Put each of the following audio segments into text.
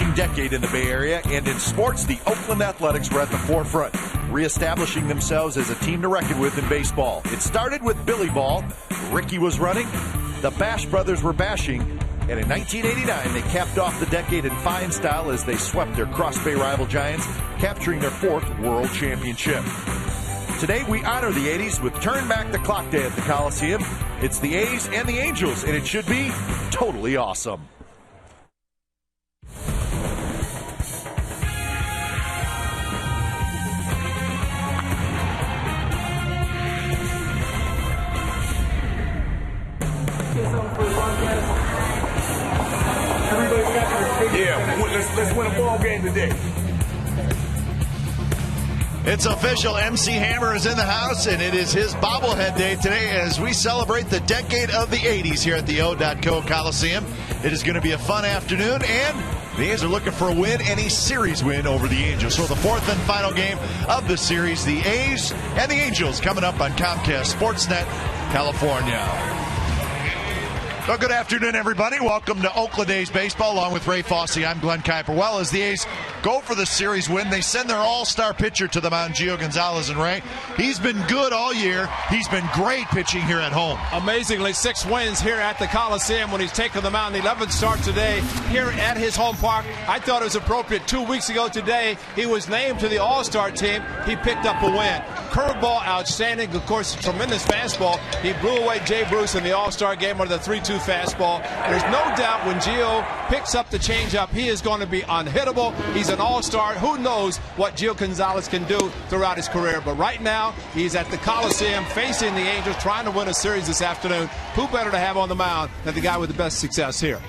defining decade in the Bay Area, and in sports, the Oakland Athletics were at the forefront, reestablishing themselves as a team to reckon with in baseball. It started with Billy Ball. Ricky was running. The Bash brothers were bashing. And in 1989, they capped off the decade in fine style as they swept their Cross Bay rival Giants, capturing their 4th World Championship. Today, we honor the 80s with Turn Back the Clock Day at the Coliseum. It's the A's and the Angels, and it should be totally awesome. Yeah, let's win a ball game today. It's official. MC Hammer is in the house, and it is his bobblehead day today as we celebrate the decade of the 80s here at the O.co Coliseum. It is going to be a fun afternoon, and the A's are looking for a win and a series win over the Angels. So the 4th and final game of the series, the A's and the Angels, coming up on Comcast Sportsnet, California. Well, good afternoon, everybody. Welcome to Oakland A's baseball. Along with Ray Fosse, I'm Glenn Kuiper. Well, as the A's go for the series win, they send their all-star pitcher to the mound, Gio Gonzalez. And Ray, he's been good all year. He's been great pitching here at home. Amazingly, 6 wins here at the Coliseum when he's taken the mound. The 11th start today here at his home park. I thought it was appropriate. 2 weeks ago today, he was named to the all-star team. He picked up a win. Curveball, outstanding. Of course, tremendous fastball. He blew away Jay Bruce in the all-star game under the 3-2 fastball. There's no doubt when Gio picks up the changeup, he is going to be unhittable. He's an all-star. Who knows what Gio Gonzalez can do throughout his career. But right now, he's at the Coliseum facing the Angels, trying to win a series this afternoon. Who better to have on the mound than the guy with the best success here?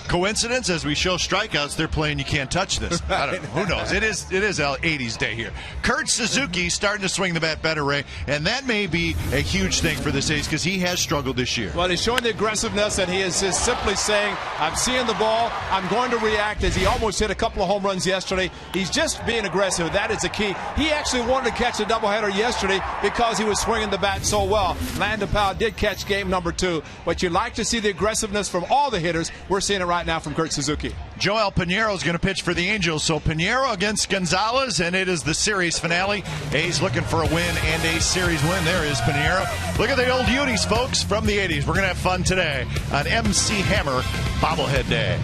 Coincidence? As we show strikeouts, they're playing You Can't Touch This. I don't know. Who knows? It is 80s day here. Kurt Suzuki starting to swing the bat better, Ray, and that may be a huge thing for this A's because he has struggled this year. Well, he's showing the aggressiveness, and he is just simply saying, I'm seeing the ball, I'm going to react, as he almost hit a couple of home runs yesterday. He's just being aggressive. That is the key. He actually wanted to catch a doubleheader yesterday because he was swinging the bat so well. Landon Powell did catch game number 2, but you like to see the aggressiveness from all the hitters. We're seeing it right now from Kurt Suzuki. Joel Pinheiro is going to pitch for the Angels. So Pinheiro against Gonzalez, and it is the series finale. A's looking for a win and a series win. There is Pinheiro. Look at the old Unis, folks, from the 80s. We're going to have fun today on MC Hammer Bobblehead Day.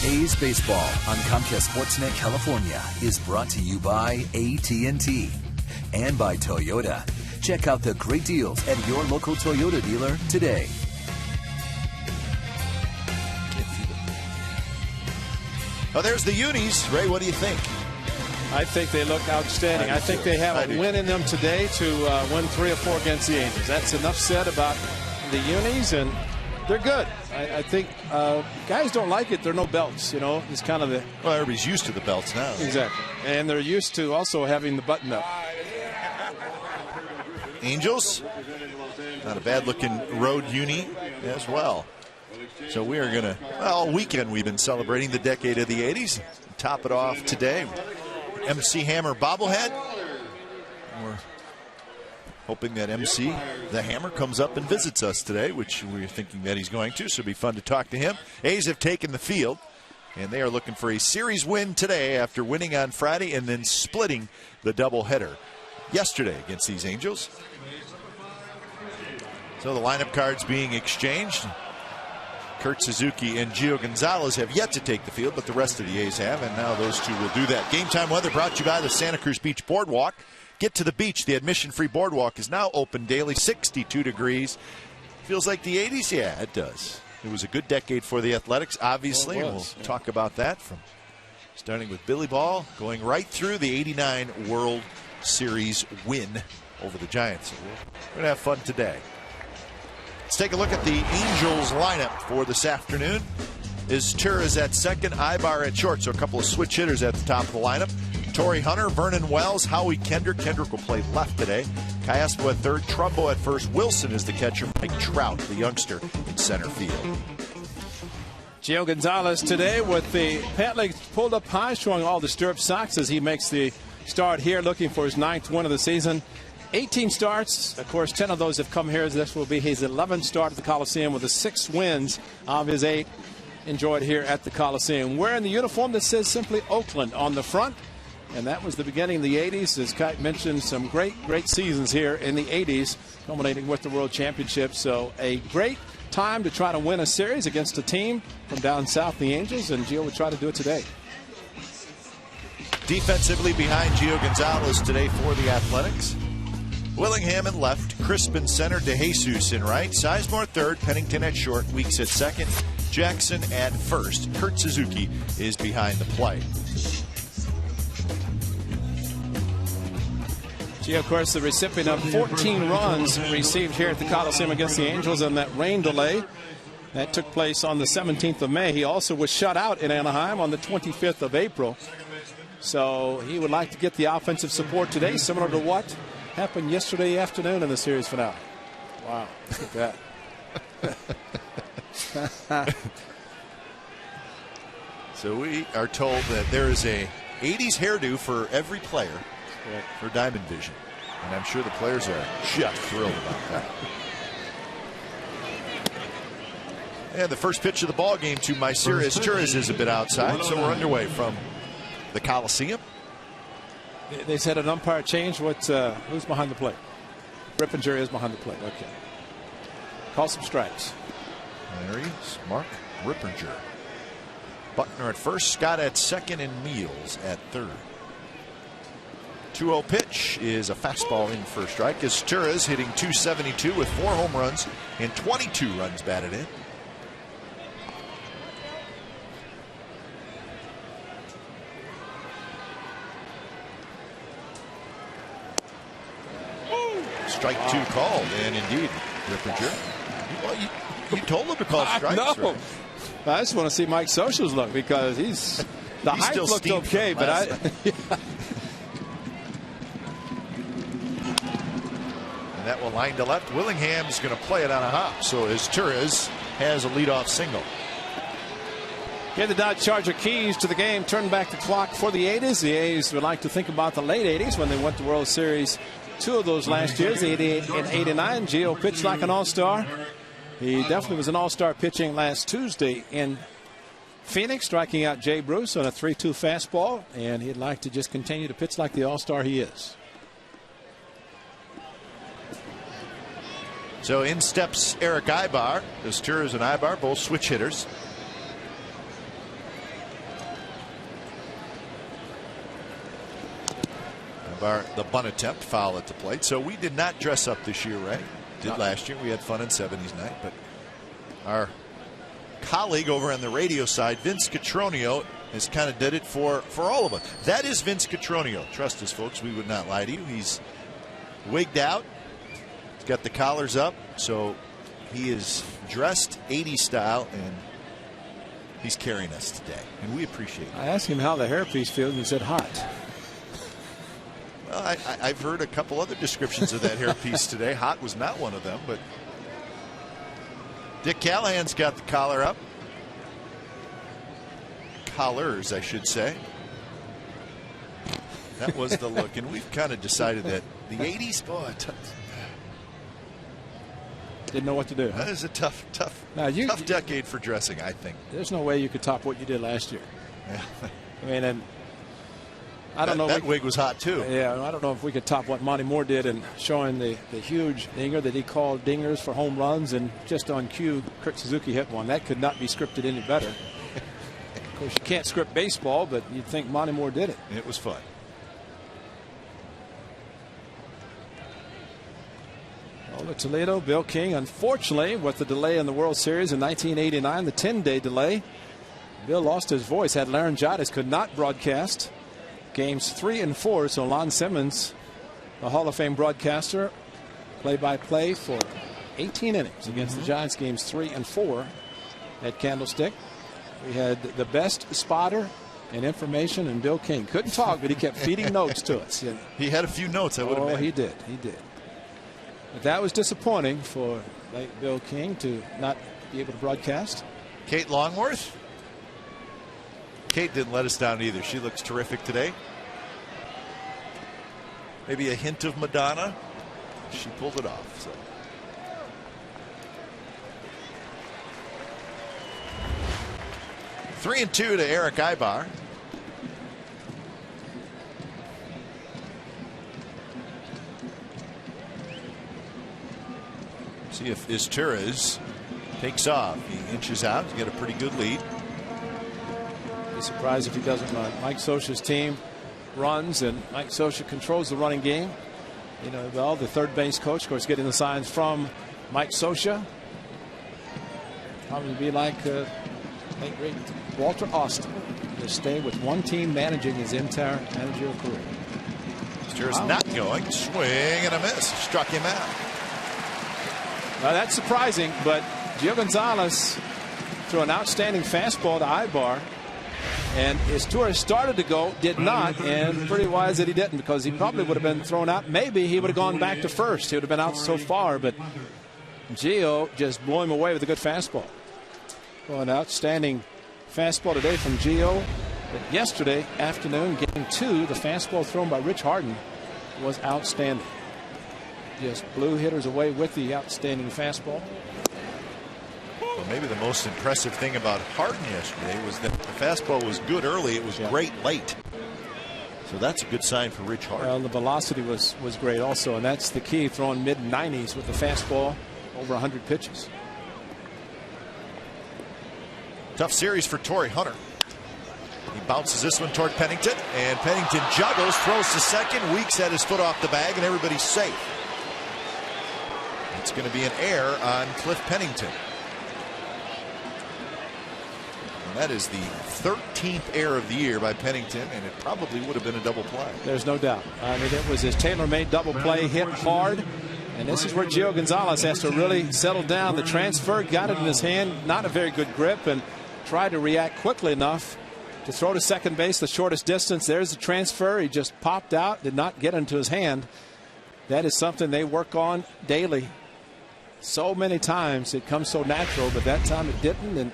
A's Baseball on Comcast Sportsnet California is brought to you by AT&T and by Toyota. Check out the great deals at your local Toyota dealer today. Oh, there's the unis. Ray, what do you think? I think they look outstanding. I think they have a win in them today to win 3 or 4 against the Angels. That's enough said about the unis, and they're good. I think guys don't like it. There are no belts, you know. It's kind of the... Well, everybody's used to the belts now. Exactly. And they're used to also having the button up. Angels, not a bad-looking road uni as well. So we are going to, well, all weekend we've been celebrating the decade of the 80s. Top it off today. MC Hammer bobblehead. We're hoping that MC, the Hammer, comes up and visits us today, which we're thinking that he's going to, so it'll be fun to talk to him. A's have taken the field, and they are looking for a series win today after winning on Friday and then splitting the doubleheader yesterday against these Angels. So the lineup cards being exchanged. Kurt Suzuki and Gio Gonzalez have yet to take the field, but the rest of the A's have, and now those two will do that. Game time weather brought to you by the Santa Cruz Beach Boardwalk. Get to the beach. The admission-free boardwalk is now open daily, 62 degrees. Feels like the 80s? Yeah, it does. It was a good decade for the Athletics, obviously. Well, we'll talk about that, from starting with Billy Ball, going right through the 89 World Series win over the Giants. So we're going to have fun today. Let's take a look at the Angels lineup for this afternoon. Izturis at second, Ibar at short, so a couple of switch hitters at the top of the lineup. Torrey Hunter, Vernon Wells, Howie Kendrick. Kendrick will play left today. Callaspo at third, Trumbo at first. Wilson is the catcher. Mike Trout, the youngster, in center field. Gio Gonzalez today with the pant legs pulled up high, showing all the stirrup socks as he makes the start here, looking for his 9th win of the season. 18 starts. Of course, 10 of those have come here. This will be his 11th start at the Coliseum with the 6 wins of his 8 enjoyed here at the Coliseum. Wearing the uniform that says simply Oakland on the front. And that was the beginning of the 80s. As Kite mentioned, some great seasons here in the 80s, culminating with the World Championship. So a great time to try to win a series against a team from down south, the Angels, and Gio will try to do it today. Defensively behind Gio Gonzalez today for the Athletics. Willingham in left, Crispin center, DeJesus in right, Sizemore third, Pennington at short, Weeks at second, Jackson at first. Kurt Suzuki is behind the plate. Gio, of course, the recipient of 14 runs received here at the Coliseum against the Angels on that rain delay. That took place on the 17th of May. He also was shut out in Anaheim on the 25th of April. So he would like to get the offensive support today, similar to what happened yesterday afternoon in the series finale. Wow, look at that. So we are told that there is a 80s hairdo for every player for Diamond Vision. And I'm sure the players are just thrilled about that. And the first pitch of the ball game to Mycera Izturis is a bit outside, so we're underway from the Coliseum. They said an umpire change. Who's behind the plate? Rippinger is behind the plate. Okay. Call some strikes. There he is, Mark Rippinger. Buckner at first, Scott at second, and Meals at third. 2-0 pitch is a fastball in for a strike. Izturis hitting .272 with 4 home runs and 22 runs batted in. Strike 2 called, and indeed, Rippinger. Well, you told him to call strikes. No. Right? I just want to see Mike Social's look, because the height looked okay, but And that will line to left. Willingham's going to play it on a hop, so Izturis has a leadoff single. Get the Dodge Charger keys to the game. Turn back the clock for the 80s. The A's would like to think about the late 80s when they went to World Series. 2 of those last years, 88 and 89. Gio pitched like an all-star. He definitely was an all-star pitching last Tuesday in Phoenix, striking out Jay Bruce on a 3-2 fastball, and he'd like to just continue to pitch like the all-star he is. So in steps Eric Ibar. Izturis and Ibar, both switch hitters. the bunt attempt, foul at the plate. So we did not dress up this year, Ray. Did last year. We had fun in 70s night. But our colleague over on the radio side, Vince Cotroneo, has kind of did it for all of us. That is Vince Cotroneo. Trust us, folks. We would not lie to you. He's wigged out. He's got the collars up. So he is dressed 80s style, and he's carrying us today. And we appreciate it. I asked him how the hairpiece feels, and he said hot. Well, I've heard a couple other descriptions of that hairpiece today. Hot was not one of them, but Dick Callahan's got the collar up. Collars, I should say. That was the look, and we've kind of decided that the 80s, boy, didn't know what to do. That is a tough decade for dressing, I think. There's no way you could top what you did last year. Yeah. I mean, and I don't know. That wig was hot too. Yeah, I don't know if we could top what Monty Moore did in showing the huge dinger that he called dingers for home runs, and just on cue, Kurt Suzuki hit one. That could not be scripted any better. Of course, you can't script baseball, but you'd think Monty Moore did it. It was fun. Over Toledo, Bill King, unfortunately, with the delay in the World Series in 1989, the 10-day delay, Bill lost his voice, had laryngitis, could not broadcast games 3 and 4. So Lon Simmons, the Hall of Fame broadcaster, play-by-play for 18 innings against the Giants, games 3 and 4 at Candlestick. We had the best spotter and information, and Bill King couldn't talk, but he kept feeding notes to us. He had a few notes, I would have. Oh, he did. But that was disappointing for Bill King to not be able to broadcast. Kate Longworth. Kate didn't let us down either. She looks terrific today. Maybe a hint of Madonna. She pulled it off. So. Three and 2 to Eric Ibar. See if Izturis takes off. He inches out. He's got a pretty good lead. Be surprised if he doesn't run. Mike Scioscia's team runs, and Mike Scioscia controls the running game. You know, well, the third base coach, of course, getting the signs from Mike Scioscia. Probably be like late great Walter Austin, to stay with one team managing his entire managerial career. Izturis not going. Swing and a miss. Struck him out. That's surprising, but Gio Gonzalez threw an outstanding fastball to Ibar, and Izturis started to go, did not, and pretty wise that he didn't, because he probably would have been thrown out. Maybe he would have gone back to first. He would have been out so far, but Gio just blew him away with a good fastball. Well, an outstanding fastball today from Gio. But yesterday afternoon, game 2, the fastball thrown by Rich Harden was outstanding. Just blew hitters away with the outstanding fastball. Well, maybe the most impressive thing about Harden yesterday was that the fastball was good early. It was great late. So that's a good sign for Rich Harden. Well, the velocity was great also, and that's the key, throwing mid-90s with the fastball, over 100 pitches. Tough series for Torrey Hunter. He bounces this one toward Pennington, and Pennington juggles, throws to second. Weeks had his foot off the bag, and everybody's safe. It's going to be an error on Cliff Pennington. And that is the 13th error of the year by Pennington, and it probably would have been a double play. There's no doubt. I mean, it was his tailor-made double play, hit hard. And this is where Gio Gonzalez has to really settle down. The transfer, got it in his hand, not a very good grip, and tried to react quickly enough to throw to second base the shortest distance. There's the transfer. He just popped out, did not get into his hand. That is something they work on daily. So many times it comes so natural, but that time it didn't, and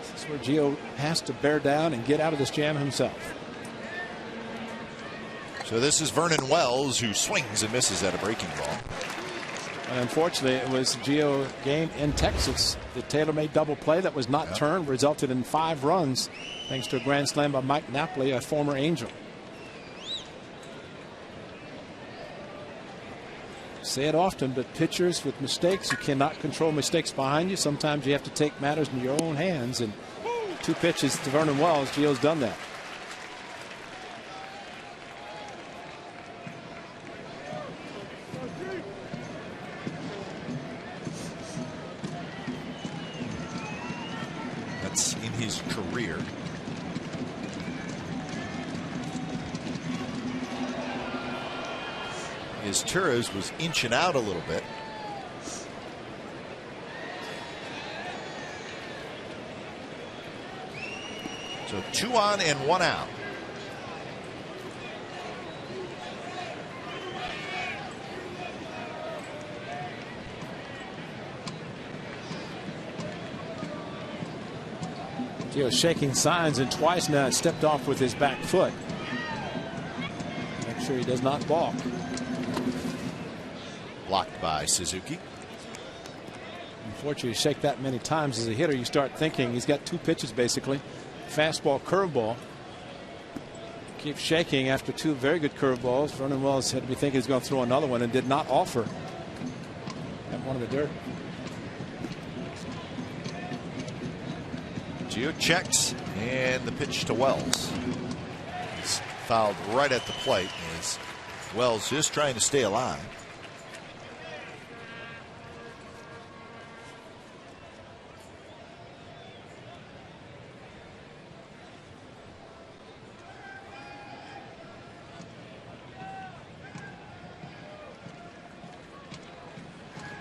this is where Gio has to bear down and get out of this jam himself. So this is Vernon Wells, who swings and misses at a breaking ball. And unfortunately, it was Gio game in Texas. The tailor-made double play that was not turned resulted in 5 runs, thanks to a grand slam by Mike Napoli, a former Angel. Say it often, but pitchers with mistakes, you cannot control mistakes behind you. Sometimes you have to take matters in your own hands, and 2 pitches to Vernon Wells. Gio's done that. His Torres was inching out a little bit. So 2 on and 1 out. Gio shaking signs, and twice now stepped off with his back foot. Make sure he does not balk. Blocked by Suzuki. Unfortunately, you shake that many times as a hitter, you start thinking he's got 2 pitches basically. Fastball, curveball. Keeps shaking after 2 very good curveballs. Vernon Wells had to be thinking he's going to throw another one and did not offer. Got one in the dirt. Gio checks, and the pitch to Wells. He's fouled right at the plate as Wells just trying to stay alive.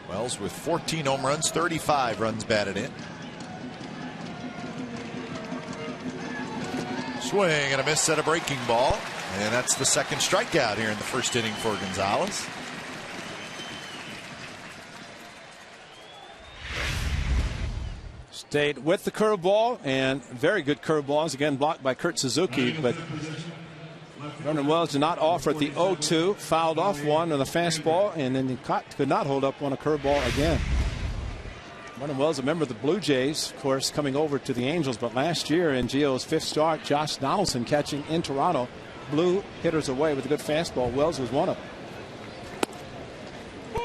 Wells with 14 home runs, 35 runs batted in. Swing and a miss at a breaking ball. And that's the second strikeout here in the first inning for Gonzalez. Stayed with the curveball, and very good curveballs. Again, blocked by Kurt Suzuki, but Vernon Wells did not offer at the 0-2. Fouled off one on the fastball, and then he could not hold up on a curveball again. Vernon Wells, a member of the Blue Jays, of course, coming over to the Angels, but last year in Gio's 5th start, Josh Donaldson catching in Toronto blew hitters away with a good fastball. Wells was one of them.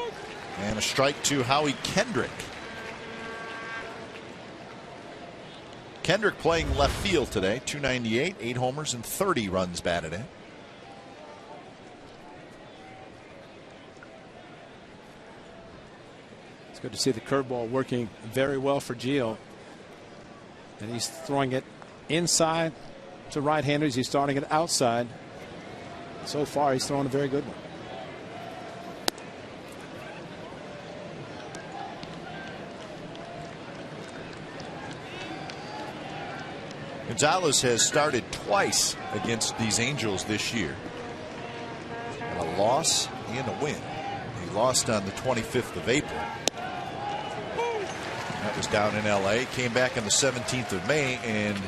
And a strike to Howie Kendrick. Kendrick playing left field today, 298, 8 homers and 30 runs batted in. It's good to see the curveball working very well for Gio. And he's throwing it inside to right-handers. He's starting it outside. So far, he's throwing a very good one. Gonzalez has started twice against these Angels this year. A loss and a win. He lost on the 25th of April. That was down in LA. Came back on the 17th of May and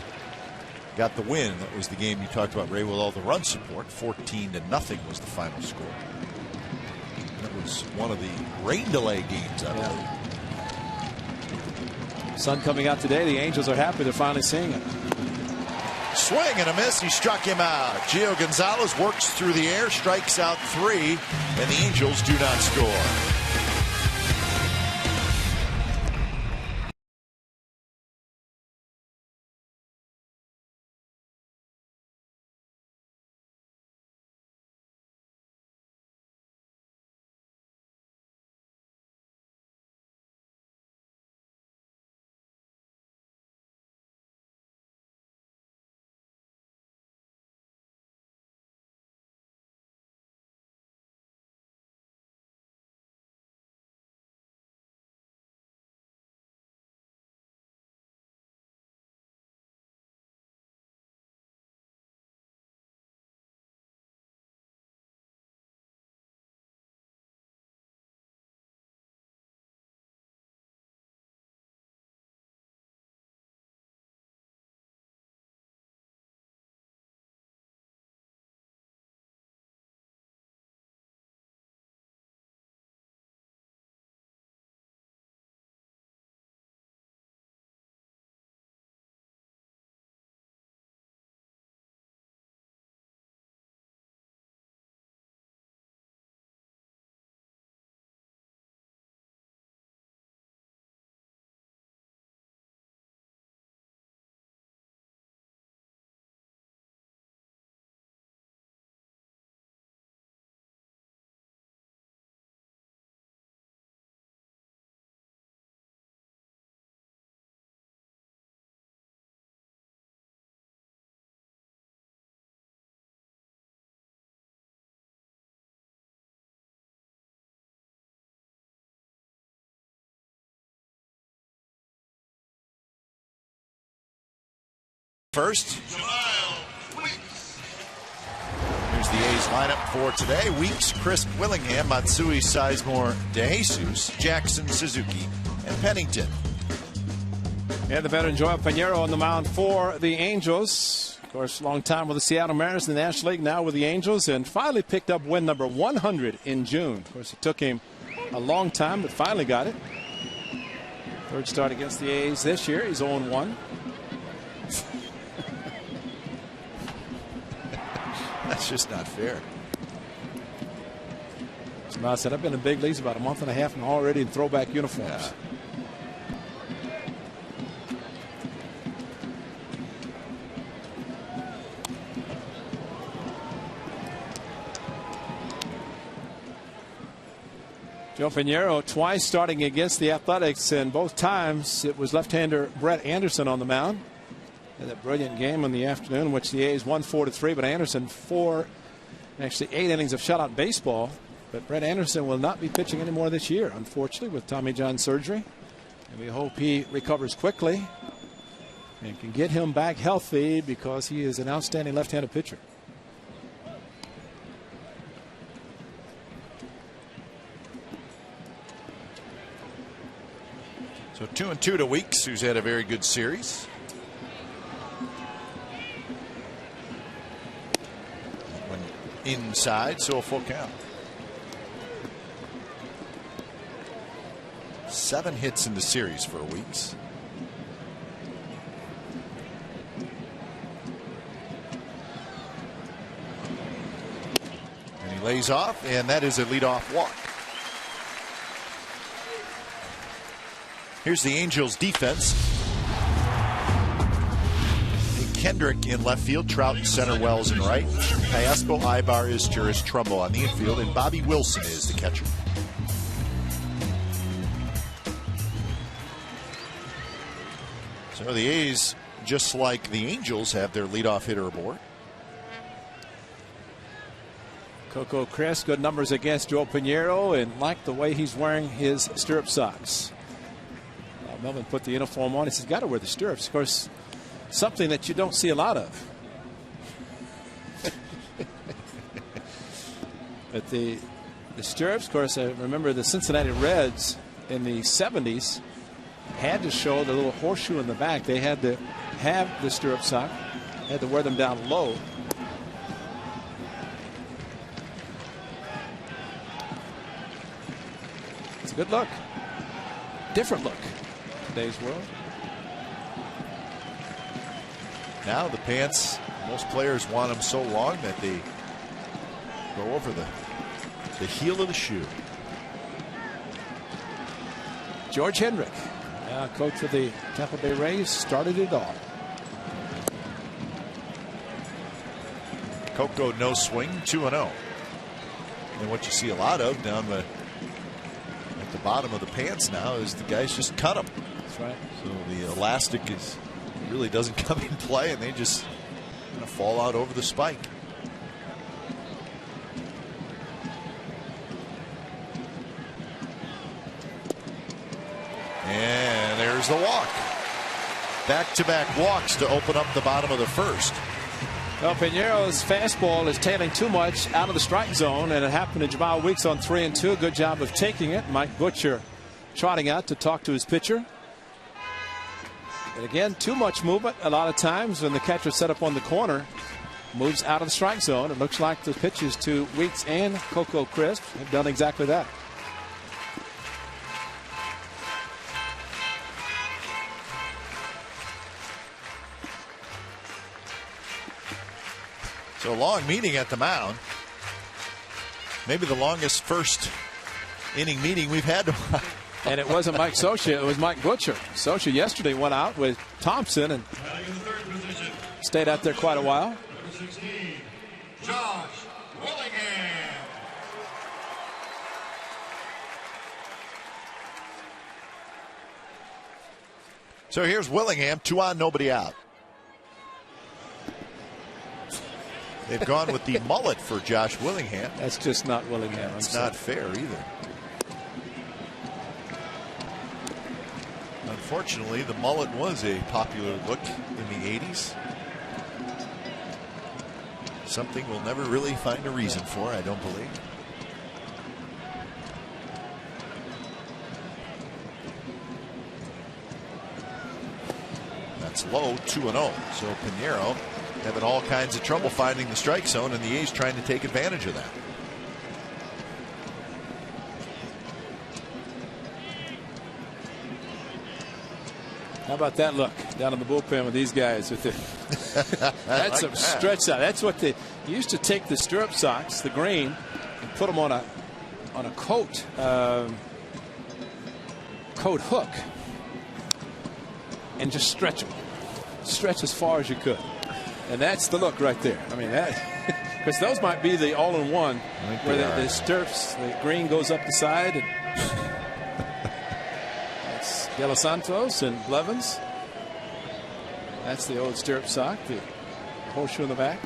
got the win. That was the game you talked about, Ray, with all the run support. 14-0 was the final score. That was one of the rain delay games, I believe. Sun coming out today. The Angels are happy they're finally seeing it. Swing and a miss. He struck him out. Gio Gonzalez works through the air, strikes out 3, and the Angels do not score. first. Here's the A's lineup for today. Weeks, Chris Willingham, Matsui, Sizemore, DeJesus, Jackson, Suzuki, and Pennington. And the veteran Joel Pinheiro on the mound for the Angels. Of course, long time with the Seattle Mariners in the National League, now with the Angels, and finally picked up win number 100 in June. Of course, it took him a long time, but finally got it. Third start against the A's this year. He's 0-1. That's just not fair. So I said, I've been in big leagues about a month and a half and already in throwback uniforms. Yeah. Joe Pinheiro twice starting against the Athletics, and both times it was left-hander Brett Anderson on the mound. Had that brilliant game in the afternoon in which the A's won 4-3, but Anderson 8 innings of shutout baseball. But Brett Anderson will not be pitching anymore this year, unfortunately, with Tommy John surgery. And we hope he recovers quickly and can get him back healthy, because he is an outstanding left-handed pitcher. So 2-2 to Weeks, who's had a very good series. When inside, so a full count. 7 hits in the series for Weeks. And he lays off, and that is a leadoff walk. Here's the Angels defense. Kendrick in left field, Trout in center, Wells in right. Piaspo, Ibar, Izturis, Trumbo on the infield, and Bobby Wilson is the catcher. So the A's, just like the Angels, have their leadoff hitter aboard. Coco Crisp, good numbers against Joe Pinheiro, and like the way he's wearing his stirrup socks. Melvin put the uniform on. He says, got to wear the stirrups. Of course, something that you don't see a lot of. But the stirrups, of course, I remember the Cincinnati Reds in the 70s had to show the little horseshoe in the back. They had to have the stirrup sock, had to wear them down low. It's a good look. Different look. Today's world. Now the pants, most players want them so long that they go over the heel of the shoe. George Hendrick, coach of the Tampa Bay Rays, started it all. Coco no swing, 2-0. And what you see a lot of down at the bottom of the pants now is the guys just cut them. That's right. So the elastic really doesn't come in play, and they just kind of fall out over the spike. And there's the walk. Back-to-back walks to open up the bottom of the first. Well, Pinheiro's fastball is tailing too much out of the strike zone, and it happened to Jamal Weeks on 3-2. Good job of taking it. Mike Butcher trotting out to talk to his pitcher. And again, too much movement a lot of times when the catcher set up on the corner moves out of the strike zone. It looks like the pitches to Weeks and Coco Crisp have done exactly that. So a long meeting at the mound. Maybe the longest first inning meeting we've had. And it wasn't Mike Scioscia, it was Mike Butcher. Scioscia yesterday went out with Thompson and stayed out there quite a while. 16, Josh Willingham. So here's Willingham, 2 on, nobody out. They've gone with the mullet for Josh Willingham. That's just not Willingham. It's not fair either. Unfortunately, the mullet was a popular look in the 80s. Something we'll never really find a reason for, I don't believe. That's low, 2-0. So Piñeiro having all kinds of trouble finding the strike zone, and the A's trying to take advantage of that. How about that look down in the bullpen with these guys with the that's like a stretch out. That's what they used to take the stirrup socks, the green, and put them on a coat hook and just stretch them. Stretch as far as you could. And that's the look right there. I mean, that because those might be the all-in-one where the stirrups, the green goes up the side. And that's De Los Santos and Blevins. That's the old stirrup sock, the horseshoe in the back.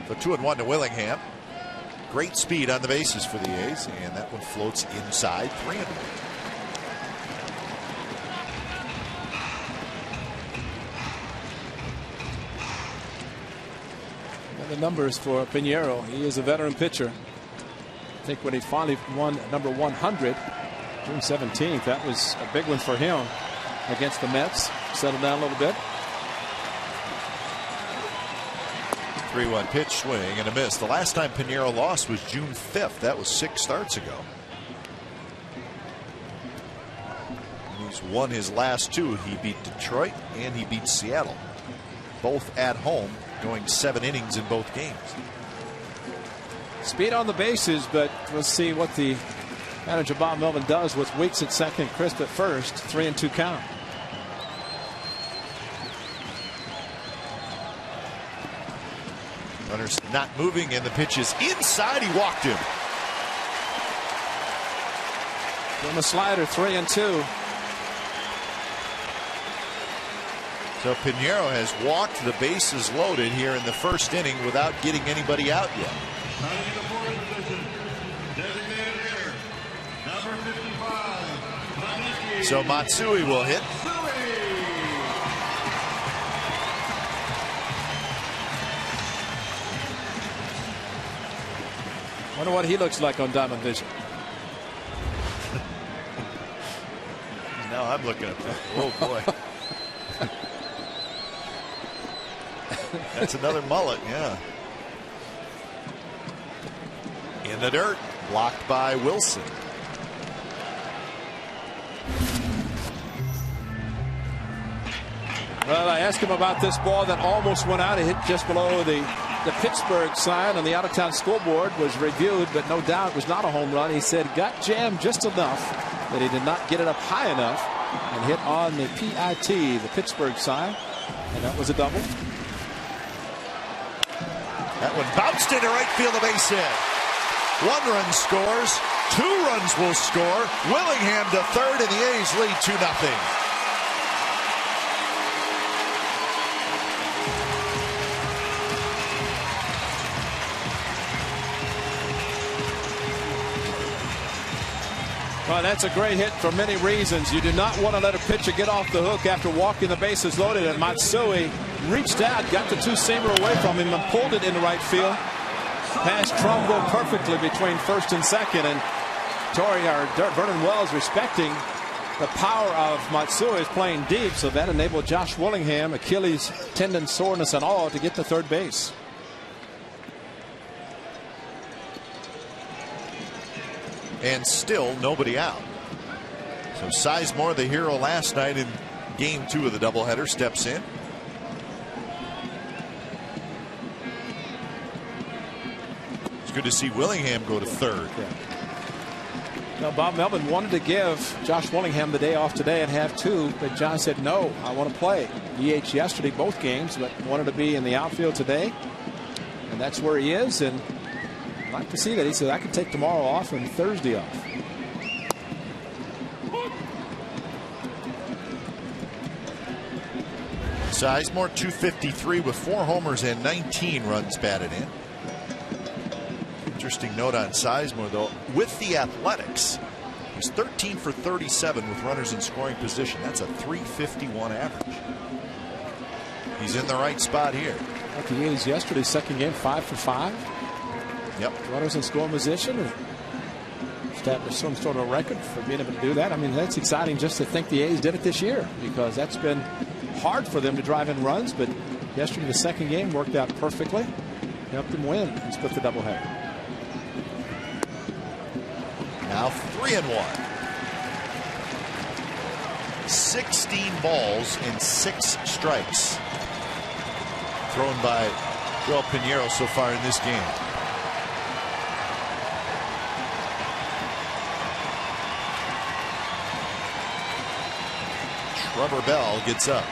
So 2-1 to Willingham. Great speed on the bases for the A's, and that one floats inside. 3-1. The numbers for Piñeiro. He is a veteran pitcher. I think when he finally won number 100, June 17th, that was a big one for him against the Mets. Settled down a little bit. 3-1 pitch, swing and a miss. The last time Piñeiro lost was June 5th. That was 6 starts ago. And he's won his last 2. He beat Detroit and he beat Seattle, both at home, going 7 innings in both games. Speed on the bases, but we'll see what the manager Bob Melvin does with Weeks at second, Crisp at first. 3-2 count. Runner's not moving, and the pitch is inside. He walked him. From the slider, 3-2. So Piñeiro has walked the bases loaded here in the first inning without getting anybody out yet. Starting in the fourth position, designated hitter, number 55, So Matsui will hit. Wonder what he looks like on Diamond Vision. Now I'm looking at that. Oh boy. That's another mullet, yeah. In the dirt, blocked by Wilson. Well, I asked him about this ball that almost went out. It hit just below the Pittsburgh sign on the out-of-town scoreboard. Was reviewed, but no doubt was not a home run. He said got jammed just enough that he did not get it up high enough and hit on the PIT, the Pittsburgh sign, and that was a double. That one bounced into right field, a base hit. 1 run scores, 2 runs will score. Willingham to third, and the A's lead 2-0. Well, that's a great hit for many reasons. You do not want to let a pitcher get off the hook after walking the bases loaded, and Matsui reached out, got the two-seamer away from him, and pulled it into right field. Past Trumbo perfectly between first and second, and Vernon Wells, respecting the power of Matsui, is playing deep, so that enabled Josh Willingham, Achilles tendon soreness and all, to get to third base. And still nobody out. So Sizemore, the hero last night in game 2 of the doubleheader, steps in. It's good to see Willingham go to third. Yeah. Now, Bob Melvin wanted to give Josh Willingham the day off today and have 2, but John said no, I want to play. DH yesterday both games, but wanted to be in the outfield today, and that's where he is. And I'd like to see that. He said I could take tomorrow off and Thursday off. Sizemore 253 with 4 homers and 19 runs batted in. Interesting note on Sizemore, though, with the Athletics, he He's 13 for 37 with runners in scoring position. That's a .351 average. He's in the right spot here. Like the A's yesterday, second game, 5 for 5. Yep. Runners in scoring position. And established some sort of record for being able to do that. I mean, that's exciting just to think the A's did it this year, because that's been hard for them to drive in runs. But yesterday, the second game worked out perfectly. Helped them win and split the doubleheader. Now 3-1. 16 balls and 6 strikes thrown by Joel Piñeiro so far in this game. Trevor Bell gets up.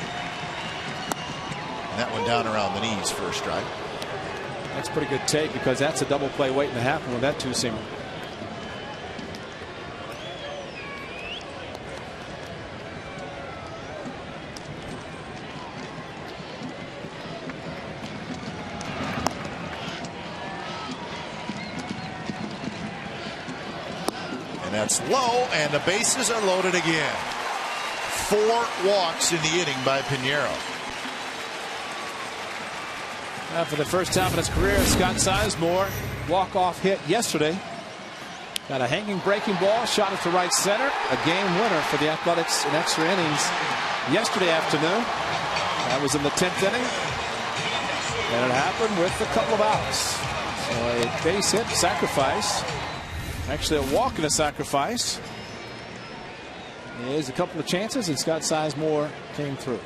And that one down around the knees for a strike. That's a pretty good take, because that's a double play waiting to happen with that two-seamer. And that's low, and the bases are loaded again. 4 walks in the inning by Piñeiro. For the first time in his career, Scott Sizemore walk-off hit yesterday. Got a hanging breaking ball, shot it to right center. A game winner for the Athletics in extra innings yesterday afternoon. That was in the 10th inning. And it happened with a couple of outs. So a base hit, sacrifice. Actually a walk and a sacrifice. There's a couple of chances, and Scott Sizemore came through.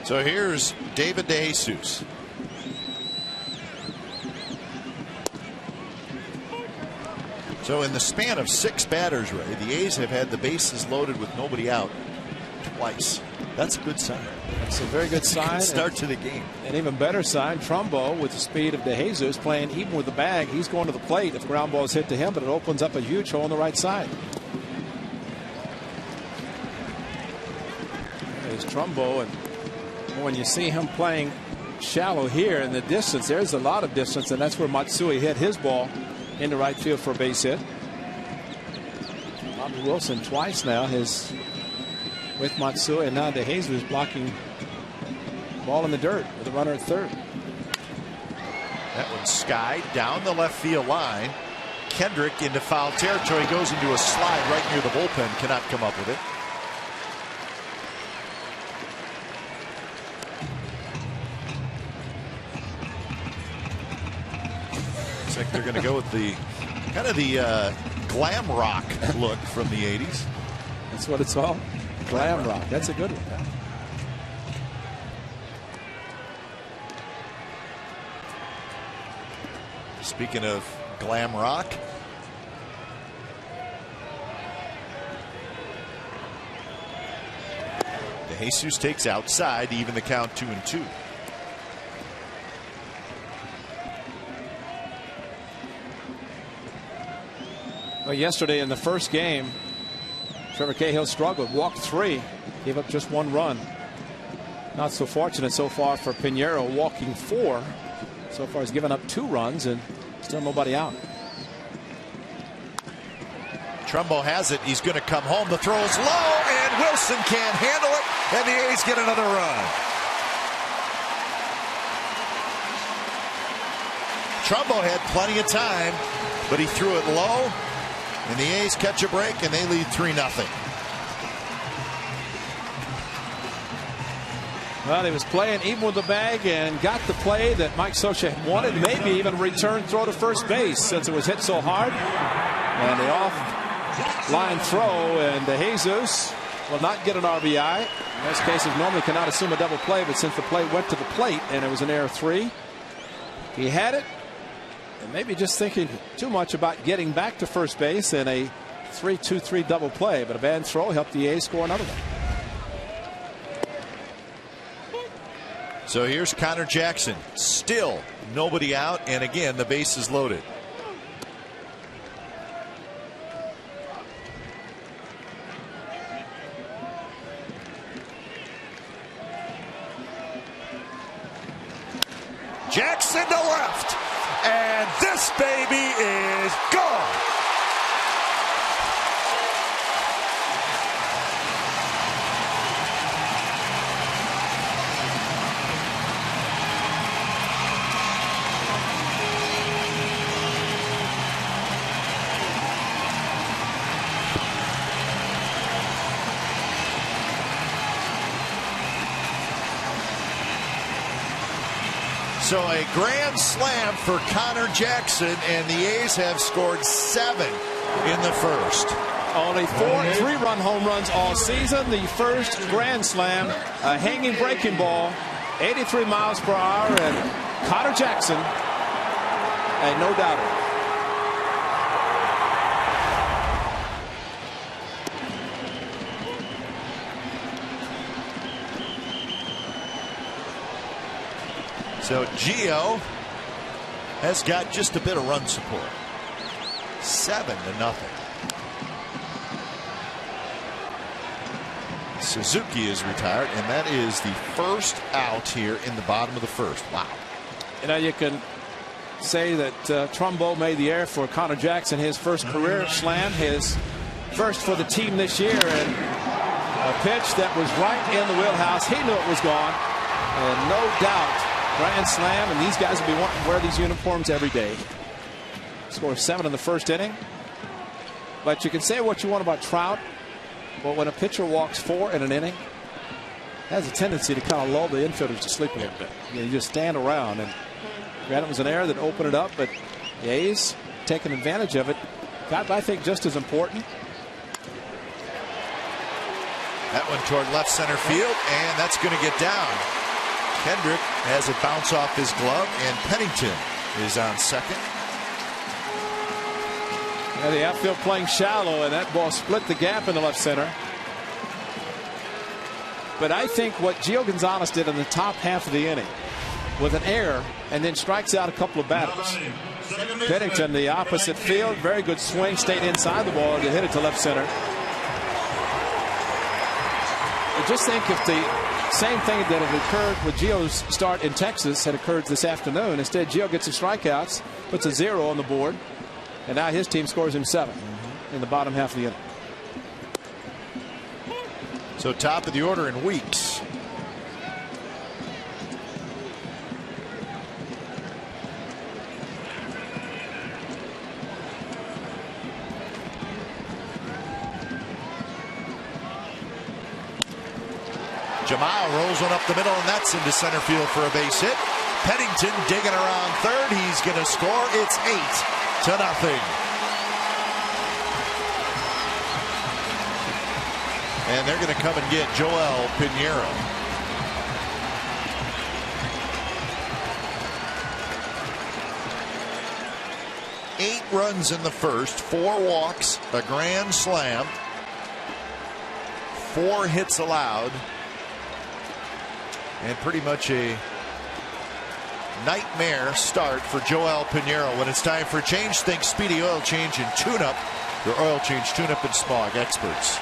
So here's David DeJesus. So in the span of 6 batters, Ray, the A's have had the bases loaded with nobody out twice. That's a good sign. That's a very good sign. Start to the game. An even better sign, Trumbo, with the speed of DeJesus, playing even with the bag. He's going to the plate if ground balls hit to him, but it opens up a huge hole on the right side. There's Trumbo, and when you see him playing shallow here in the distance, there's a lot of distance, and that's where Matsui hit his ball into right field for a base hit. Bobby Wilson twice now has with Matsui, and now DeJesus blocking ball in the dirt with a runner at third. That one's skied down the left field line. Kendrick into foul territory, goes into a slide right near the bullpen, cannot come up with it. Looks like they're going to go with the kind of the glam rock look from the 80s. That's what it's called. Glam rock. That's a good one. Speaking of glam rock, DeJesus takes outside to even the count 2-2. Well, yesterday in the first game, Trevor Cahill struggled, walked 3, gave up just 1 run. Not so fortunate so far for Piñeiro, walking 4. So far he's given up 2 runs and still nobody out. Trumbo has it. He's going to come home. The throw is low, and Wilson can't handle it, and the A's get another run. Trumbo had plenty of time, but he threw it low, and the A's catch a break, and they lead 3-0. Well, he was playing even with the bag and got the play that Mike Scioscia wanted, maybe even a return throw to first base since it was hit so hard. And the off-line throw, and DeJesus will not get an RBI. In most cases, normally cannot assume a double play, but since the play went to the plate and it was an error 3, he had it. And maybe just thinking too much about getting back to first base in a 3-2-3 double play, but a bad throw helped the A's score another one. So here's Connor Jackson. Still nobody out, and again the base is loaded. Jackson to left. And this baby is gone. So a grand slam for Connor Jackson, and the A's have scored 7 in the first. Only 4 3-run home runs all season. The first grand slam, a hanging breaking ball, 83 miles per hour, and Connor Jackson, a no doubter. So Gio has got just a bit of run support. 7-0. Suzuki is retired, and that is the first out here in the bottom of the first. Wow. You know, you can say that Trumbo made the error for Connor Jackson, his first career slam, his first for the team this year, and a pitch that was right in the wheelhouse. He knew it was gone, and no doubt, grand slam, and these guys will be wanting to wear these uniforms every day. Score 7 in the first inning. But you can say what you want about Trout, but when a pitcher walks 4 in an inning, has a tendency to kind of lull the infielders to sleep a little bit. You just stand around, and granted it was an error that opened it up, but the A's taking advantage of it. Got, I think, just as important. That one toward left center field, and that's going to get down. Kendrick has it bounce off his glove, and Pennington is on second. Yeah, the outfield playing shallow, and that ball split the gap in the left center. But I think what Gio Gonzalez did in the top half of the inning with an error and then strikes out a couple of batters. Pennington, the opposite field, very good swing, stayed inside the ball to hit it to left center. I just think if the same thing that had occurred with Gio's start in Texas had occurred this afternoon. Instead, Gio gets some strikeouts, puts a 0 on the board, and now his team scores him 7 in the bottom half of the inning. So top of the order in Weeks. Jamal rolls one up the middle, and that's into center field for a base hit. Pennington digging around third. He's going to score. It's 8-0. And they're going to come and get Joel Pinheiro. Eight runs in the first, 4 walks, a grand slam, 4 hits allowed, and pretty much a nightmare start for Joel Pinheiro. When it's time for change, think Speedy Oil Change and Tune-Up, your oil change tune-up and smog experts.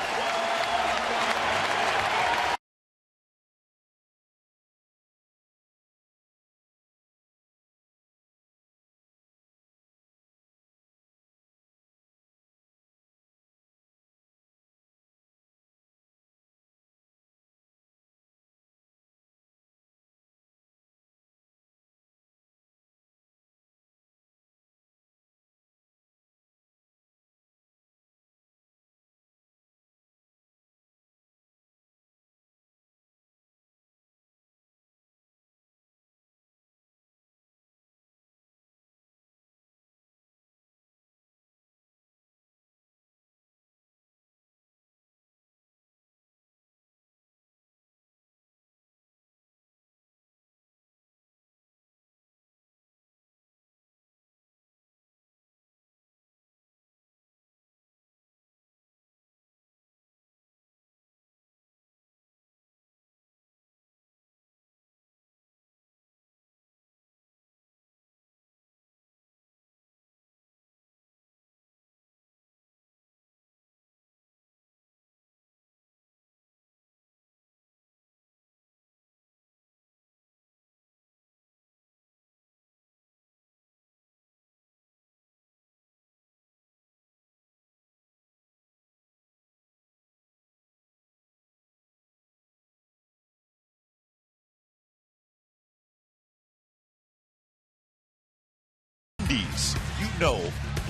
Keys. You know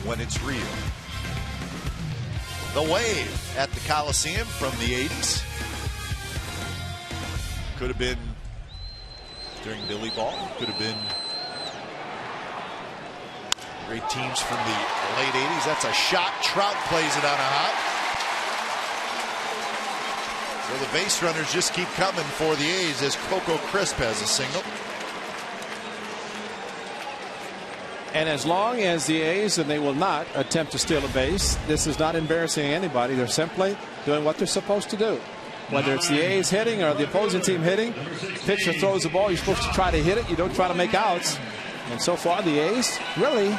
when it's real. The Wave at the Coliseum from the 80s. Could have been during Billy Ball. Could have been great teams from the late 80s. That's a shot. Trout plays it on a hop. So the base runners just keep coming for the A's as Coco Crisp has a single. And as long as the A's, and they will not attempt to steal a base, this is not embarrassing anybody. They're simply doing what they're supposed to do. Whether it's the A's hitting or the opposing team hitting, pitcher throws the ball, you're supposed to try to hit it. You don't try to make outs. And so far, the A's really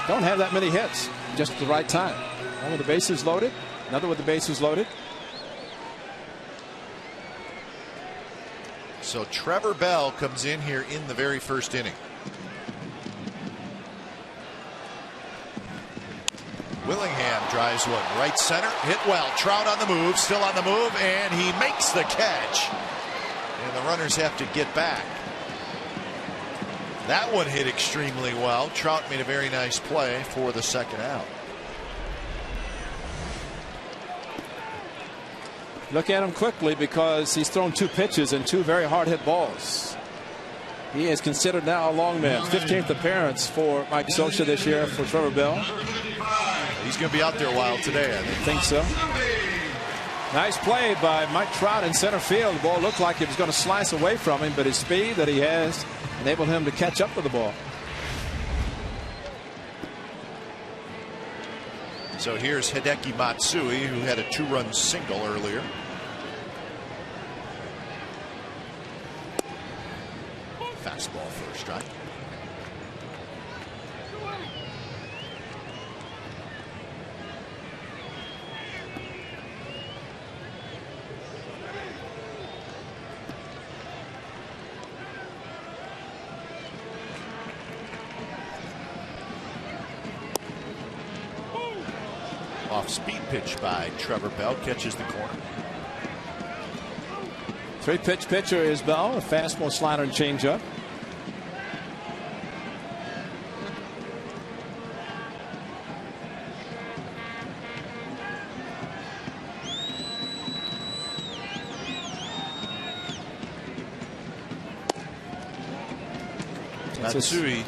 don't have that many hits, just at the right time. One with the bases loaded, another with the bases loaded. So Trevor Bell comes in here in the very first inning. Willingham drives one right center, hit well. Trout on the move, still on the move, and he makes the catch. And the runners have to get back. That one hit extremely well. Trout made a very nice play for the second out. Look at him quickly because he's thrown 2 pitches and 2 very hard hit balls. He is considered now a long man. 15th appearance for Mike Scioscia this year for Trevor Bell. He's going to be out there a while today, I think so. Nice play by Mike Trout in center field. The ball looked like it was going to slice away from him, but his speed that he has enabled him to catch up with the ball. So here's Hideki Matsui, who had a 2-run single earlier. Fastball for a strike. Off-speed pitch by Trevor Bell, catches the corner. 3-pitch pitcher is Bell, a fastball, slider, and changeup. Matsui.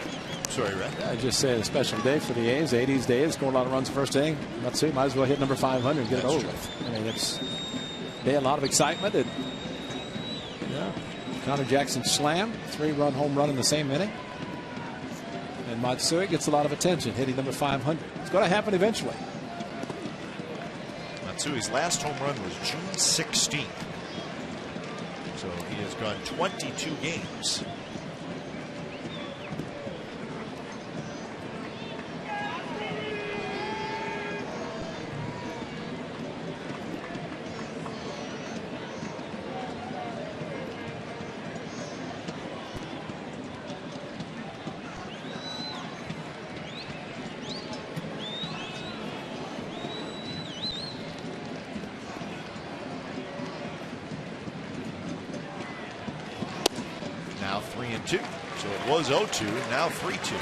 Sorry, Red. I just said a special day for the A's. 80s day, scoring a lot of runs the first inning. Matsui might as well hit number 500 and get it over with. I mean, it's they had a lot of excitement. And, yeah, Connor Jackson slam, 3-run home run in the same inning. And Matsui gets a lot of attention, hitting number 500. It's going to happen eventually. Matsui's last home run was June 16th. So he has gone 22 games. Now 3-2. So it was 0-2, now 3-2.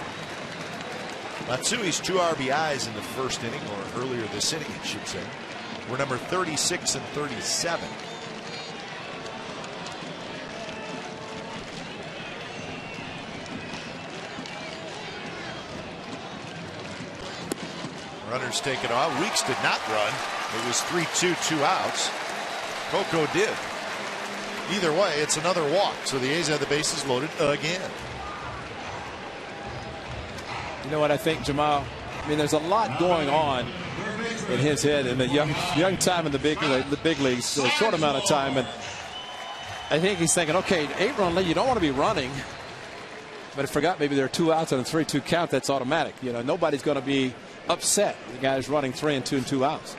Matsui's 2 RBIs in the first inning, or earlier this inning, I should say, were number 36 and 37. Runners taken off. Weeks did not run. It was 3-2, 2 outs. Coco did. Either way, it's another walk. So the A's have the bases loaded again. You know what I think, Jamal? I mean, there's a lot going on in his head in the young time in the big leagues, a short amount of time, and I think he's thinking, okay, 8-run lead, you don't want to be running, but I forgot maybe there are 2 outs and a 3-2 count. That's automatic. You know, nobody's going to be upset. The guy's running 3-2 and 2 outs.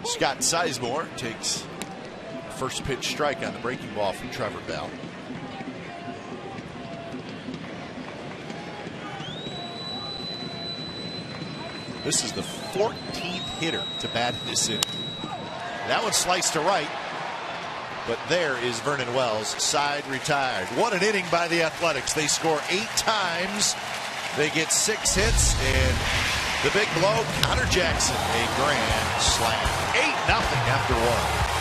Scott Sizemore takes first pitch strike on the breaking ball from Trevor Bell. This is the 14th hitter to bat in this inning. That one sliced to right. But there is Vernon Wells, side retired. What an inning by the Athletics. They score 8 times. They get 6 hits, and the big blow, Connor Jackson, a grand slam. 8-0 after 1.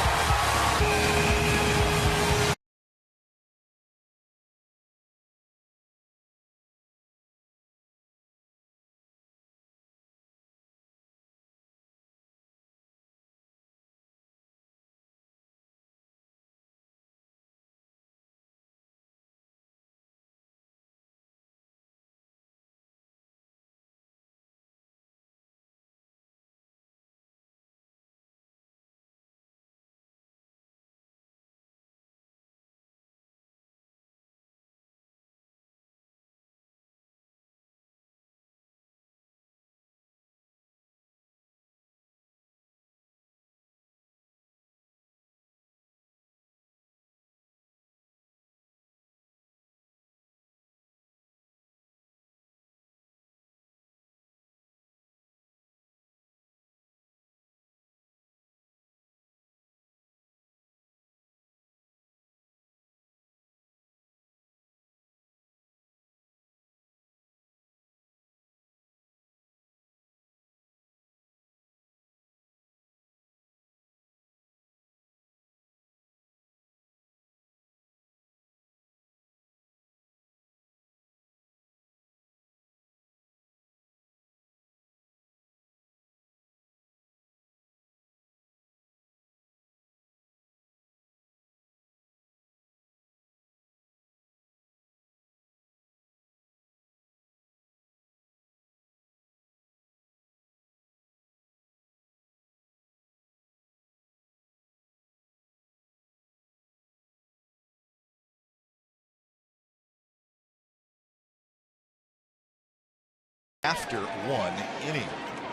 After 1 inning,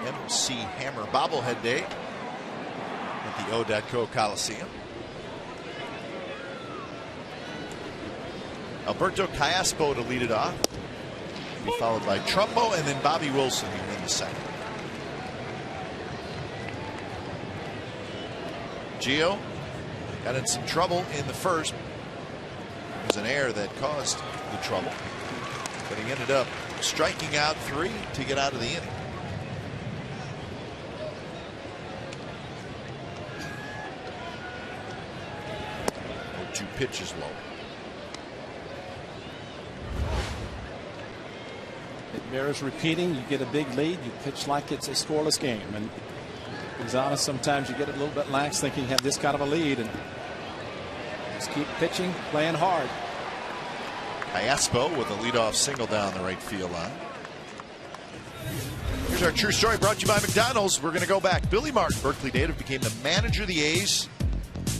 MC Hammer bobblehead day at the O.co Coliseum. Alberto Callaspo to lead it off, be followed by Trumbo and then Bobby Wilson in the second. Gio got in some trouble in the first. It was an error that caused the trouble, but he ended up striking out 3 to get out of the inning. Oh, 2 pitches low. It bears repeating. You get a big lead, you pitch like it's a scoreless game. And Gonzalez, sometimes you get a little bit lax thinking you have this kind of a lead, and just keep pitching, playing hard. Callaspo with a leadoff single down the right field line. Here's our true story brought to you by McDonald's. We're going to go back. Billy Martin, Berkeley native, became the manager of the A's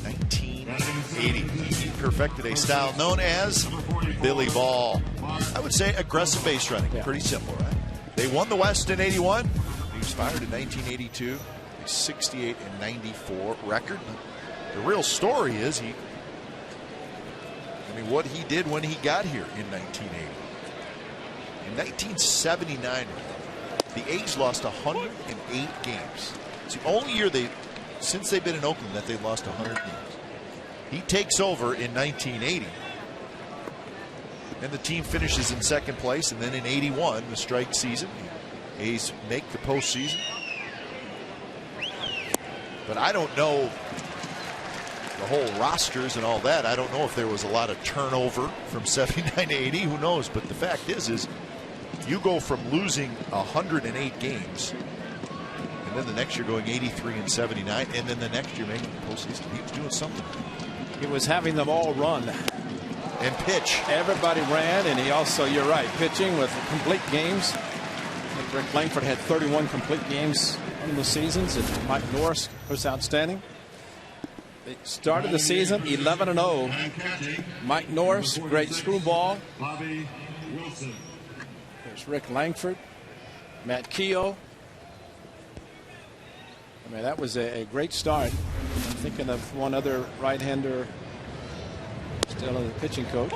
in 1980. He perfected a style known as Billy Ball. I would say aggressive base running. Pretty simple, right? They won the West in 81. He was fired in 1982. A 68-94 record. The real story is what he did when he got here in 1980. In 1979, the A's lost 108 games. It's the only year since they've been in Oakland that they've lost 100 games. He takes over in 1980. And the team finishes in second place. And then in 81, the strike season, the A's make the postseason. But I don't know the whole rosters and all that. I don't know if there was a lot of turnover from 79 to 80. Who knows? But the fact is you go from losing 108 games, and then the next year going 83 and 79, and then the next year making the postseason. He was doing something. He was having them all run and pitch. Everybody ran, and he also, you're right, pitching with complete games. I think Rick Langford had 31 complete games in the seasons, and Mike Norris was outstanding. They started the season 11-0. Mike Norris, great screwball. Bobby Wilson. There's Rick Langford, Matt Keogh. I mean, that was a great start. I'm thinking of one other right-hander still as the pitching coach.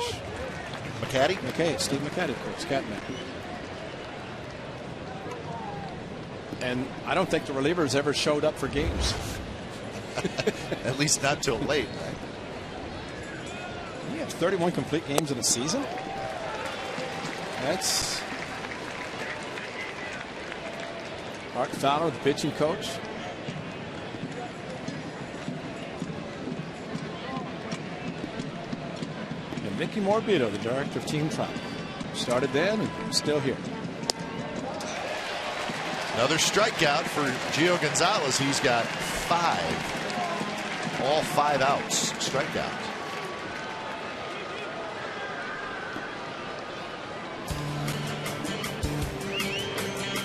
McCaddy? McKay, Steve McCaddy, coach, Catman. And I don't think the relievers ever showed up for games. At least not till late, right? have 31 complete games in a season. That's Art Fowler, the pitching coach. And Vicky Morbido, the director of team travel. Started then and still here. Another strikeout for Gio Gonzalez. He's got 5. All 5 outs. Strikeouts.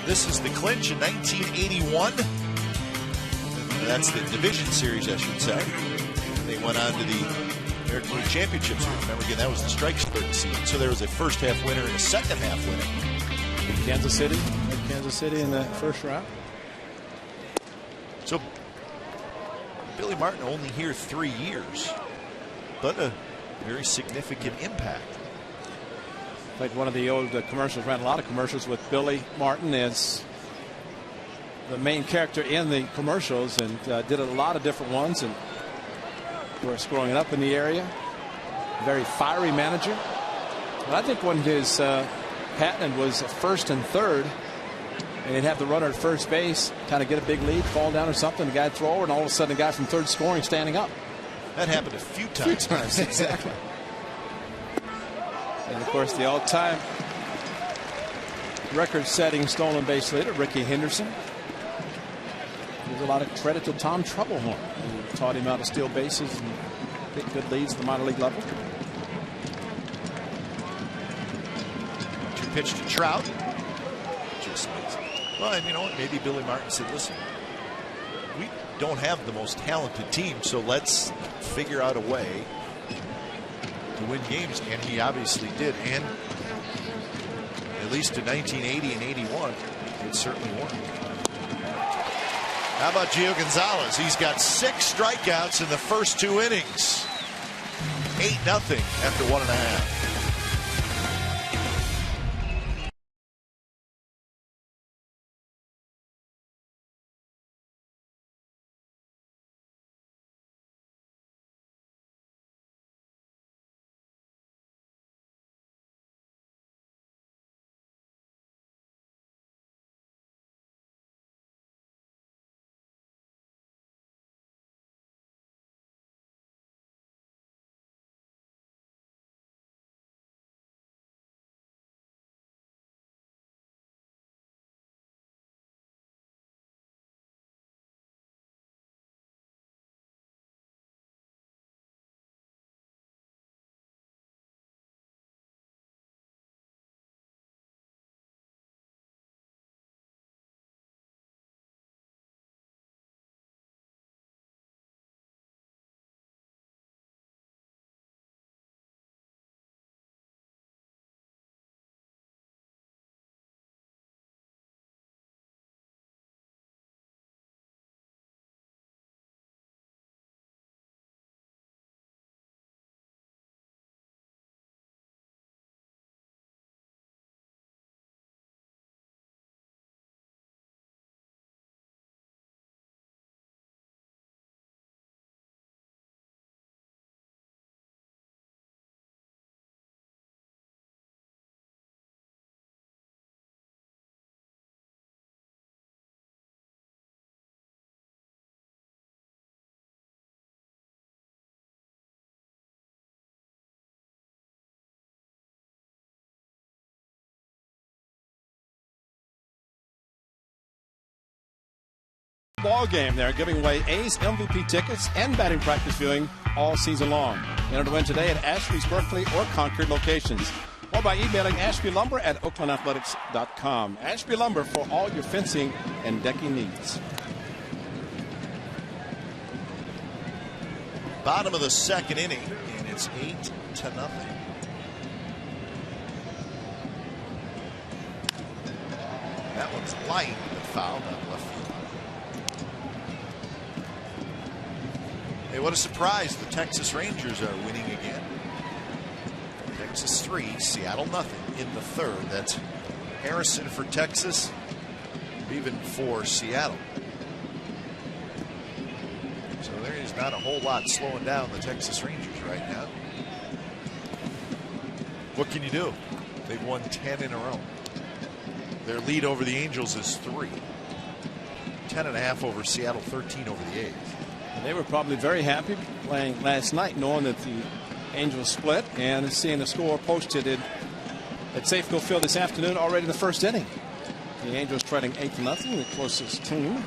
This is the clinch in 1981. That's the division series, I should say. They went on to the American League Championships. Remember, again, that was the strike split season. So there was a first half winner and a second half winner. Kansas City in the first round. So Billy Martin only here 3 years, but a very significant impact. Like one of the old commercials, ran a lot of commercials with Billy Martin as the main character in the commercials, and did a lot of different ones. And of course, growing up in the area, very fiery manager. But I think when his patent was first and third, and he'd have the runner at first base, kind of get a big lead, fall down or something, the guy throw over, and all of a sudden the guy from third scoring standing up. That happened a few times. Exactly. And of course, the all-time record-setting stolen base leader, Ricky Henderson. There's a lot of credit to Tom Troublehorn, who taught him how to steal bases and get good leads at the minor league level. Pitch to Trout. Just well, and you know what? Maybe Billy Martin said, listen, we don't have the most talented team, so let's figure out a way to win games. And he obviously did. And at least in 1980 and 81, it certainly worked. How about Gio Gonzalez? He's got 6 strikeouts in the first 2 innings. 8-0 after 1.5. Ball game. They're giving away A's MVP tickets and batting practice viewing all season long. Enter to win today at Ashby's Berkeley or Concord locations, or by emailing ashbylumber@oaklandathletics.com. Ashby Lumber for all your fencing and decking needs. Bottom of the second inning, and it's 8-0. That one's light, but fouled on left field. Hey, what a surprise. The Texas Rangers are winning again. Texas 3, Seattle nothing in the third. That's Harrison for Texas, even for Seattle. So there is not a whole lot slowing down the Texas Rangers right now. What can you do? They've won 10 in a row. Their lead over the Angels is 3. 10.5 over Seattle, 13 over the A's. And they were probably very happy playing last night, knowing that the Angels split, and seeing the score posted at Safeco Field this afternoon already in the first inning. The Angels trailing 8-0, the closest team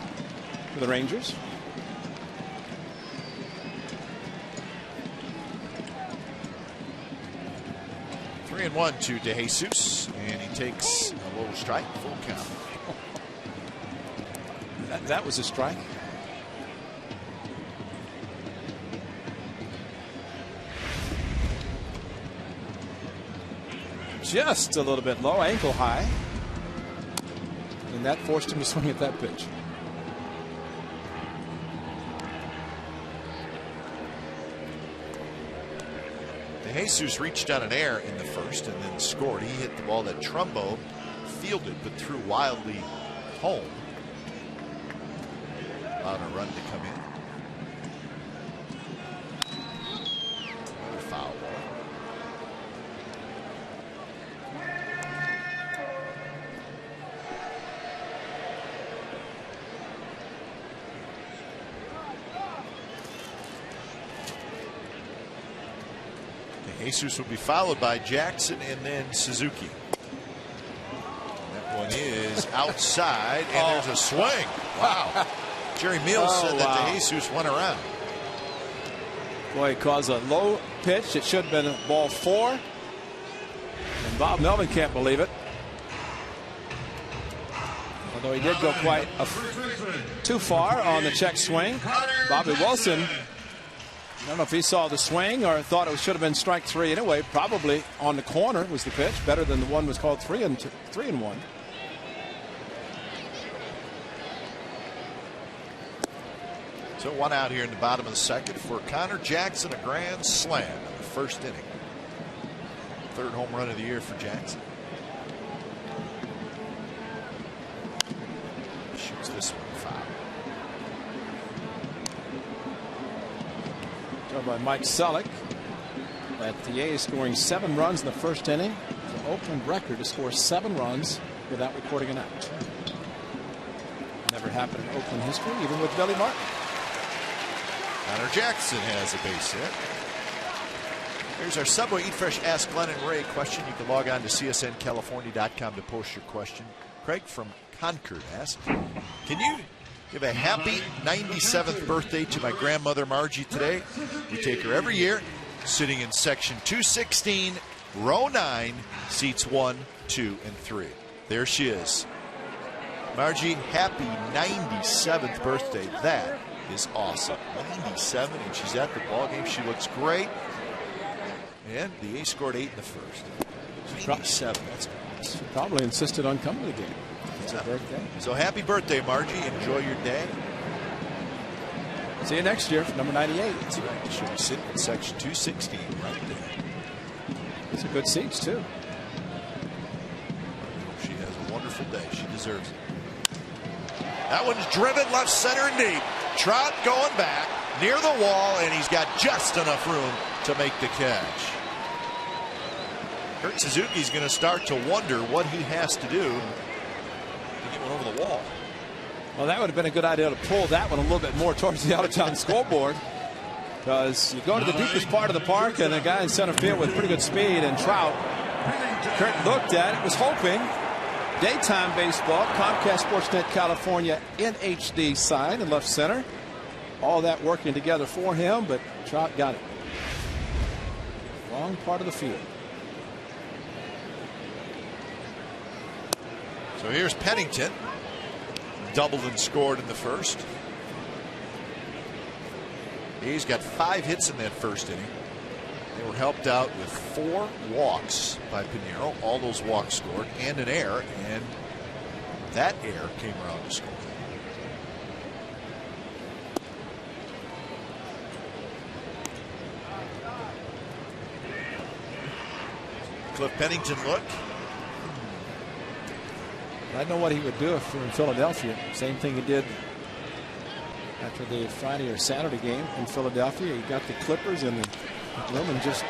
to the Rangers. Three and 1 to DeJesus, and he takes a low strike, full count. That was a strike. Just a little bit low, ankle high, and that forced him to swing at that pitch. DeJesus reached on an error in the first and then scored. He hit the ball that Trumbo fielded but threw wildly home on a run to come in. Another foul ball. DeJesus will be followed by Jackson and then Suzuki. That one is outside, and there's a swing. Wow. Jerry Mills said that DeJesus went around. Boy, he caused a low pitch. It should have been ball 4. And Bob Melvin can't believe it. Although he did go quite too far on the check swing. Bobby Wilson, I don't know if he saw the swing or thought it should have been strike 3 anyway. Probably on the corner was the pitch. Better than the one was called 3-1. So 1 out here in the bottom of the second for Connor Jackson, a grand slam in the first inning. 3rd home run of the year for Jackson. Shoots this one foul. Joined by Mike Selleck. At the A's scoring 7 runs in the first inning. It's an Oakland record to score 7 runs without recording an out. Never happened in Oakland history, even with Billy Martin. Connor Jackson has a base hit. Here's our Subway Eat Fresh Ask Glenn and Ray question. You can log on to csncalifornia.com to post your question. Craig from Concord asks, can you give a happy 97th birthday to my grandmother Margie today? We take her every year, sitting in section 216, row 9, seats 1, 2, and 3. There she is. Margie, happy 97th birthday. That is awesome. 97, and she's at the ball game. She looks great. And the A's scored 8 in the first. 97. That's awesome. She probably insisted on coming to the game. It's her birthday. So happy birthday, Margie. Enjoy your day. See you next year for number 98. That's right. She'll be sitting in section 216 right there. These are good seats, too. She has a wonderful day. She deserves it. That one's driven left center and deep. Trout going back near the wall, and he's got just enough room to make the catch. Kurt Suzuki's going to start to wonder what he has to do to get one over the wall. Well, that would have been a good idea to pull that one a little bit more towards the out-of-town scoreboard, because you go to the deepest part of the park, and a guy in center field with pretty good speed, and Trout. Kurt looked at it, was hoping. Daytime baseball, Comcast Sportsnet California in HD side in left center. All that working together for him, but Trout got it. Wrong part of the field. So here's Pennington. Doubled and scored in the first. He's got 5 hits in that first inning. They were helped out with 4 walks by Pinheiro. All those walks scored, and an error, and that error came around to score. Cliff Pennington looked. I know what he would do if we were in Philadelphia. Same thing he did after the Friday or Saturday game in Philadelphia. He got the Clippers in the room and just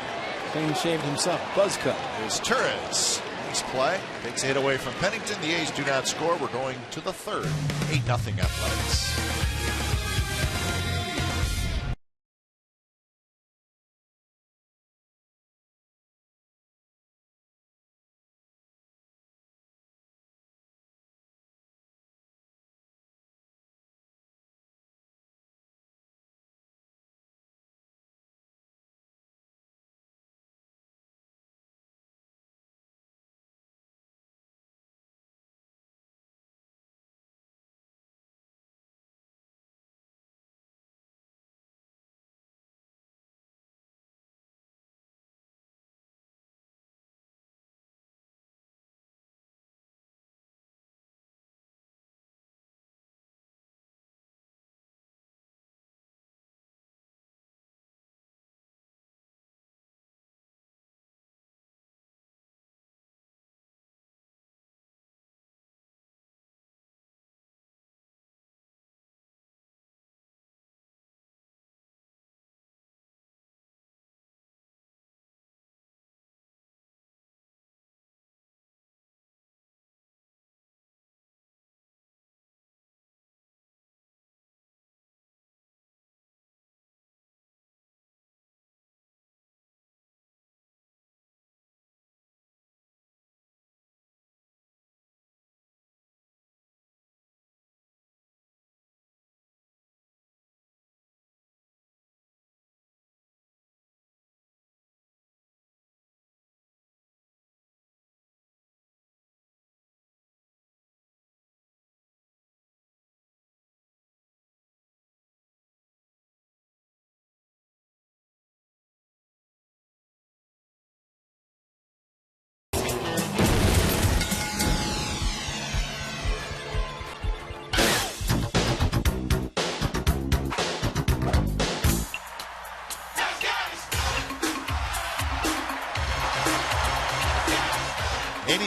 Clean-shaved himself. Buzz cut. There's Torres. Nice play. Takes 8 away from Pennington. The A's do not score. We're going to the third. 8-0 Athletics.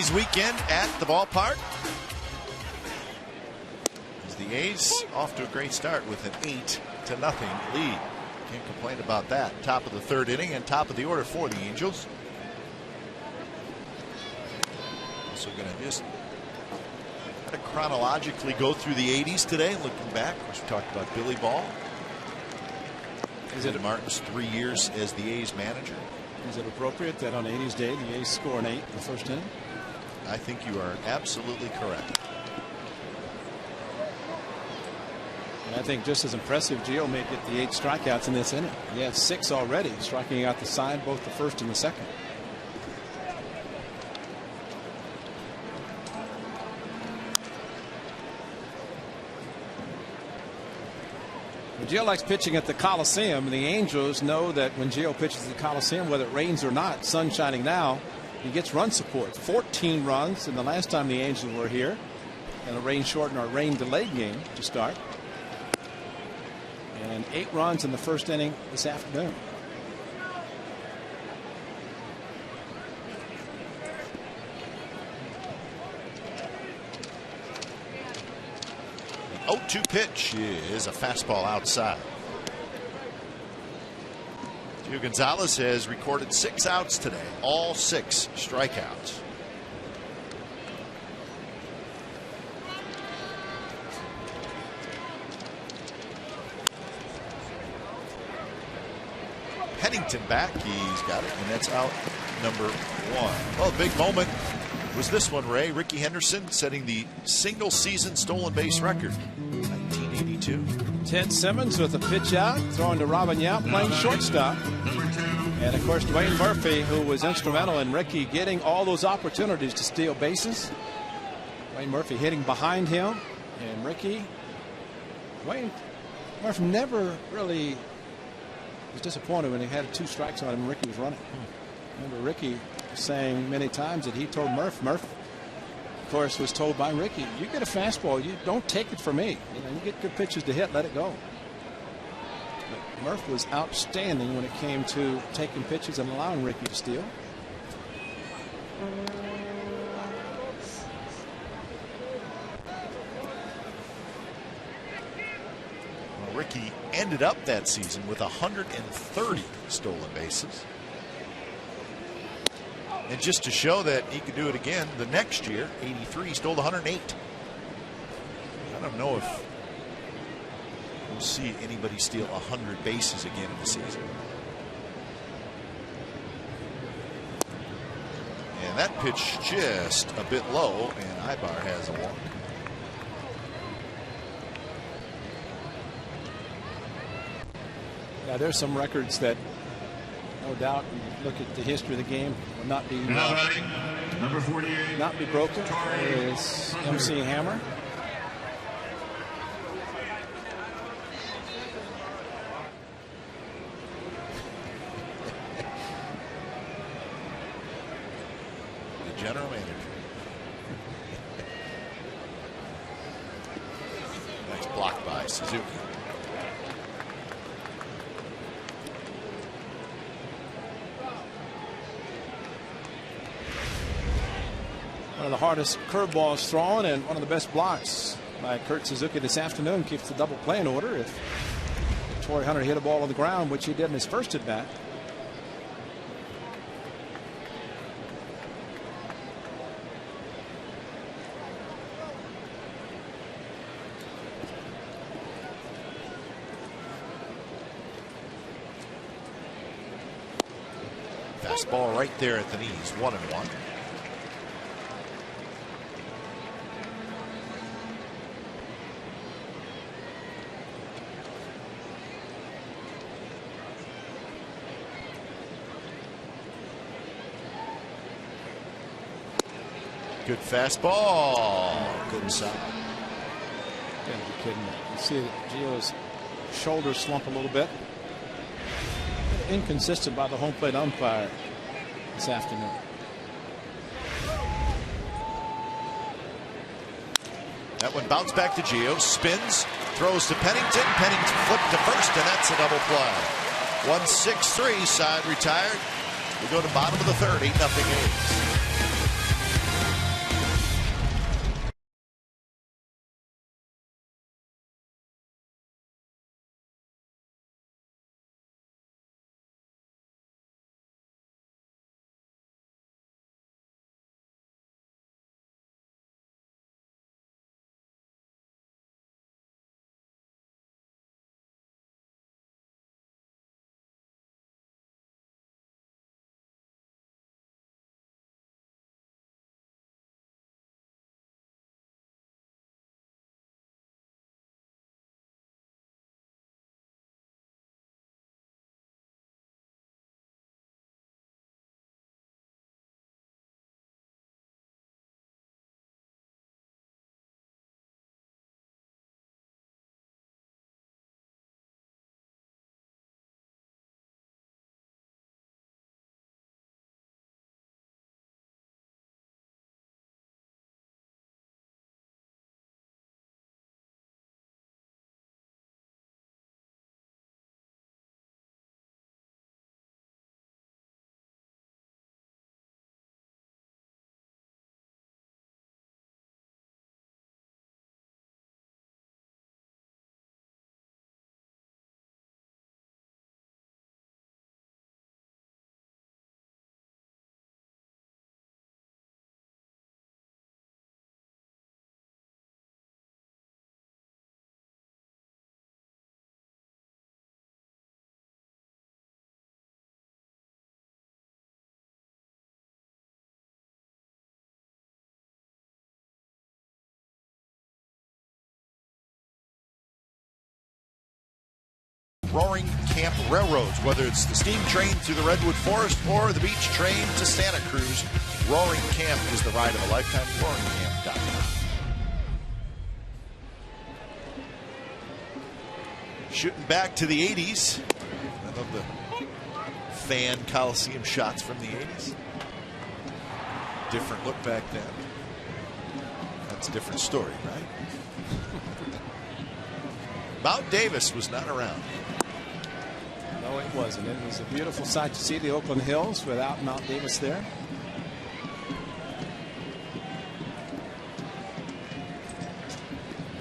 A's weekend at the ballpark. As the A's off to a great start with an 8-0 lead. Can't complain about that. Top of the third inning and top of the order for the Angels. Also going to just kind of chronologically go through the 80s today. Looking back, of course, we talked about Billy Ball. Is it Martin's 3 years as the A's manager? Is it appropriate that on 80s Day the A's score an 8 in the first inning? I think you are absolutely correct. And I think just as impressive, Gio may get the 8 strikeouts in this inning. He had 6 already, striking out the side, both the first and the second. Gio likes pitching at the Coliseum, and the Angels know that when Gio pitches at the Coliseum, whether it rains or not, sun shining now, he gets run support. 14 runs in the last time the Angels were here, and a rain shortened or rain delayed game to start. And 8 runs in the first inning this afternoon. The 0-2 pitch is a fastball outside. Gio Gonzalez has recorded 6 outs today, all 6 strikeouts. Pennington back, he's got it, and that's out number 1. Well, a big moment was this one, Ray. Rickey Henderson setting the single season stolen base record, 1982. Ted Simmons with a pitch out, throwing to Robin Yount, playing shortstop. And of course, Dwayne Murphy, who was instrumental in Rickey getting all those opportunities to steal bases. Dwayne Murphy hitting behind him, and Rickey. Dwayne Murphy never really was disappointed when he had 2 strikes on him and Rickey was running. Remember Rickey saying many times that he told Murph, of course, was told by Rickey, you get a fastball, you don't take it from me. You get good pitches to hit, let it go. But Murph was outstanding when it came to taking pitches and allowing Rickey to steal. Well, Rickey ended up that season with 130 stolen bases. And just to show that he could do it again, the next year, 83, stole 108. I don't know if we'll see anybody steal 100 bases again in the season. And that pitch just a bit low, and Ibar has a walk. Yeah, there's some records that, no doubt, when you look at the history of the game, will not be Number 48. not be broken. Is MC Hammer. The general manager. Nice block by Suzuki. One of the hardest curveballs thrown and one of the best blocks by Kurt Suzuki this afternoon keeps the double play in order. If Torrey Hunter hit a ball on the ground, which he did in his first at bat, Fastball right there at the knees, 1-1. Good fastball. Good inside. can't be kidding me. You see that Gio's shoulders slump a little bit. Inconsistent by the home plate umpire this afternoon. That one bounced back to Gio, spins, throws to Pennington. Pennington flipped to first, and that's a double play. 1-6-3, side retired. We go to bottom of the third, 8-0 A's. Roaring Camp Railroads, whether it's the steam train through the Redwood Forest or the beach train to Santa Cruz, Roaring Camp is the ride of a lifetime. RoaringCamp.com. Shooting back to the 80s. I love the fan Coliseum shots from the 80s. Different look back then. That's a different story, right? Mount Davis was not around. No, it wasn't. It was a beautiful sight to see the Oakland Hills without Mount Davis there.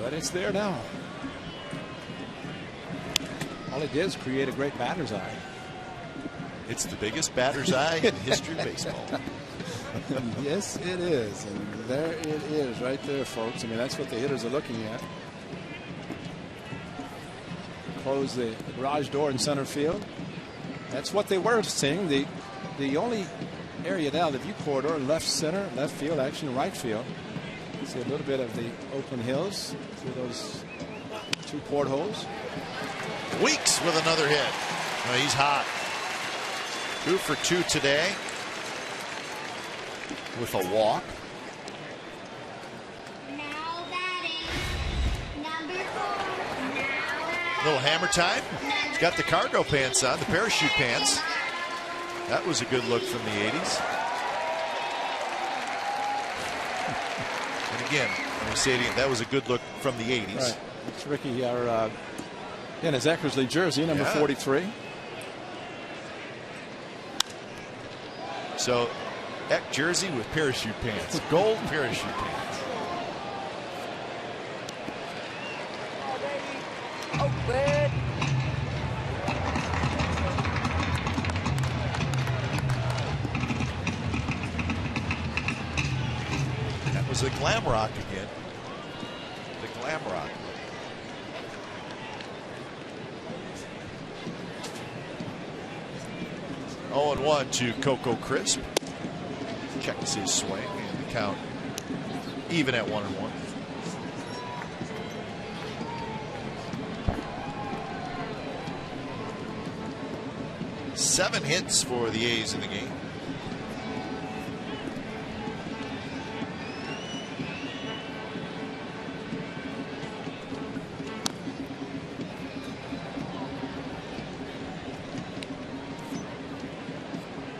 But it's there now. All it did is create a great batter's eye. It's the biggest batter's eye in the history of baseball. Yes, it is. And there it is right there, folks. I mean, that's what the hitters are looking at. Close the garage door in center field. That's what they were seeing. The only area now, the view corridor, left center, left field, actually right field. You see a little bit of the Oakland Hills through those two portholes. Weeks with another hit. Well, he's hot. 2 for 2 today with a walk. Now batting, number 4. Little hammer time. He's got the cargo pants on, the parachute pants. That was a good look from the 80s. And again, let me say it again, that was a good look from the 80s. Right. It's Ricky, in his Eckersley jersey, number 43. So, Eck jersey with parachute pants. Gold parachute pants. That was the Glam Rock again. The Glam Rock. Oh, and 1 to Coco Crisp. Checks his swing and the count even at 1-1. Seven hits for the A's in the game.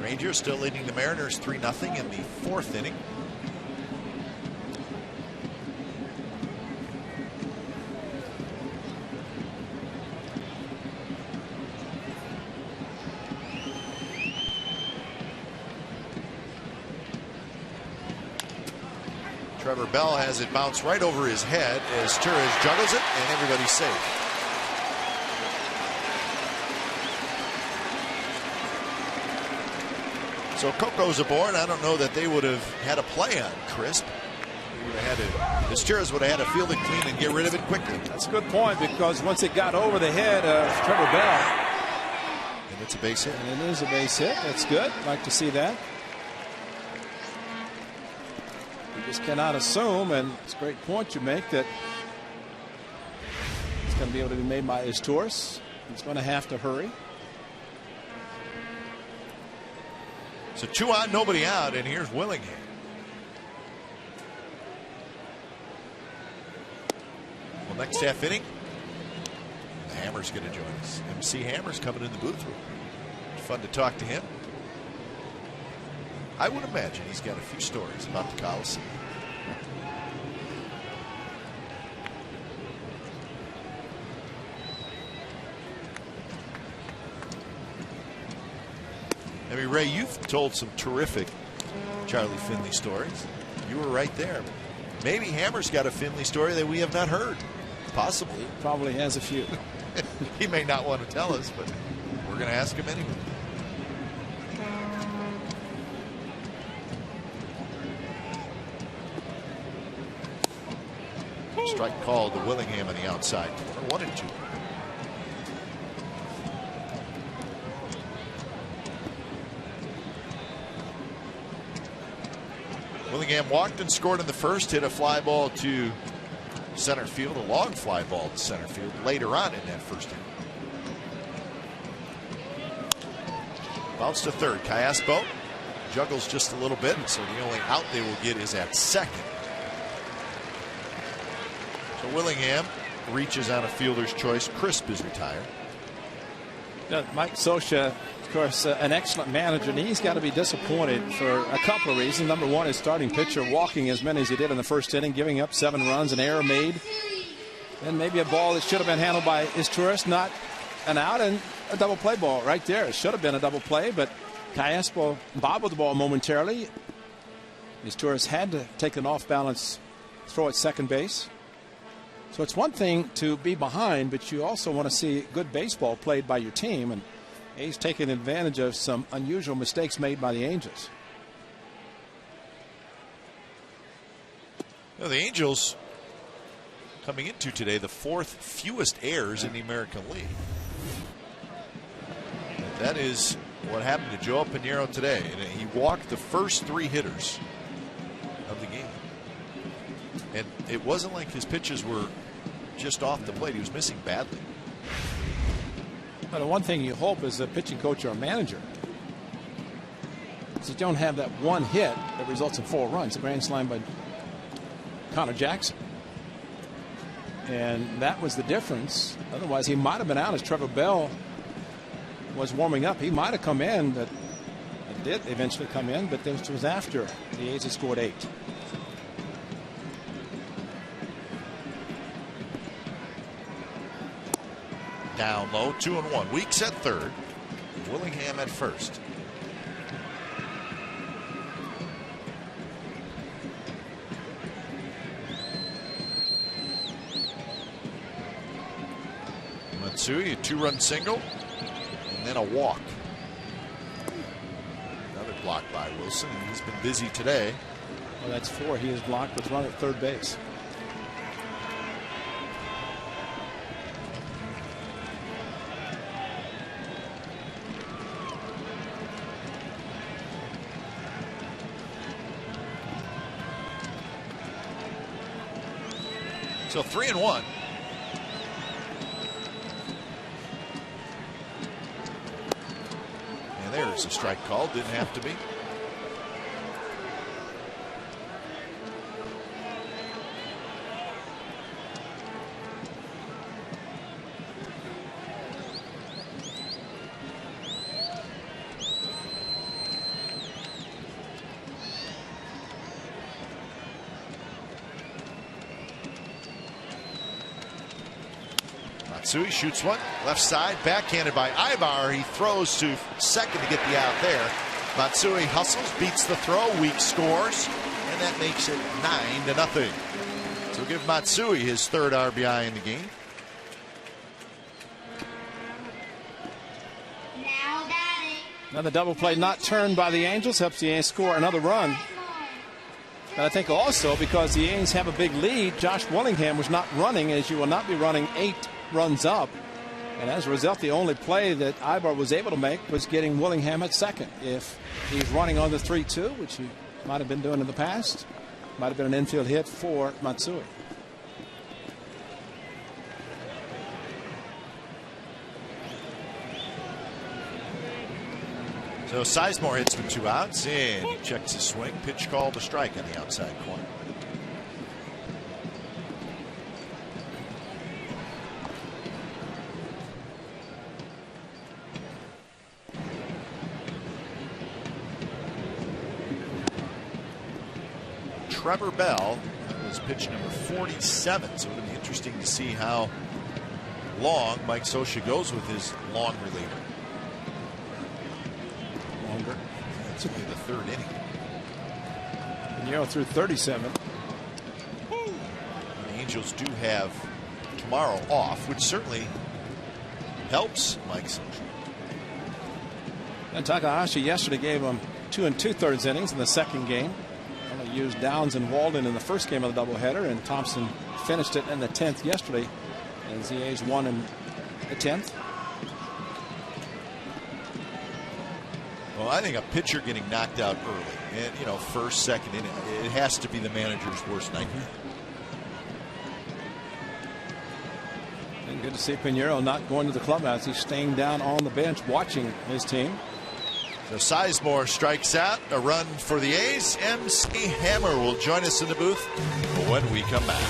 Rangers still leading the Mariners 3-0 in the 4th inning. Trevor Bell has it bounce right over his head as Torres juggles it, and everybody's safe. So Coco's aboard. I don't know that they would have had a play on Crisp. Torres would have had to field it clean and get rid of it quickly. That's a good point, because once it got over the head of Trevor Bell. And it's a base hit. And it is a base hit. That's good. Like to see that. You just cannot assume, and it's a great point you make, that it's going to be able to be made by Izturis. He's going to have to hurry. So 2 on, nobody out, and here's Willingham. Well, next half inning, the Hammer's going to join us. MC Hammer's coming in the booth room. Fun to talk to him. I would imagine he's got a few stories about the Coliseum. I mean, Ray, you've told some terrific Charlie Finley stories. You were right there. Maybe Hammer's got a Finley story that we have not heard. Possibly. He probably has a few. He may not want to tell us, but we're going to ask him anyway. Strike called to Willingham on the outside. 1-2. Willingham walked and scored in the first, hit a fly ball to center field, a long fly ball to center field later on in that first inning. Bounce to third. Callaspo juggles just a little bit, so the only out they will get is at second. So Willingham reaches on a fielder's choice. Crisp is retired. Mike Scioscia, of course, an excellent manager, and he's got to be disappointed for a couple of reasons. Number one, his starting pitcher walking as many as he did in the first inning, giving up 7 runs, an error made, and maybe a ball that should have been handled by Izturis, not an out, and a double play ball right there. It should have been a double play, but Callaspo bobbled the ball momentarily. Izturis had to take an off-balance throw at second base. So it's one thing to be behind, but you also want to see good baseball played by your team, and he's taking advantage of some unusual mistakes made by the Angels. The Angels coming into today the 4th fewest errors in the American League. And that is what happened to Joel Pinheiro today. And he walked the first 3 hitters of the game. And it wasn't like his pitches were just off the plate. He was missing badly. But the one thing you hope as a pitching coach or a manager is you don't have that one hit that results in 4 runs. A grand slam by Connor Jackson. And that was the difference. Otherwise, he might have been out as Trevor Bell was warming up. He might have come in, but it did eventually come in, but this was after the A's had scored 8. Down low, 2-1. Weeks at third. Willingham at first. Matsui, a 2-run single, and then a walk. Another block by Wilson. He's been busy today. Well, that's 4. He is blocked with run at third base. So 3-1. And there's a strike call. Didn't have to be. Matsui shoots one. Left side. Backhanded by Ibar. He throws to second to get the out there. Matsui hustles. Beats the throw. Weak scores. And that makes it 9-0. So we'll give Matsui his 3rd RBI in the game. Now batting. Another double play not turned by the Angels helps the A's score another run. And I think also because the A's have a big lead, Josh Willingham was not running, as you will not be running 8 runs up. And as a result, the only play that Ibar was able to make was getting Willingham at second. If he's running on the 3-2, which he might have been doing in the past, might have been an infield hit for Matsui. So Sizemore hits with 2 outs and he checks his swing. Pitch called a strike on the outside corner. Trevor Bell was pitch number 47, so it'll be interesting to see how long Mike Scioscia goes with his long reliever. Longer. It's only the 3rd inning. Pinheiro threw 37. The Angels do have tomorrow off, which certainly helps Mike Scioscia. And Takahashi yesterday gave him 2 2/3 innings in the second game. Only used Downs and Walden in the first game of the doubleheader, and Thompson finished it in the 10th yesterday as the A's won in the 10th. Well, I think a pitcher getting knocked out early, and first, second inning, it has to be the manager's worst nightmare. And good to see Pinheiro not going to the clubhouse. He's staying down on the bench watching his team. So Sizemore strikes out. A run for the A's. MC Hammer will join us in the booth when we come back.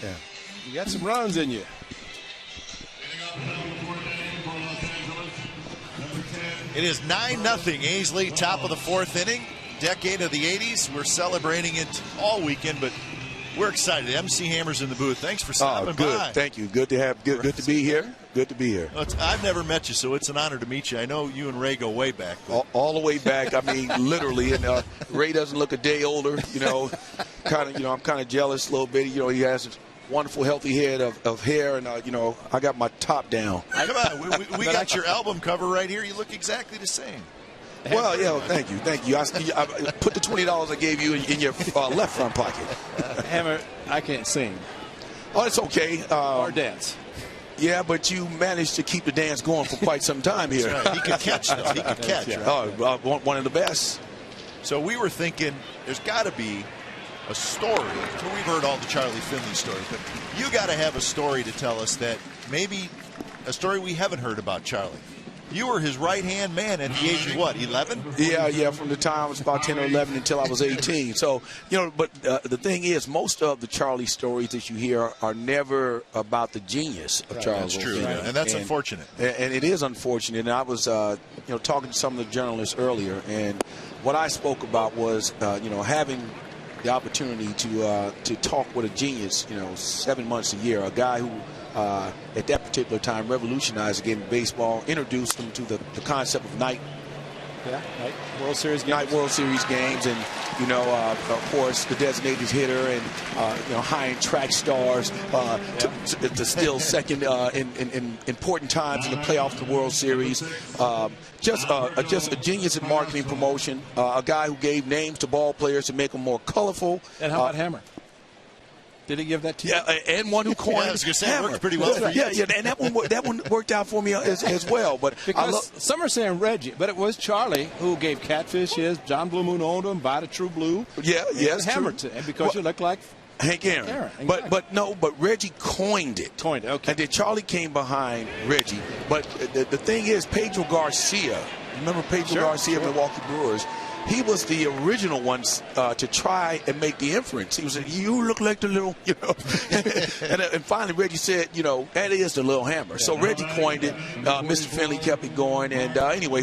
Yeah. You got some runs in you. It is 9-0 Ainsley, top of the fourth inning. Decade of the 80s. We're celebrating it all weekend, but we're excited. MC Hammer's in the booth. Thanks for stopping good. by. Thank you. Good to be here. Good to be here. Well, I've never met you, so it's an honor to meet you. I know you and Ray go way back. All the way back. I mean, literally. And Ray doesn't look a day older. I'm kind of jealous a little bit. He has this wonderful, healthy head of hair, and I got my top down. Come on, we got your album cover right here. You look exactly the same. Well, yeah, thank you. I put the $20 I gave you in your left front pocket. Hammer, I can't sing. Oh, it's okay. Or dance. Yeah, but you managed to keep the dance going for quite some time here. That's right. He could catch, though. He could catch. Yeah. Right? Oh, one of the best. So we were thinking there's got to be a story. So we've heard all the Charlie Finley stories, but you got to have a story to tell us that maybe a story we haven't heard about Charlie. You were his right-hand man at the age of what, 11? Yeah, from the time I was about 10 or 11 until I was 18. So, but the thing is, most of the Charlie stories that you hear are never about the genius of Charles. That's true, and that's unfortunate. And it is unfortunate. And I was, talking to some of the journalists earlier, and what I spoke about was, having the opportunity to talk with a genius, 7 months a year, a guy who at that particular time revolutionized the game of baseball, introduced them to the concept of night World Series games, and of course the designated hitter and high-end track stars to still second in important times in the playoffs, the World Series. Just a genius in marketing promotion, a guy who gave names to ball players to make them more colorful. And how about Hammer? Did he give that to you? Yeah, and one who coined. I was going to say, it worked pretty well for you. Yeah, and that one worked out for me as well. But because some are saying Reggie, but it was Charlie who gave Catfish his. John Blue Moon owned him. Buy the True Blue. Yes, Hammer to him because you look like Hank Aaron. Exactly. But Reggie coined it. Okay. And then Charlie came behind Reggie. But the thing is, Pedro Garcia. Remember Pedro Garcia, Milwaukee Brewers? He was the original one to try and make the inference. He was like, you look like the little, and finally Reggie said, that is the little Hammer. So Reggie coined it. Mr. Finley kept it going. And anyway,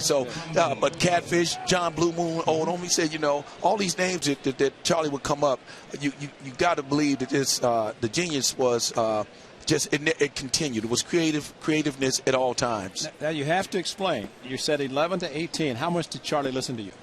but Catfish, John Blue Moon owned him. He said, all these names that Charlie would come up, you got to believe that the genius was it continued. It was creativeness at all times. Now you have to explain. You said 11 to 18. How much did Charlie listen to you?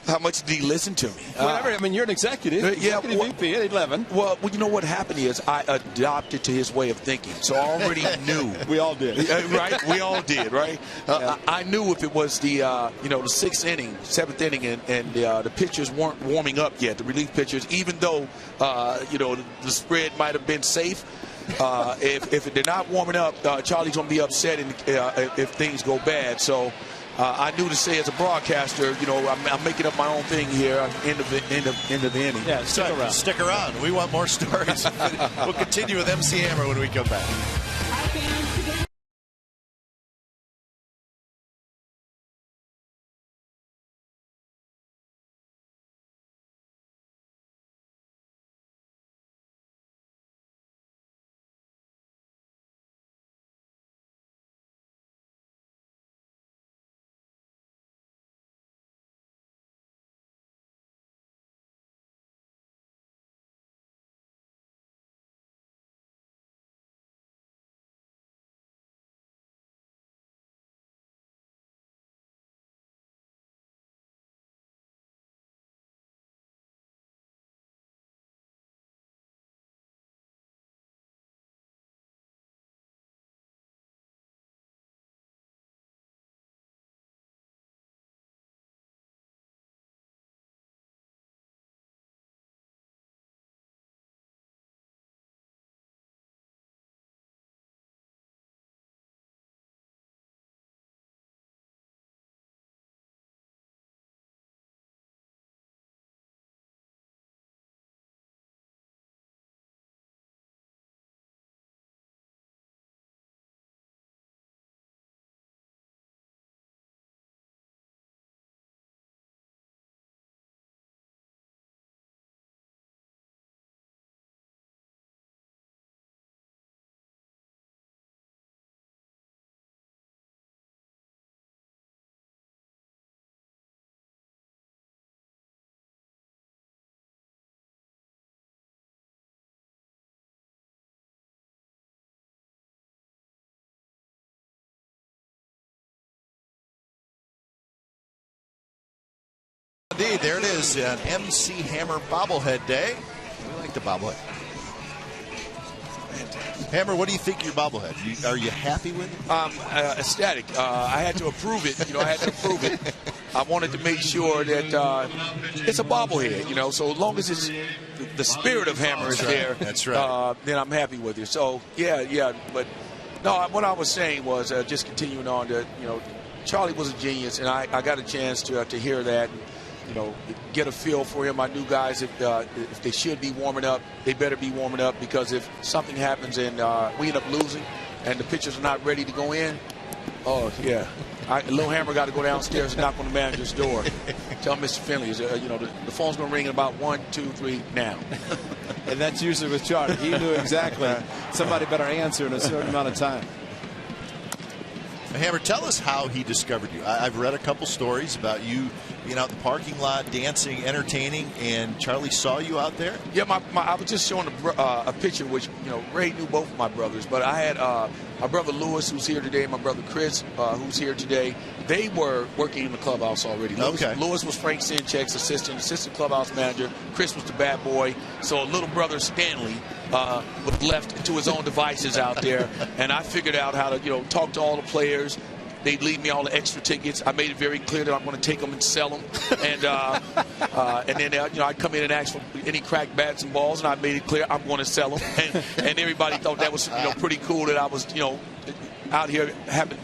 How much did he listen to me? Whatever. You're an executive. VP at 11. Well, what happened is I adopted to his way of thinking. So I already knew. We all did. Right? We all did, right? I knew if it was the, the sixth inning, seventh inning, and the pitchers weren't warming up yet, the relief pitchers, even though, the spread might have been safe. If they're not warming up, Charlie's going to be upset if things go bad. So I knew to say as a broadcaster, I'm making up my own thing here. End of the inning. Yeah, stick around. We want more stories. We'll continue with MC Hammer when we come back. Indeed, there it is, an MC Hammer bobblehead day. We like the bobblehead. Hammer, what do you think of your bobblehead? Are you happy with it? Ecstatic. I had to approve it. I had to approve it. I wanted to make sure that it's a bobblehead. So as long as it's the spirit of Hammer is there, that's right. Then I'm happy with it. So yeah. But no, what I was saying was just continuing on that. Charlie was a genius, and I got a chance to hear that. Get a feel for him. I knew guys, if they should be warming up, they better be warming up, because if something happens and we end up losing and the pitchers are not ready to go in, yeah. Lil Hammer got to go downstairs and knock on the manager's door. Tell Mr. Finley, the phone's going to ring in about 1, 2, 3 now. And that's usually with Charlie. He knew exactly somebody better answer in a certain amount of time. Hammer, tell us how he discovered you. I've read a couple stories about you being out in the parking lot, dancing, entertaining, and Charlie saw you out there? Yeah, I was just showing a picture, which, Ray knew both of my brothers, but I had my brother Lewis, who's here today, and my brother Chris, who's here today. They were working in the clubhouse already. Lewis was Frank Sinchek's assistant clubhouse manager. Chris was the bat boy. So little brother Stanley was left to his own devices out there, and I figured out how to, talk to all the players. They'd leave me all the extra tickets. I made it very clear that I'm going to take them and sell them. And then I'd come in and ask for any cracked bats and balls, and I made it clear I'm going to sell them. And everybody thought that was pretty cool that I was out here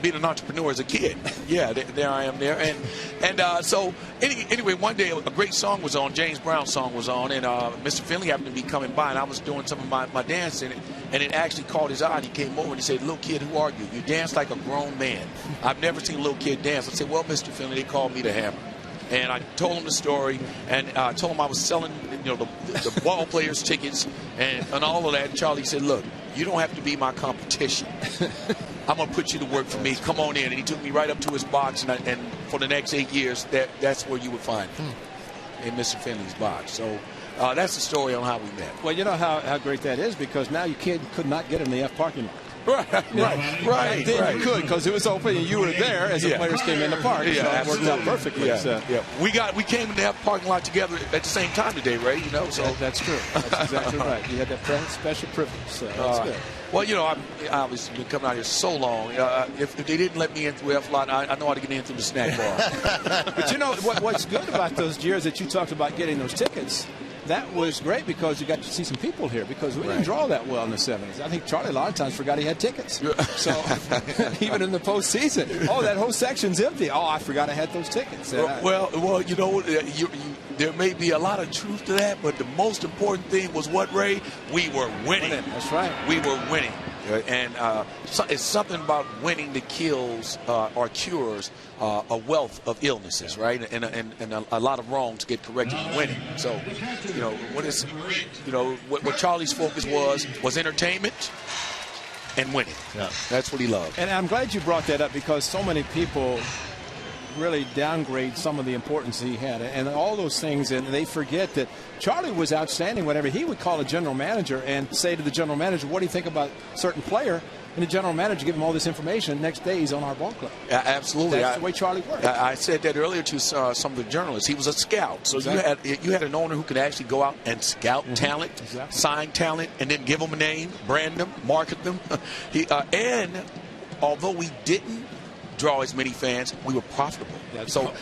being an entrepreneur as a kid. Yeah, there I am there. And so anyway, one day a great song was on, James Brown's song was on, and Mr. Finley happened to be coming by, and I was doing some of my dancing, and it actually caught his eye, and he came over and he said, "Little kid, who are you? You dance like a grown man. I've never seen a little kid dance." I said, "Well, Mr. Finley, they called me the Hammer." And I told him the story, and I told him I was selling, the ball players' tickets and all of that. And Charlie said, "Look, you don't have to be my competition. I'm going to put you to work for me. Come on in." And he took me right up to his box, and for the next 8 years, that's where you would find me, in Mr. Finley's box. So that's the story on how we met. Well, you know how great that is, because now you could not get in the F parking lot. Right. Then you could, because it was open and you were there as the players came in the park. So it worked out perfectly. Yeah. So. Yeah. We came in the parking lot together at the same time today, Ray. So that's true. That's exactly right. You had that special privilege. So that's good. Well, I've obviously been coming out here so long. If they didn't let me in through F lot, I know how to get in through the snack bar. But what's good about those years that you talked about getting those tickets? That was great, because you got to see some people here, because we didn't draw that well in the 70s. I think Charlie a lot of times forgot he had tickets. So even in the postseason, that whole section's empty. Oh, I forgot I had those tickets. Well, there may be a lot of truth to that, but the most important thing was what, Ray? We were winning. That's right. We were winning. And it's something about winning that kills or cures a wealth of illnesses, right? And a lot of wrongs get corrected in winning. So, what Charlie's focus was entertainment and winning. Yeah. That's what he loved. And I'm glad you brought that up, because so many people really downgrade some of the importance he had and all those things, and they forget that Charlie was outstanding. Whenever he would call a general manager and say to the general manager, "What do you think about a certain player?" and the general manager give him all this information, next day he's on our ball club. Absolutely. That's the way Charlie worked. I said that earlier to some of the journalists. He was a scout. So exactly. you had an owner who could actually go out and scout talent, sign talent, and then give them a name, brand them, market them. And although we didn't draw as many fans, we were profitable. So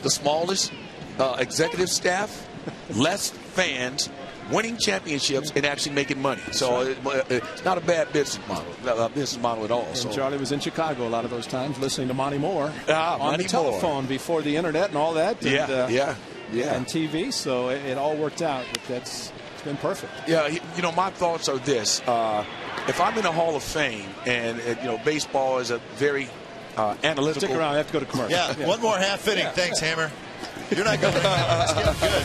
the smallest executive staff, less fans, winning championships, and actually making money. So it's not a bad business model at all. And Charlie was in Chicago a lot of those times, listening to Monty Moore on the telephone before the internet and all that. And TV. So it all worked out. But it's been perfect. Yeah, my thoughts are this: if I'm in a Hall of Fame, and baseball is a very analytical. Stick around. I have to go to commercial. Yeah, one more half inning. Thanks, Hammer. You're not going to. It's getting good.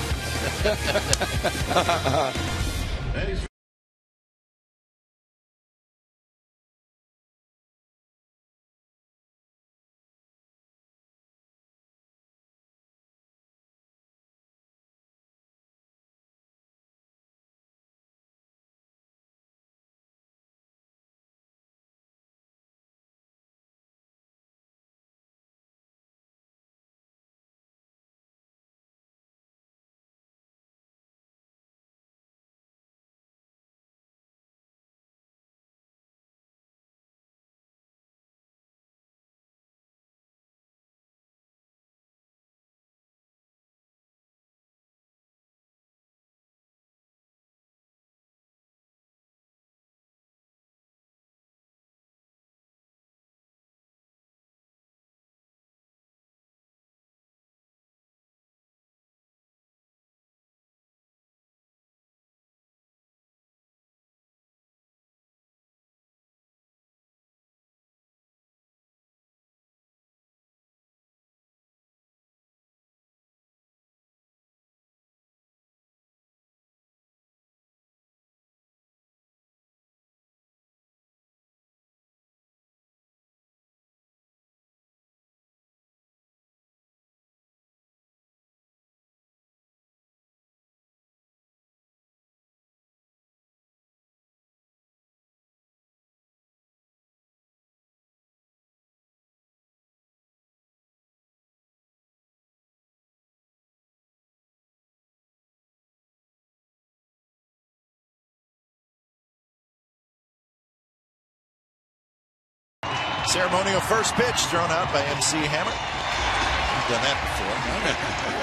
Ceremonial first pitch thrown out by MC Hammer. We've done that before.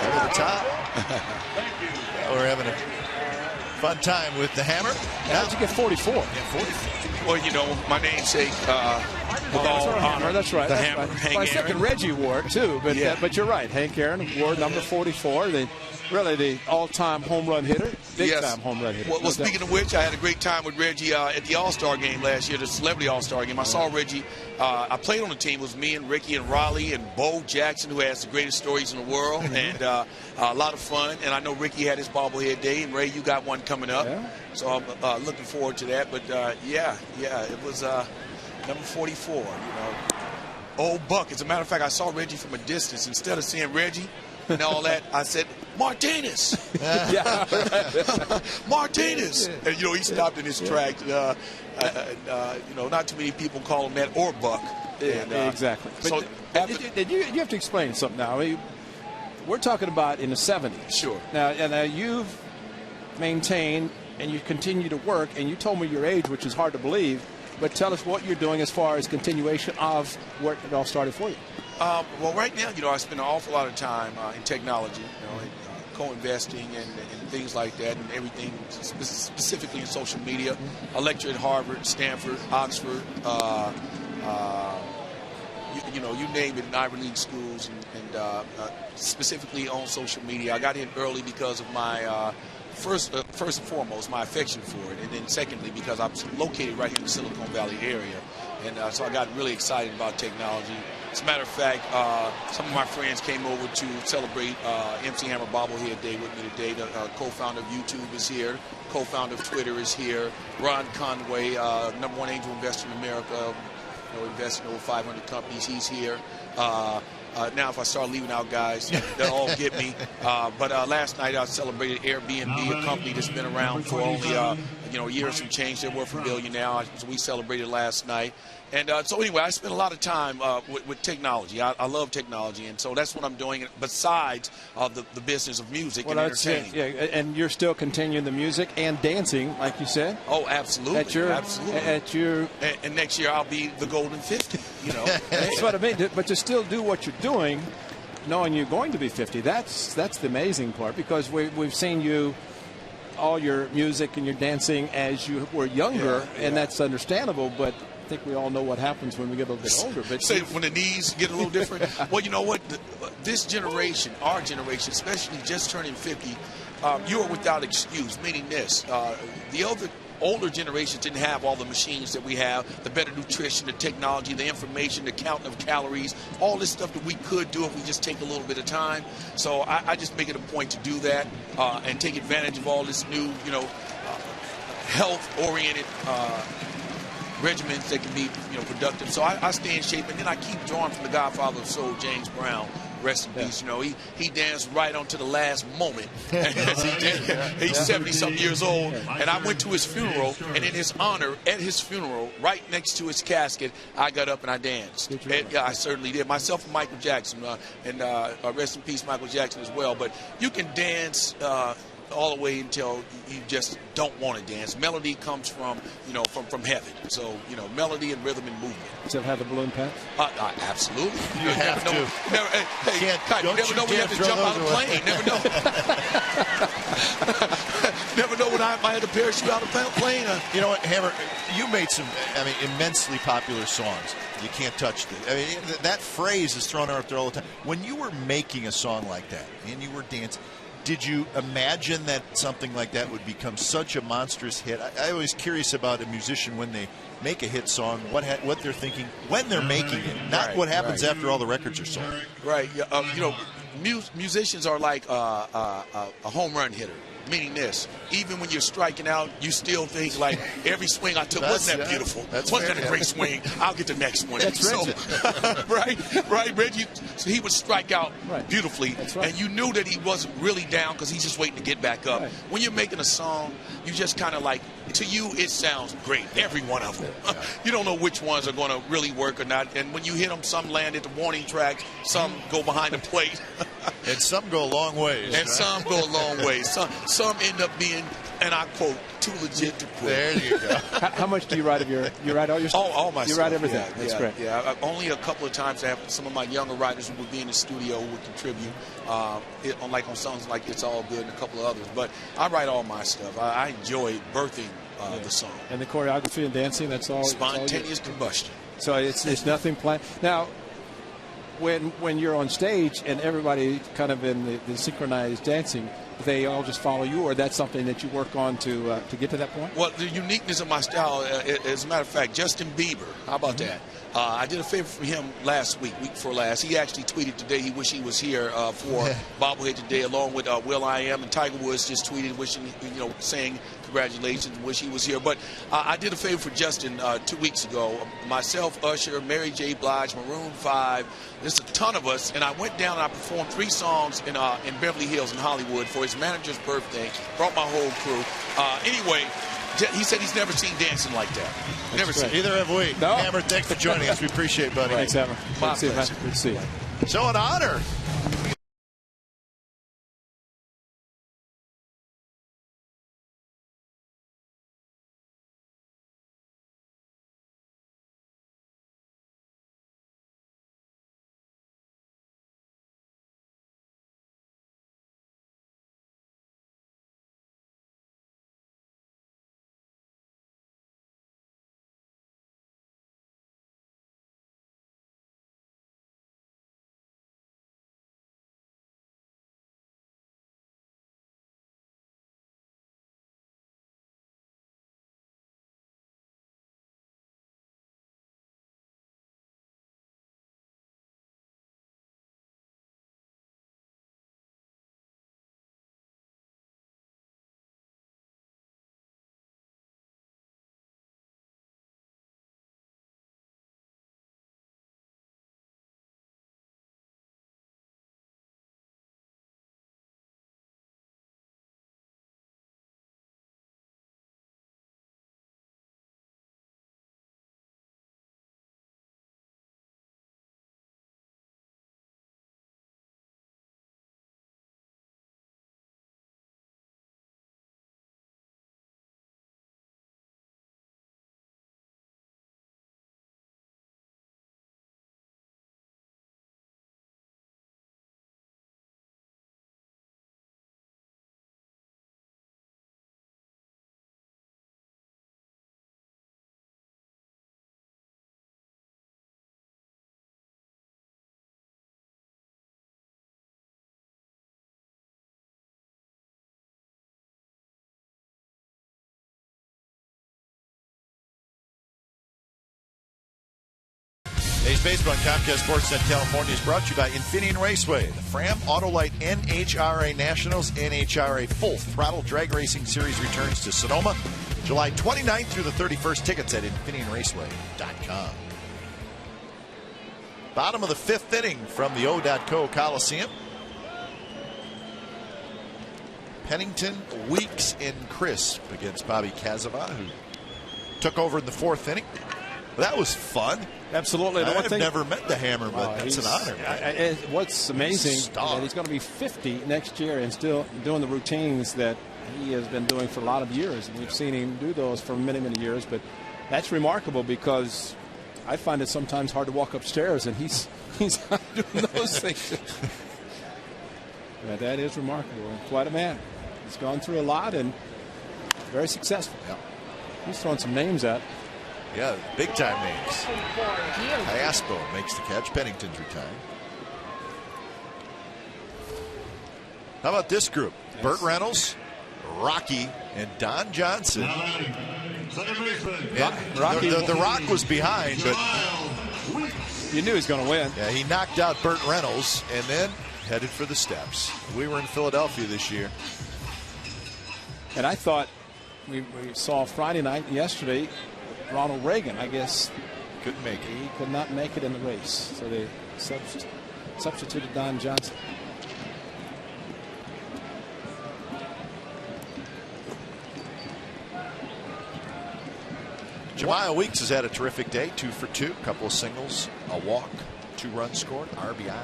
Over the top. We're having a fun time with the Hammer. How did you get 44? Yeah, 44. Well, you know, my namesake, with all honor, That's right. the That's Hammer, right. Hank Well, I was thinking Aaron. Reggie wore it too, but Yeah. but you're right. Hank Aaron wore number 44. Really the all-time home run hitter, big-time home run hitter. Well, speaking of which, I had a great time with Reggie at the All-Star game last year, the Celebrity All-Star game. I saw Reggie. I played on the team. It was me and Ricky and Raleigh and Bo Jackson, who has the greatest stories in the world, and a lot of fun. And I know Ricky had his bobblehead day, and Ray, you got one coming up. Yeah. So I'm looking forward to that. But, it was number 44, you know. Old Buck. As a matter of fact, I saw Reggie from a distance. Instead of seeing Reggie and all that, I said, Martinez. Martinez. And, you know, he stopped in his tracks. Not too many people call him that or Buck. And, exactly. So But you have to explain something now. I mean, we're talking about in the 70s. Sure. Now you've maintained and you continue to work, and you told me your age, which is hard to believe, but tell us what you're doing as far as continuation of where it all started for you. Well, right now, you know, I spend an awful lot of time in technology, you know, co-investing and things like that, and everything specifically in social media. I lecture at Harvard, Stanford, Oxford, you name it, in Ivy League schools, and specifically on social media. I got in early because of my first and foremost, my affection for it, and then secondly, because I'm located right here in the Silicon Valley area, and so I got really excited about technology. As a matter of fact, some of my friends came over to celebrate MC Hammer Bobblehead Day with me today. The co-founder of YouTube is here. Co-founder of Twitter is here. Ron Conway, number one angel investor in America, investing in over 500 companies. He's here. Now, if I start leaving out guys, they'll all get me. But last night I celebrated Airbnb, a company that's been around for only a year or some change. They're worth $1 billion now. So we celebrated last night. And so anyway, I spend a lot of time with technology. I love technology, and so that's what I'm doing besides the business of music and entertaining. Yeah, and you're still continuing the music and dancing, like you said. Oh, absolutely, absolutely. And next year I'll be the Golden 50. You know, that's what I mean. But to still do what you're doing, knowing you're going to be 50, that's the amazing part, because we've seen you. All your music and your dancing as you were younger, and that's understandable, but I think we all know what happens when we get a little bit older. But say when the knees get a little different. Well, you know what? This generation, our generation, especially just turning 50, you are without excuse, meaning this. The older generations didn't have all the machines that we have, the better nutrition, the technology, the information, the counting of calories, all this stuff that we could do if we just take a little bit of time. So I just make it a point to do that and take advantage of all this new, health-oriented regimens that can be, productive. So I stay in shape, and then I keep drawing from the godfather of soul, James Brown. Rest in peace. He danced right on to the last moment. He's 70-something years old. And I went to his funeral, and in his honor, at his funeral, right next to his casket, I got up and I danced. I certainly did. Myself and Michael Jackson. And rest in peace, Michael Jackson as well. But you can dance all the way until you just don't want to dance. Melody comes from heaven. So, melody and rhythm and movement. Still have the balloon pad? Absolutely. You have to. You never know when you have to jump out of a plane. Never know when I might have to parachute out of a plane. You know what, Hammer? You made some, immensely popular songs. You can't touch this. That phrase is thrown out there all the time. When you were making a song like that and you were dancing, did you imagine that something like that would become such a monstrous hit? I always curious about a musician when they make a hit song, what they're thinking when they're making it, not what happens after all the records are sold. Right. Musicians are like a home run hitter. Meaning this, even when you're striking out, you still think like every swing I took wasn't that beautiful. Wasn't that a great swing? I'll get the next one. That's right. Reggie, so he would strike out beautifully, right. and you knew that he wasn't really down because he's just waiting to get back up. Right. When you're making a song, you just kind of like, to you, it sounds great. Every one of them. You don't know which ones are going to really work or not. And when you hit them, some land at the warning track, some go behind the plate. And some go a long ways. And some go a long way. Some end up being And I quote, too legit to quit. There you go. How much do you write of you write all your stuff? All my You stuff. write everything. Yeah, That's yeah, great. Yeah, only a couple of times I have some of my younger writers who would be in the studio who would contribute, like on songs like It's All Good and a couple of others. But I write all my stuff. I enjoy birthing the song. And the choreography and dancing, that's all. Spontaneous combustion. So it's nothing planned. Now, when you're on stage and everybody kind of in the synchronized dancing, they all just follow you, or that's something that you work on to get to that point? Well, the uniqueness of my style, as a matter of fact, Justin Bieber, how about that? I did a favor for him week before last. He actually tweeted today he wished he was here for Bobblehead today, along with will.i.am, and Tiger Woods just tweeted wishing, saying congratulations, wish he was here. But I did a favor for Justin 2 weeks ago. Myself, Usher, Mary J. Blige, Maroon 5, there's a ton of us, and I went down and I performed 3 songs in Beverly Hills in Hollywood for his manager's birthday. Brought my whole crew. Anyway, he said he's never seen dancing like that. Never seen. Neither have we. No. Hammer, thanks for joining us. We appreciate it, buddy. Thanks, Hammer. My Good to see you, man. pleasure. Good to see you. So an honor. Today's baseball on Comcast Sportsnet California is brought to you by Infineon Raceway, the Fram Autolite NHRA Nationals NHRA Full Throttle Drag Racing Series returns to Sonoma July 29th through the 31st. Tickets at InfineonRaceway.com. Bottom of the 5th inning from the O.co Coliseum. Pennington, Weeks, and Crisp against Bobby Cazavat, who took over in the 4th inning. That was fun. Absolutely. I've never met the Hammer, but that's an honor. What's amazing is that he's going to be 50 next year and still doing the routines that he has been doing for a lot of years. And we've seen him do those for many, many years. But that's remarkable because I find it sometimes hard to walk upstairs, and he's not doing those things. But that is remarkable. Quite a man. He's gone through a lot and very successful. Yeah. He's throwing some names out. Yeah, big time names. Iaspo makes the catch. Pennington's retired. How about this group? Yes. Burt Reynolds, Rocky, and Don Johnson. Second baseman. Yeah, Rocky. The Rock was behind, but you knew he was going to win. Yeah, he knocked out Burt Reynolds and then headed for the steps. We were in Philadelphia this year. And I thought we saw Friday night yesterday. Ronald Reagan, I guess, couldn't make it. He could not make it in the race, so they substituted Don Johnson. Jemiah Weeks has had a terrific day. 2 for 2, couple of singles, a walk, 2 runs scored, RBI.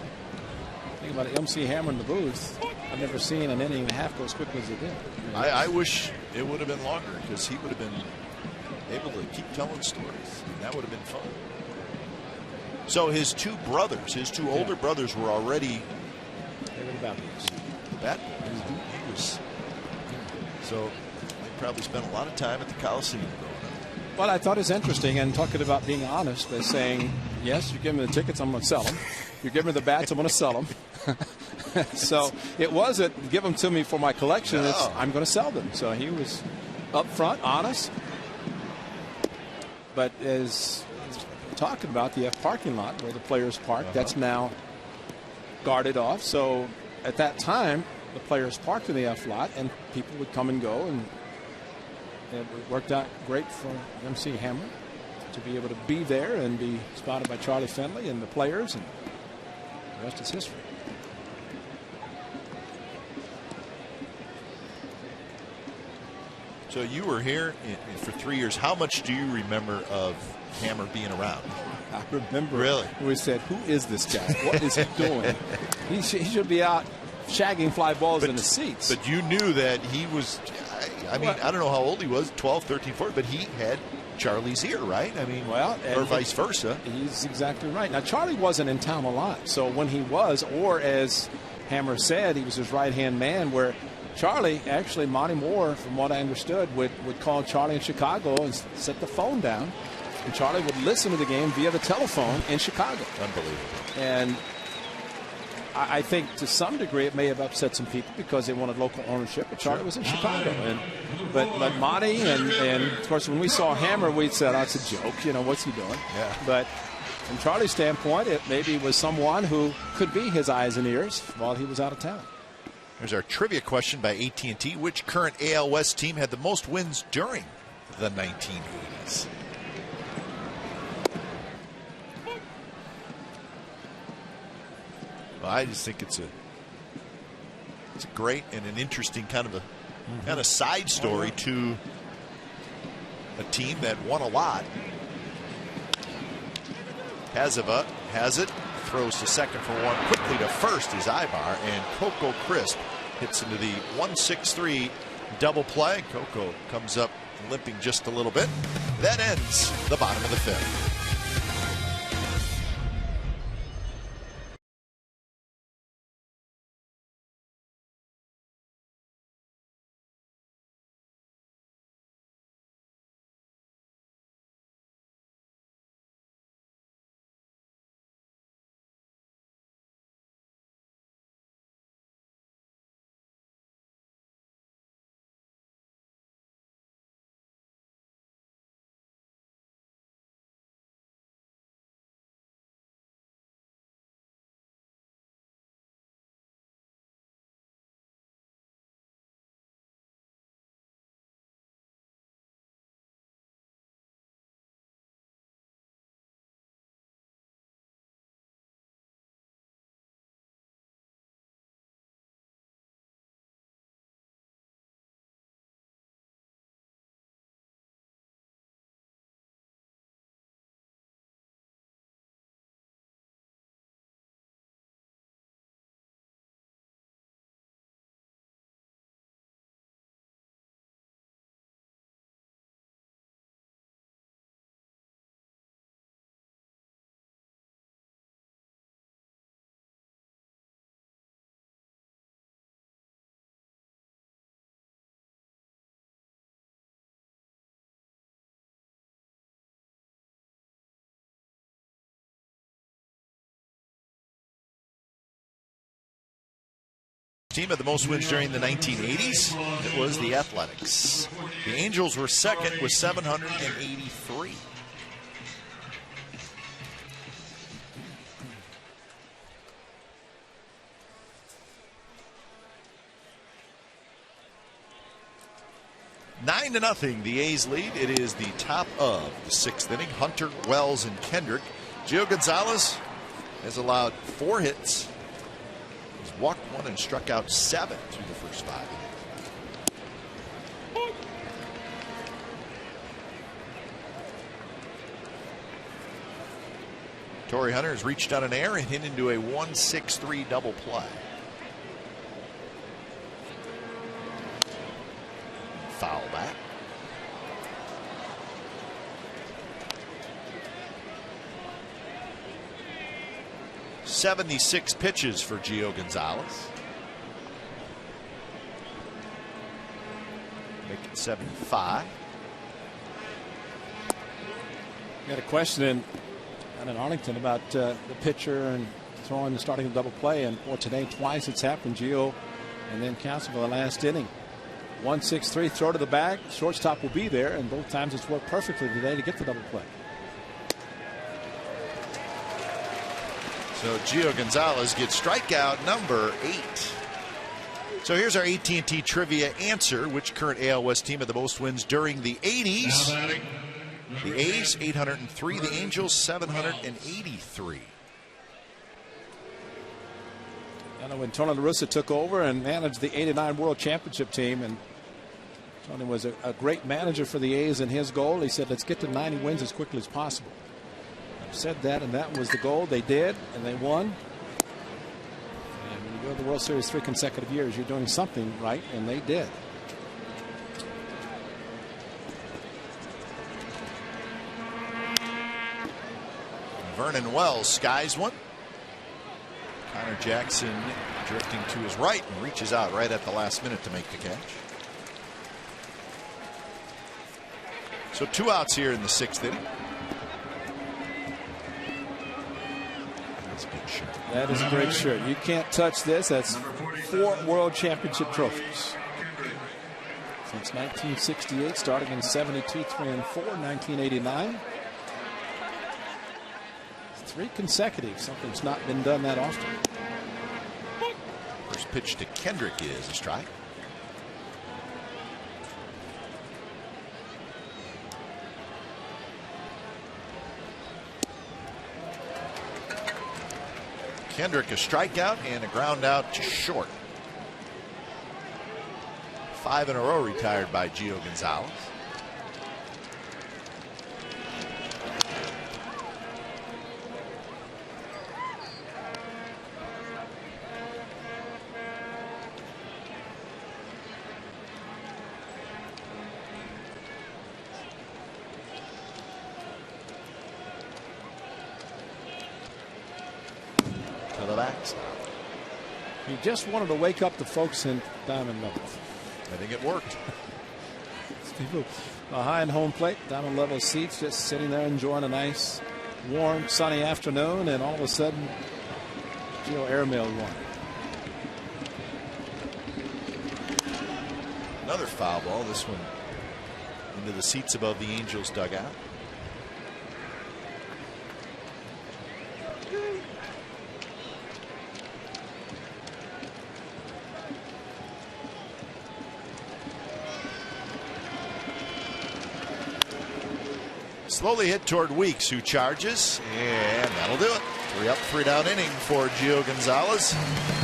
Think about it, MC Hammer in the booth. I've never seen an inning and a half go as quickly as he did. I wish It would have been longer because he would have been able to keep telling stories. And that would have been fun. So his two brothers, his two older brothers, were already Bat boys. Bat boys. He was, so they probably spent a lot of time at the Coliseum growing up. Well, I thought it was interesting, and talking about being honest by saying, yes, you give me the tickets, I'm going to sell them. You give me the bats, I'm going to sell them. So it wasn't give them to me for my collection. No. It's I'm going to sell them. So he was upfront, honest. But as talking about the F parking lot where the players park, that's now guarded off. So at that time, the players parked in the F lot, and people would come and go, and it worked out great for MC Hammer to be able to be there and be spotted by Charlie Finley and the players, and the rest is history. So you were here for 3 years. How much do you remember of Hammer being around? I remember. Really? We said, who is this guy? What is he doing? He should be out shagging fly balls in the seats. But you knew that he was, I mean, I don't know how old he was, 12, 13, 14, but he had Charlie's ear, right? I mean, or vice versa. He's exactly right. Now, Charlie wasn't in town a lot. So when he was, or as Hammer said, he was his right-hand man, where Charlie, actually, Monty Moore, from what I understood, would call Charlie in Chicago and set the phone down. And Charlie would listen to the game via the telephone in Chicago. Unbelievable. And I think to some degree it may have upset some people because they wanted local ownership. But Charlie was in Chicago. But Monty and of course, when we saw Hammer, we said, oh, it's a joke. You know, what's he doing? Yeah. But from Charlie's standpoint, it maybe was someone who could be his eyes and ears while he was out of town. Here's our trivia question by AT&T. Which current AL West team had the most wins during the 1980s? Well, I just think it's a great and an interesting kind of side story to a team that won a lot. Hazava has it, throws to second for one, quickly to first is Ibar, and Coco Crisp hits into the 1-6-3 double play. Coco comes up limping just a little bit. That ends the bottom of the fifth. Team had the most wins during the 1980s. It was the Athletics. The Angels were second with 783. Nine to nothing, the A's lead. It is the top of the sixth inning. Hunter, Wells, and Kendrick. Gio Gonzalez has allowed 4 hits. He's walked 1 and struck out 7 through the first 5 innings. Torrey Hunter has reached on an air and hit into a 1-6-3 double play. Foul 76 pitches for Gio Gonzalez. Make it 75. Got a question in Arlington about the pitcher and throwing and starting a double play. And today twice it's happened. Gio and then cancel for the last inning. 1-6-3 throw to the bag. Shortstop will be there, and both times it's worked perfectly today to get the double play. So Gio Gonzalez gets strikeout number 8. So here's our AT&T trivia answer. Which current AL West team had the most wins during the 80s? The A's 803, the Angels 783. I know when Tony La Russa took over and managed the '89 World Championship team, and Tony was a great manager for the A's, and his goal, he said, let's get to 90 wins as quickly as possible. I've said that, and that was the goal. They did, and they won. And when you go to the World Series 3 consecutive years, you're doing something right, and they did. Vernon Wells skies one. Connor Jackson drifting to his right and reaches out right at the last minute to make the catch. So 2 outs here in the 6th inning. That's a good shirt. That is a great shirt. You can't touch this. That's 4 World Championship trophies. Since 1968, starting in 72, 3 and 4, 1989. 3 consecutive. Something's not been done that often. First pitch to Kendrick is a strike. Kendrick a strikeout and a ground out to short. 5 in a row retired by Gio Gonzalez. He just wanted to wake up the folks in Diamond Level. I think it worked. People behind home plate, Diamond Level seats, just sitting there enjoying a nice, warm, sunny afternoon, and all of a sudden, Gio airmailed one. Another foul ball. This one into the seats above the Angels dugout. Slowly hit toward Weeks, who charges, and that'll do it. 3 up, 3 down inning for Gio Gonzalez.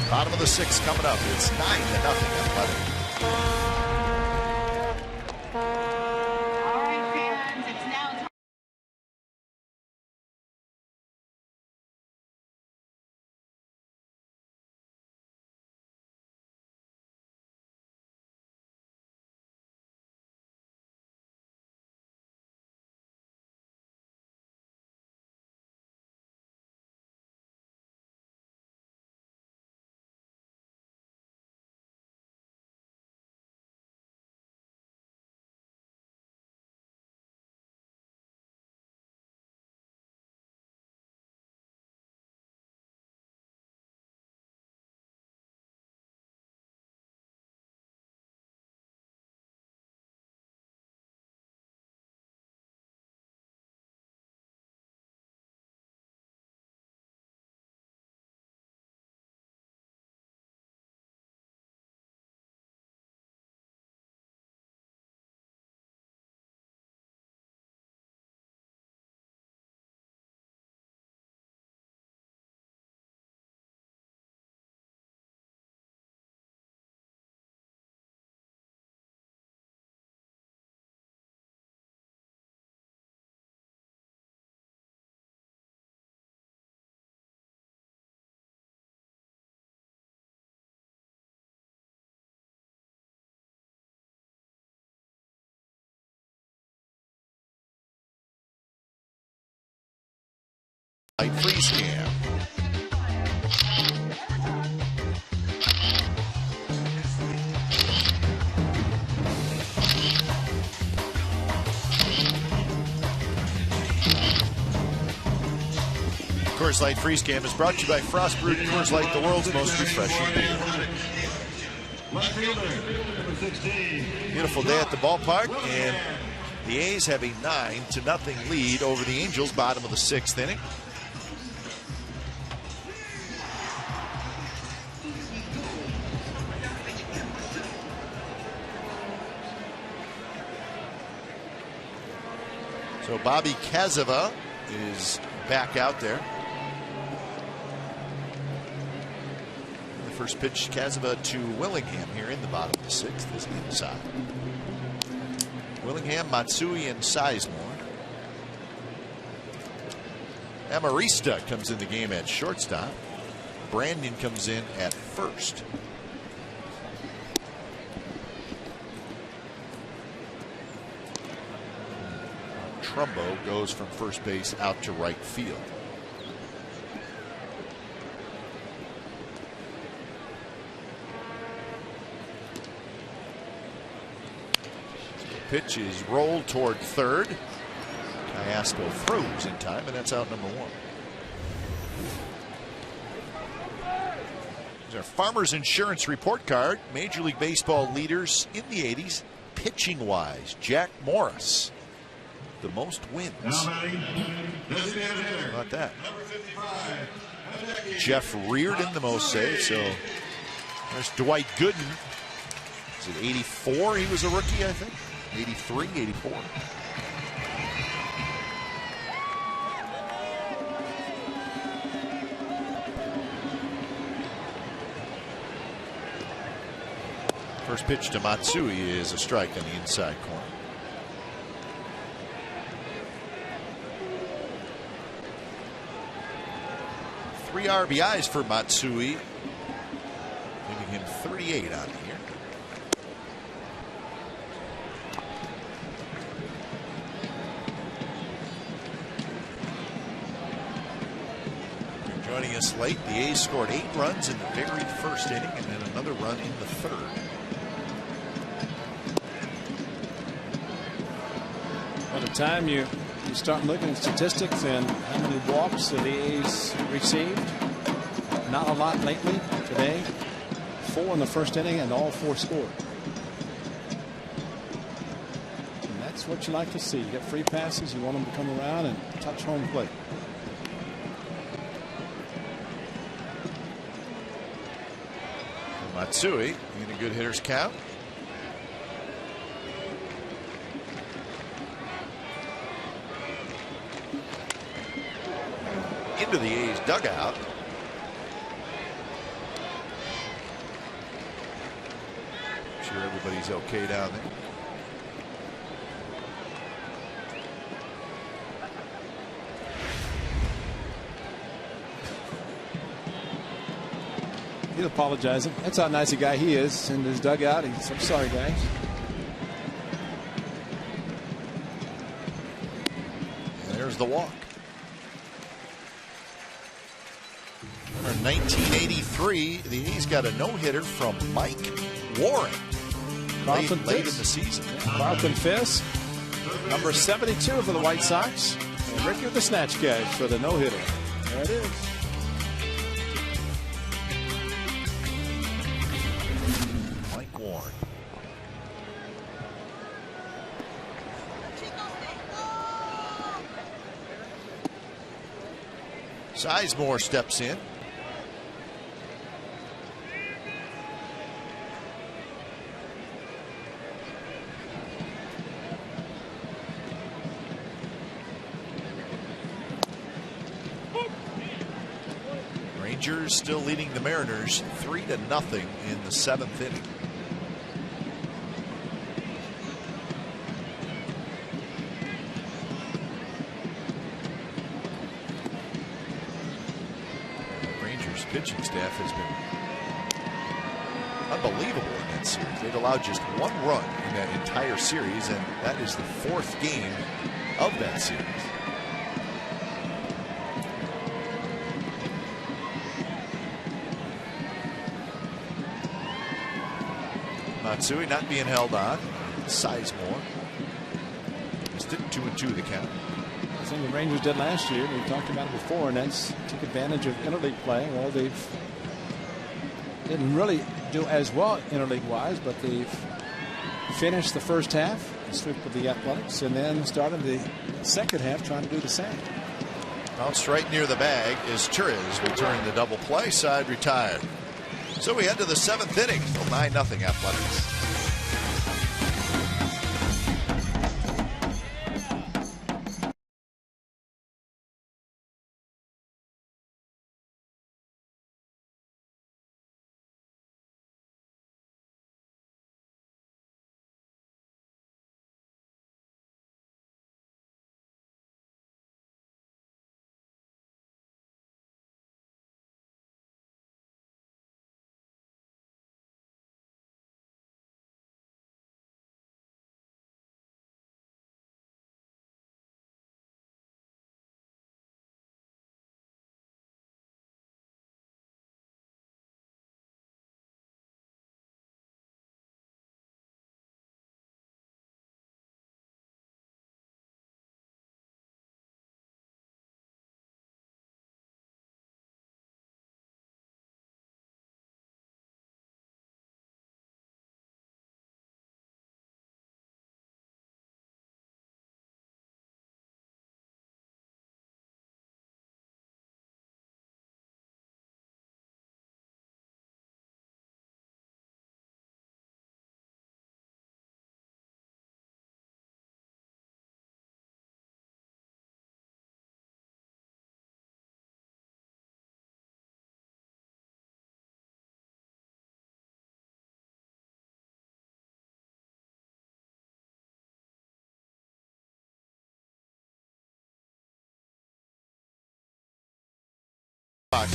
Bottom of the 6th coming up. It's 9-0 Athletic. Free scam. Coors Light Freeze Cam is brought to you by Frost Brewed Coors Light, the world's most refreshing beer. Left fielder, number 16. Beautiful day at the ballpark, and the A's have a 9-0 lead over the Angels, bottom of the 6th inning. So Bobby Kazava is back out there. The first pitch, Kazava to Willingham here in the bottom of the 6th is inside. Willingham, Matsui, and Sizemore. Amarista comes in the game at shortstop. Brandon comes in at first. Trumbo goes from first base out to right field. Pitch is rolled toward third. Cayasco throws in time, and that's out number 1. Here's our Farmers Insurance report card. Major League Baseball leaders in the 80s, pitching wise. Jack Morris, the most wins. How about that? Jeff Reardon, the most saves. So there's Dwight Gooden. Is it 84? He was a rookie, I think. 83, 84. First pitch to Matsui is a strike on the inside corner. Three RBIs for Matsui, giving him 38 on the year. Joining us late, the A's scored 8 runs in the very first inning and then another run in the third. By the time you start looking at statistics and how many walks the A's received, not a lot lately. Today, 4 in the first inning and all 4 scored. And that's what you like to see. You get free passes, you want them to come around and touch home plate. Matsui in a good hitter's count. Into the A's dugout. Sure everybody's okay down there. He's apologizing. That's how nice a guy he is in his dugout. He's, I'm sorry, guys. There's the walk. In 1983, the A's got a no-hitter from Mike Warren late in the season. Carlton Fisk, number 72 for the White Sox. And Ricky with the snatch catch for the no-hitter. There it is. Mike Warren. Sizemore steps in. Rangers still leading the Mariners 3-0 in the 7th inning. The Rangers pitching staff has been unbelievable in that series. They've allowed just 1 run in that entire series, and that is the 4th game of that series. Matsui not being held on. Sizemore missed it. 2-2 the count. It's thing the Rangers did last year, we talked about it before, and that's took advantage of interleague play. Well, they didn't really do as well interleague-wise, but they've finished the first half, the sweep of the Athletics, and then started the second half trying to do the same. Bounced right near the bag is Torres returning the double play, side retired. So we head to the 7th inning. Still 9-0 Athletics.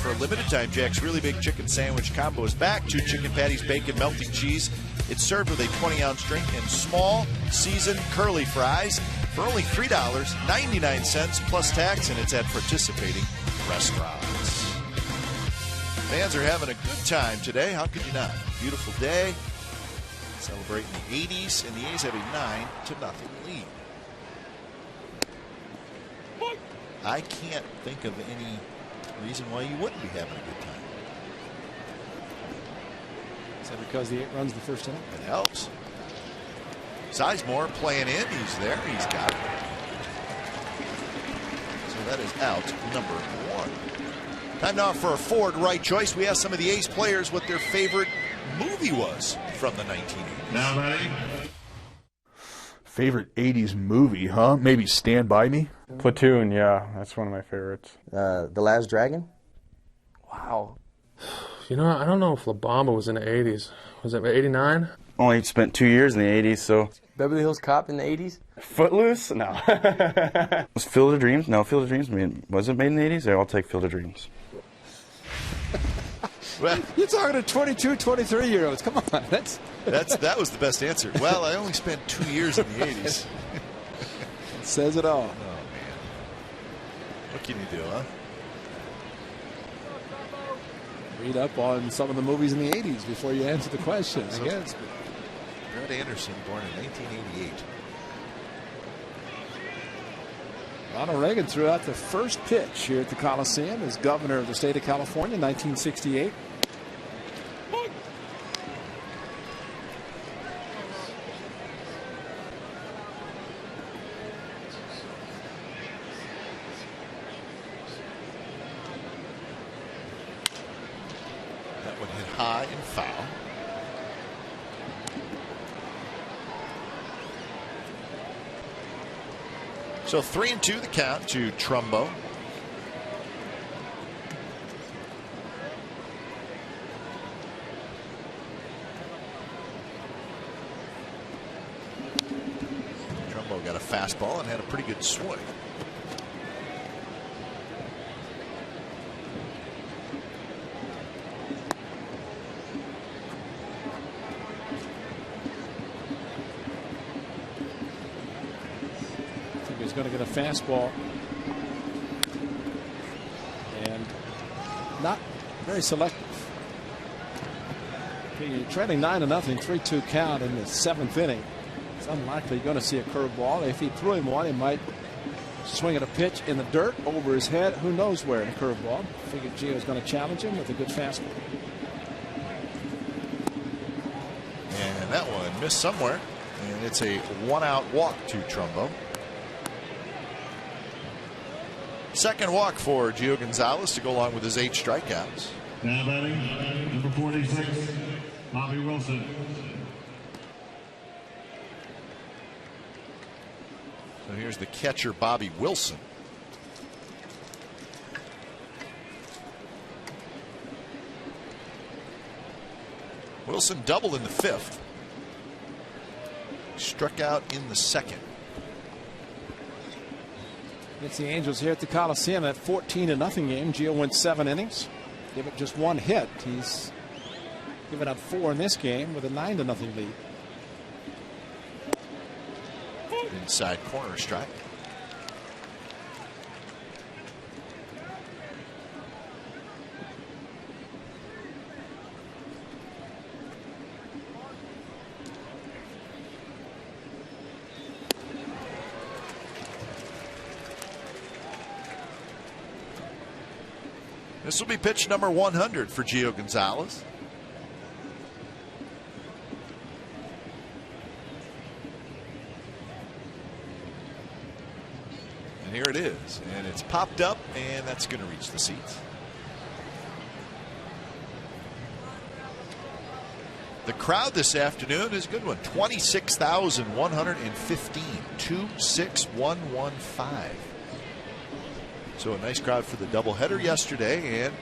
For a limited time, Jack's Really Big Chicken Sandwich Combo is back. 2 chicken patties, bacon, melting cheese. It's served with a 20-ounce drink and small, seasoned curly fries for only $3.99 plus tax, and it's at participating restaurants. Fans are having a good time today. How could you not? Beautiful day. Celebrating the 80s, and the A's have a 9-0 lead. I can't think of any reason why you wouldn't be having a good time. Is that because the 8 runs the first inning? It helps. Sizemore playing in. He's there. He's got it. So that is out number 1. Time now for a Ford Right Choice. We asked some of the A's players what their favorite movie was from the 1980s. Now batting. Favorite 80s movie, huh? Maybe Stand By Me? Platoon, yeah. That's one of my favorites. The Last Dragon? Wow. You know, I don't know if La Bamba was in the 80s. Was it 89? Only spent 2 years in the 80s, so... Beverly Hills Cop in the 80s? Footloose? No. Was Field of Dreams? No, Field of Dreams. Was it made in the 80s? I'll take Field of Dreams. Well, you're talking to 22, 23-year-olds. Come on. That was the best answer. Well, I only spent 2 years in the 80s. Says it all. Oh, man. What can you do, huh? Read up on some of the movies in the 80s before you answer the question, I guess. Brett Anderson, born in 1988. Ronald Reagan threw out the first pitch here at the Coliseum as governor of the state of California in 1968. That one hit high and foul. So 3-2 the count to Trumbo. Trumbo got a fastball and had a pretty good swing. Going to get a fastball and not very selective. You're trailing 9-0, 3-2 count in the 7th inning. It's unlikely you're going to see a curveball. If he threw him one, it might swinging a pitch in the dirt over his head. Who knows where in a curveball. Figured Gio's going to challenge him with a good fastball. And that one missed somewhere. And it's a 1-out walk to Trumbo. Second walk for Gio Gonzalez to go along with his 8 strikeouts. Now batting, number 46, Bobby Wilson. So here's the catcher, Bobby Wilson. Wilson doubled in the 5th. Struck out in the 2nd. It's the Angels here at the Coliseum at 14-0 game. Gio went 7 innings. Give it just 1 hit. He's given up 4 in this game with a 9-0 lead. Inside corner strike. This will be pitch number 100 for Gio Gonzalez. And here it is. And it's popped up, and that's going to reach the seats. The crowd this afternoon is a good one. 26,115. 26115. So a nice crowd for the doubleheader yesterday and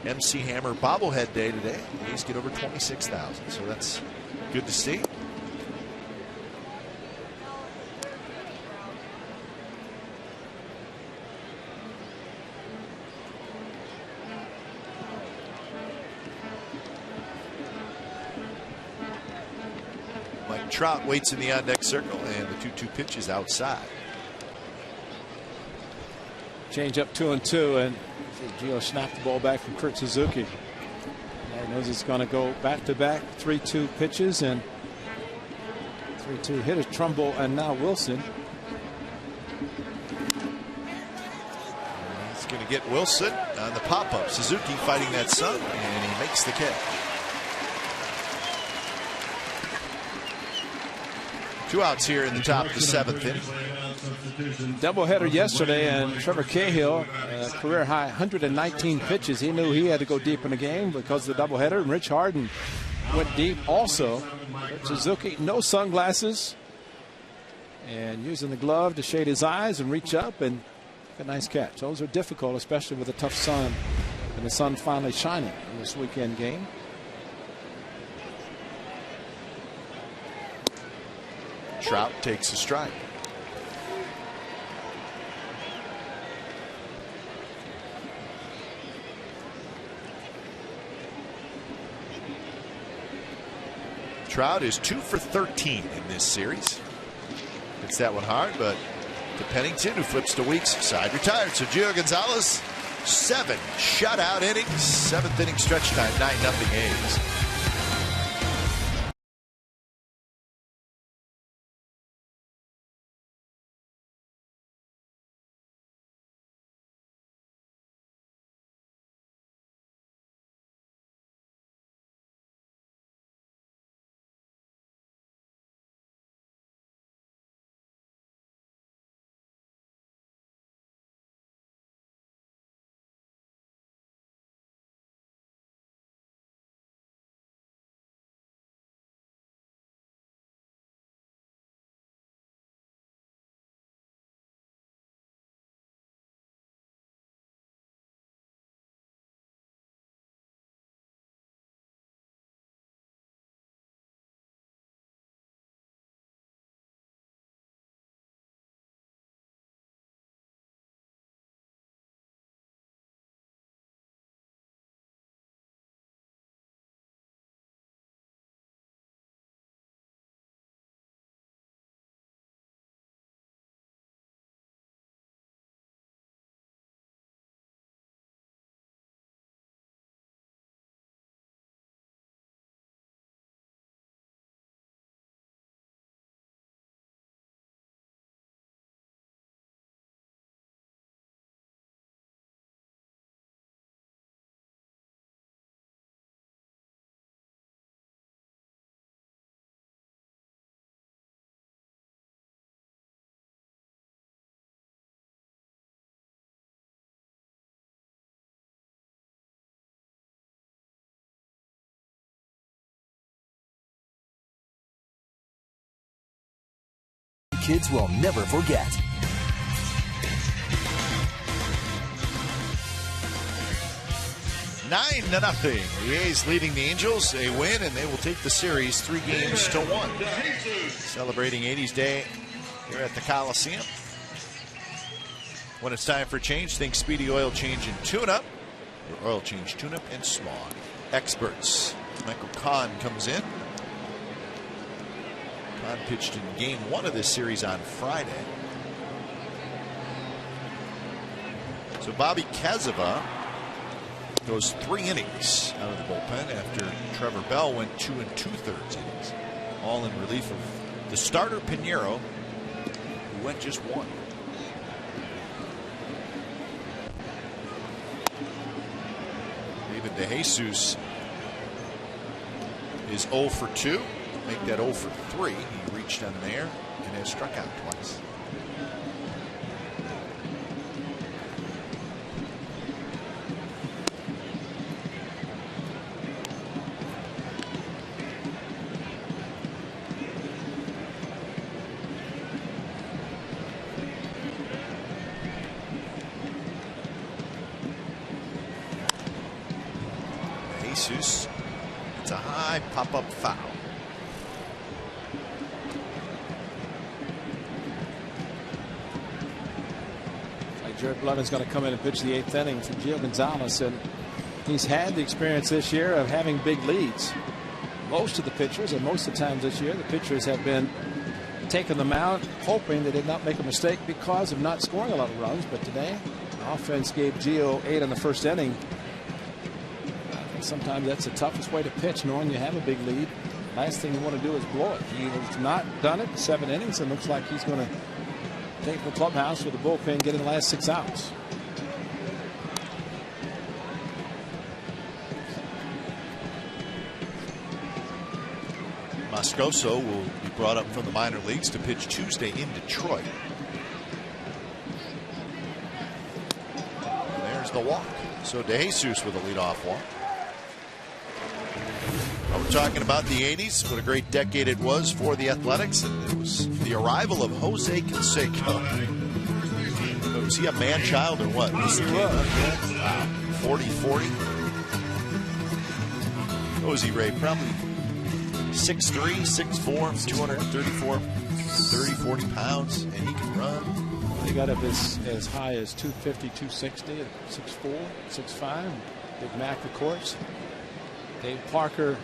MC Hammer bobblehead day today. A's get over 26,000. So that's good to see. Mike Trout waits in the on-deck circle, and the 2-2 pitch is outside. Change up 2-2, and Gio snapped the ball back from Kurt Suzuki. He knows he's going to go back-to-back 3-2 pitches, and 3-2 hitters, Trumbo and now Wilson. He's going to get Wilson on the pop-up. Suzuki fighting that sun, and he makes the catch. 2 outs here in the top of the 7th inning. Doubleheader yesterday, and Trevor Cahill, career high 119 pitches. He knew he had to go deep in the game because of the doubleheader, and Rich Harden went deep also. But Suzuki, no sunglasses, and using the glove to shade his eyes and reach up and a nice catch. Those are difficult, especially with a tough sun, and the sun finally shining in this weekend game. Trout takes a strike. Trout is 2 for 13 in this series. Hits that one hard, but to Pennington, who flips to Weeks, side retired. So Gio Gonzalez, 7 shutout innings, 7th inning stretch time, 9-0 A's. kids will never forget. Nine to nothing. The A's leading the Angels. A win, and they will take the series 3-1. Celebrating 80s Day here at the Coliseum. When it's time for change, think Speedy Oil Change and Tune-Up. Your oil change, tune-up, and smog experts. Michael Kahn comes in. Kahn pitched in game 1 of this series on Friday. So Bobby Kazava goes 3 innings out of the bullpen after Trevor Bell went 2 2/3 innings. All in relief of the starter Pinheiro, who went just 1. David DeJesus is 0 for 2. Make that 0 for 3. He reached on an air and has struck out twice. Jesus. It's a high pop-up foul. Jared Blevins going to come in and pitch the 8th inning for Gio Gonzalez, and he's had the experience this year of having big leads. Most of the pitchers, and most of the times this year, the pitchers have been taking them out, hoping they did not make a mistake because of not scoring a lot of runs. But today, the offense gave Gio 8 in the 1st inning. I think sometimes that's the toughest way to pitch, knowing you have a big lead. Last thing you want to do is blow it. He has not done it in 7 innings, and looks like he's going to take the clubhouse with the bullpen, getting the last 6 outs. Moscoso will be brought up from the minor leagues to pitch Tuesday in Detroit. And there's the walk. So DeJesus with a leadoff walk. Well, we're talking about the 80s. What a great decade it was for the Athletics. And it was the arrival of Jose Canseco. Was he a man-child or what? He was. Wow. 40-40. What was he, Ray? Probably 6'3", 6'4", 234, 40 pounds, and he can run. He got up as high as 250, 260, 6'4", 6'5". Big Mac, of course. Dave Parker,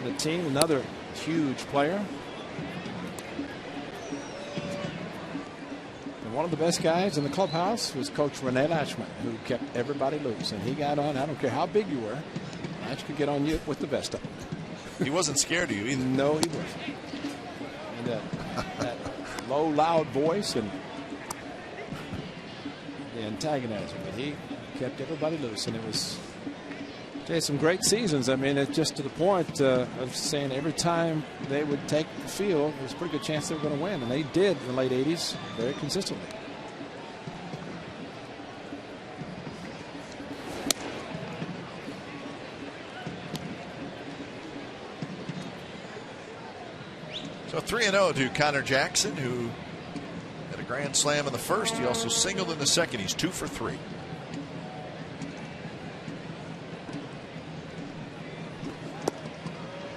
the team, another huge player. And one of the best guys in the clubhouse was Coach Rene Latchman, who kept everybody loose. And he got on, I don't care how big you were, Latch could get on you with the best of them. He wasn't scared of you either. No, he wasn't. And that low, loud voice and the antagonizer. But he kept everybody loose, and it was some great seasons. I mean, it's just to the point of saying every time they would take the field, there's a pretty good chance they were going to win. And they did in the late 80s very consistently. So 3-0 to Connor Jackson, who had a grand slam in the first. He also singled in the second. He's 2 for 3.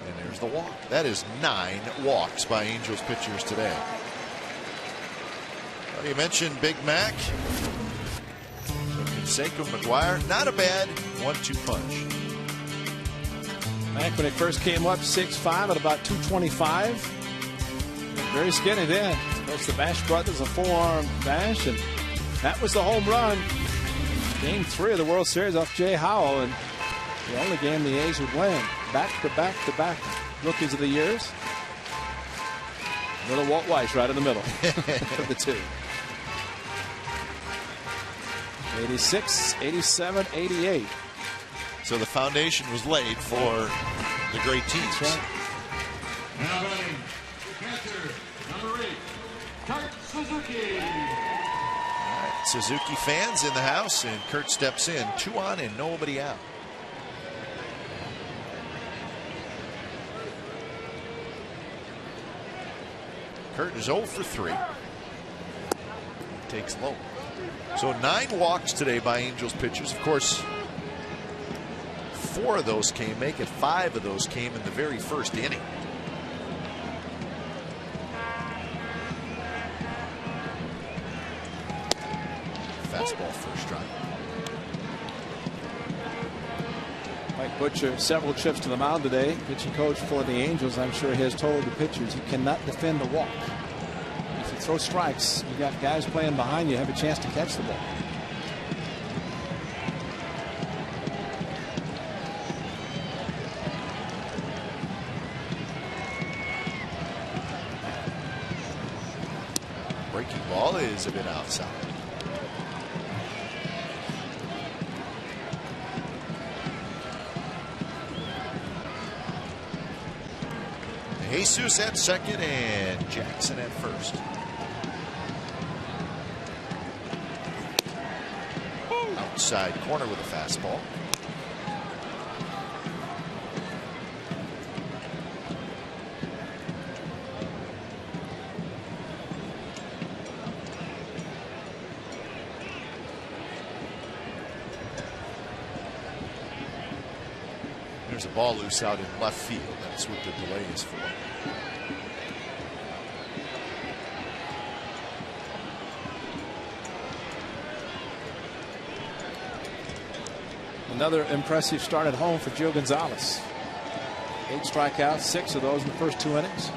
And there's the walk. That is 9 walks by Angels pitchers today. Well, you mentioned Big Mac. So Canseco, McGuire, not a bad 1-2 punch. Mac, when it first came up, 6'5" at about 225. Very skinny then. Of course, the Bash brothers, a forearm bash, and that was the home run. Game 3 of the World Series off Jay Howell, and the only game the A's would win. Back-to-back-to-back rookies of the years. Little Walt Weiss right in the middle of the two. 86, 87, 88. So the foundation was laid for the great teams. That's right. Now batting, catcher, number 8, Kurt Suzuki. All right, Suzuki fans in the house, and Kurt steps in. 2 on and nobody out. Curtin is 0 for 3. Takes low. So 9 walks today by Angels pitchers. Of course, 4 of those came, 5 of those came in the very first inning. Fastball first strike. Mike Butcher, several trips to the mound today. Pitching coach for the Angels, I'm sure, has told the pitchers you cannot defend a walk. If you throw strikes, you got guys playing behind you, have a chance to catch the ball. Breaking ball is a bit outside. Jesus at second and Jackson at first. Outside corner with a fastball. There's a ball loose out in left field. That's what the delay is for. Another impressive start at home for Gio Gonzalez. 8 strikeouts, 6 of those in the first 2 innings.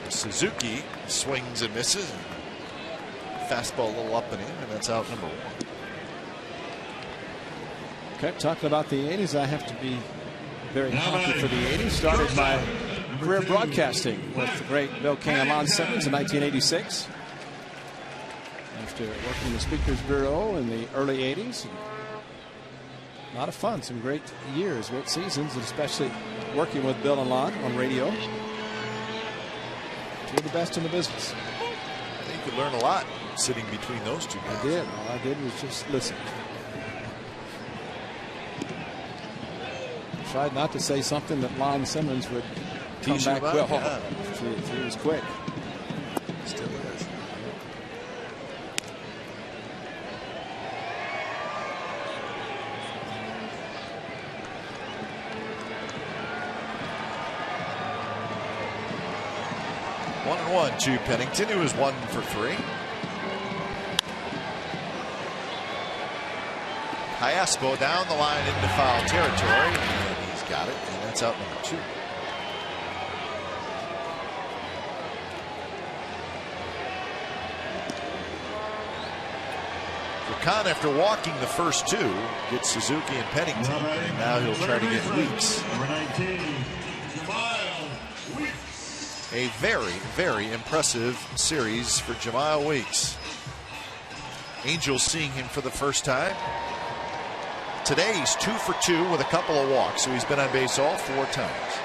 Suzuki swings and misses. Fastball a little up and in, and that's out number 1. Okay, talking about the 80s, I have to be very happy for the 80s. Started my career broadcasting with the great Bill King and Lon Simmons in 1986. After working the Speakers Bureau in the early 80s. A lot of fun, some great years, great seasons, and especially working with Bill and Lon on radio. 2 of the best in the business. I think you could learn a lot sitting between those 2 guys. I did. All I did was just listen. Tried not to say something that Lon Simmons would come back with. Yeah. He was quick. Still is. One and 1 to Pennington, who is 1 for 3. Hyaspo down the line into foul territory, and he's got it, and that's out number 2. Khan, after walking the first 2, gets Suzuki and Pennington, and now he'll try to get Weeks. Number 19, Jemile Weeks. A very, very impressive series for Jemile Weeks. Angels seeing him for the first time. Today he's 2 for 2 with a couple of walks, so he's been on base all 4 times.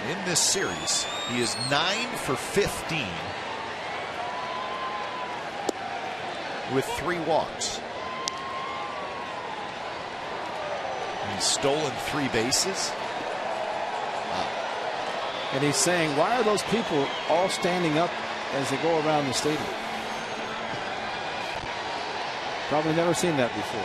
And in this series, he is 9 for 15 with 3 walks. And he's stolen 3 bases. Wow. And he's saying, why are those people all standing up as they go around the stadium? Probably never seen that before.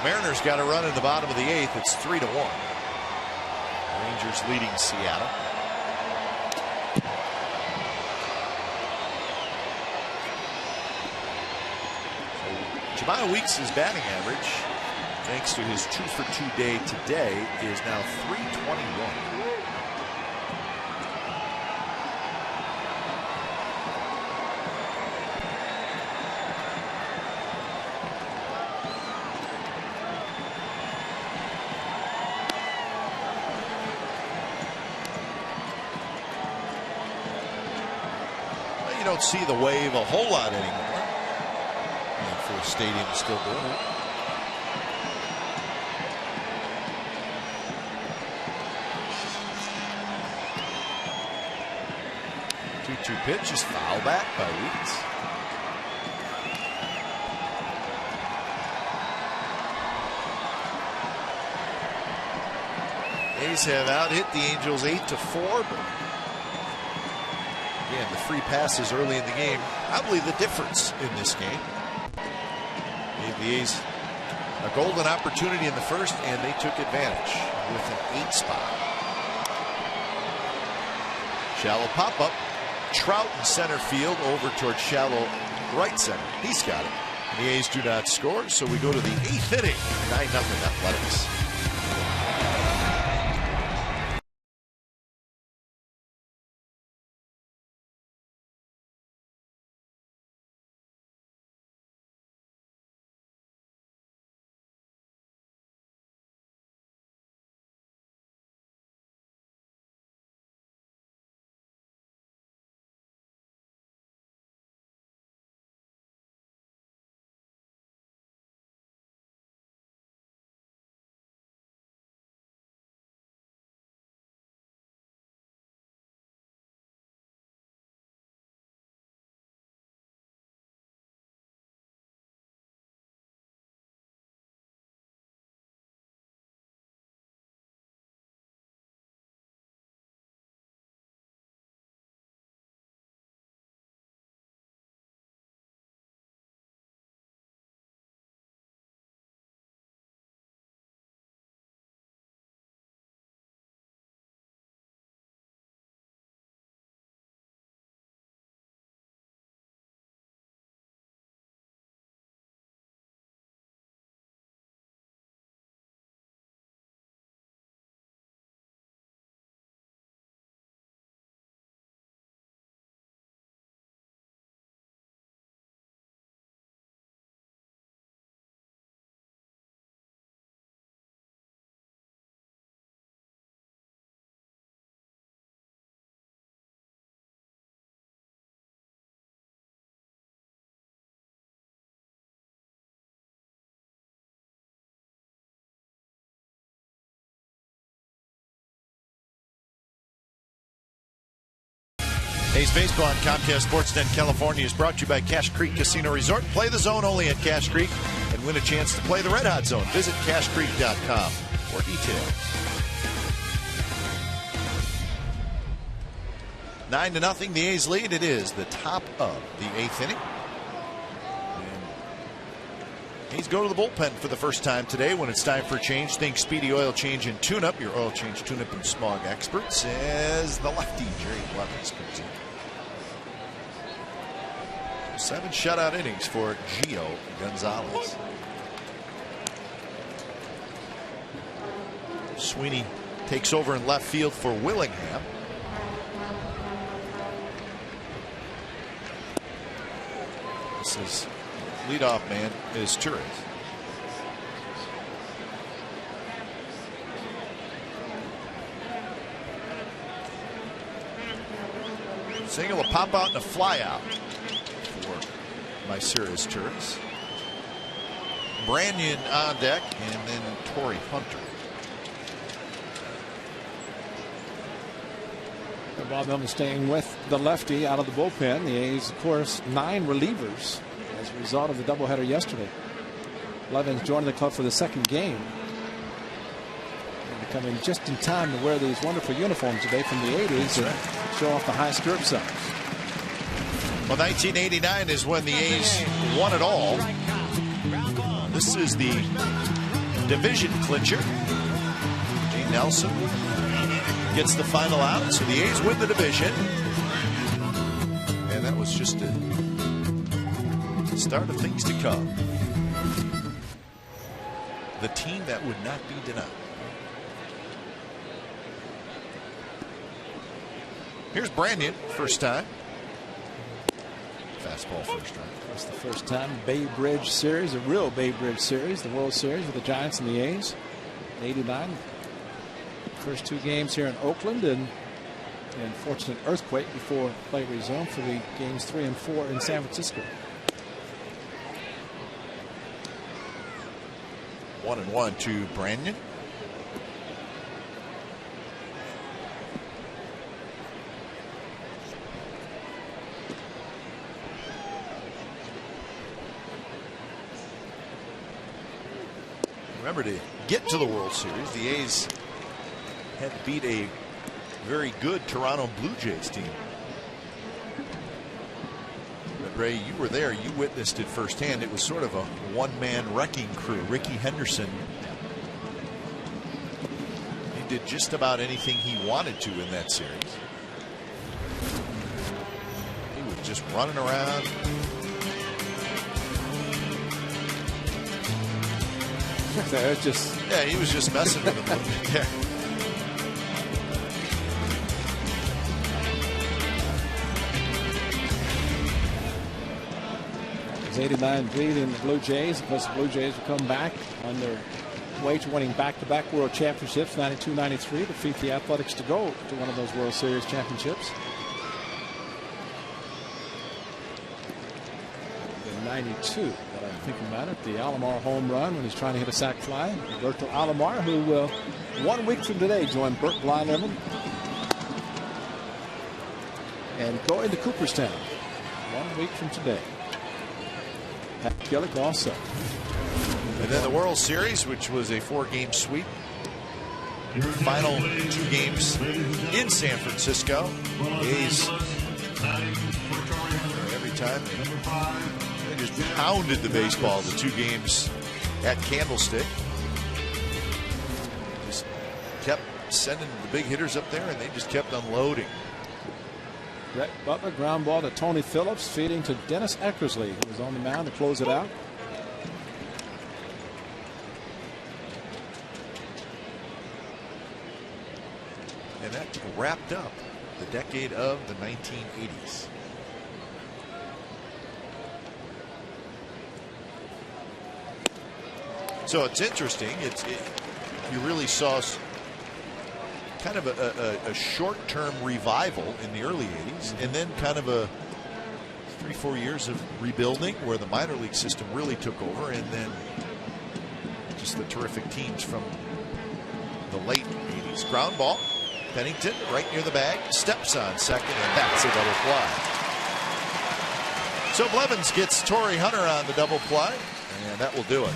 Mariners got a run in the bottom of the 8th. It's 3-1. Rangers leading Seattle. Jemile Weeks' batting average, thanks to his 2 for 2 day today, is now .321. Don't see the wave a whole lot anymore. The stadium still doing it. 2-2 pitch is foul back by Weeks. A's have out-hit the Angels 8-4, but again, the free passes early in the game, probably the difference in this game. Gave the A's a golden opportunity in the first, and they took advantage with an 8 spot. Shallow pop-up. Trout in center field over towards shallow right center. He's got it. And the A's do not score, so we go to the 8th inning. 9-0 Athletics. A's Baseball on Comcast Sportsnet California is brought to you by Cache Creek Casino Resort. Play the zone only at Cache Creek and win a chance to play the Red Hot Zone. Visit CacheCreek.com for details. 9-0, the A's lead. It is the top of the 8th inning. And A's go to the bullpen for the first time today when it's time for a change. Think Speedy Oil Change and Tune-Up. Your oil change, tune-up, and smog expert, says the lefty, Jerry Blevins, comes in. 7 shutout innings for Gio Gonzalez. Sweeney takes over in left field for Willingham. This is leadoff man is Turris. Single will pop out and a fly out for Mycerius Turris. Branyan on deck, and then Torrey Hunter. Bob Melvin staying with the lefty out of the bullpen. The A's, of course, 9 relievers as a result of the doubleheader yesterday. Blevins joining the club for the second game. And coming just in time to wear these wonderful uniforms today from the 80s and show off the high stirrup size. Well, 1989 is when the A's won it all. This is the division clincher. Gene Nelson gets the final out, so the A's win the division. And that was just a start of things to come. The team that would not be denied. Here's Branyan, first time. Fastball first time. That's the first time Bay Bridge series, a real Bay Bridge series, the World Series with the Giants and the A's in '89. First 2 games here in Oakland, and an unfortunate earthquake before play resumed for the games 3 and 4 in San Francisco. 1-1 to Branyan. Remember, to get to the World Series, the A's had to beat a very good Toronto Blue Jays team. But Ray, you were there. You witnessed it firsthand. It was sort of a one-man wrecking crew. Ricky Henderson, he did just about anything he wanted to in that series. He was just running around. Yeah, he was just messing with him. Yeah. It was 89 lead in the Blue Jays because the Blue Jays would come back on their way to winning back-to-back World Championships, 92-93, defeat the Athletics to go to one of those World Series championships. In 92, that I'm thinking about it, the Alomar home run when he's trying to hit a sac fly. Roberto Alomar, who will 1 week from today join Burt Blyleven and going to Cooperstown 1 week from today. Pat Gillick also. And then the World Series, which was a 4-game sweep. Final 2 games in San Francisco. The A's, every time they just pounded the baseball, the 2 games at Candlestick. Just kept sending the big hitters up there, and they just kept unloading. Brett Butler, ground ball to Tony Phillips, feeding to Dennis Eckersley, who was on the mound to close it out. And that wrapped up the decade of the 1980s. So it's interesting. You really saw kind of a short-term revival in the early 80s, and then kind of a 3-4 years of rebuilding where the minor league system really took over, and then just the terrific teams from the late 80s. Ground ball. Pennington right near the bag, steps on second, and that's a double play. So Blevins gets Torrey Hunter on the double play, and that will do it.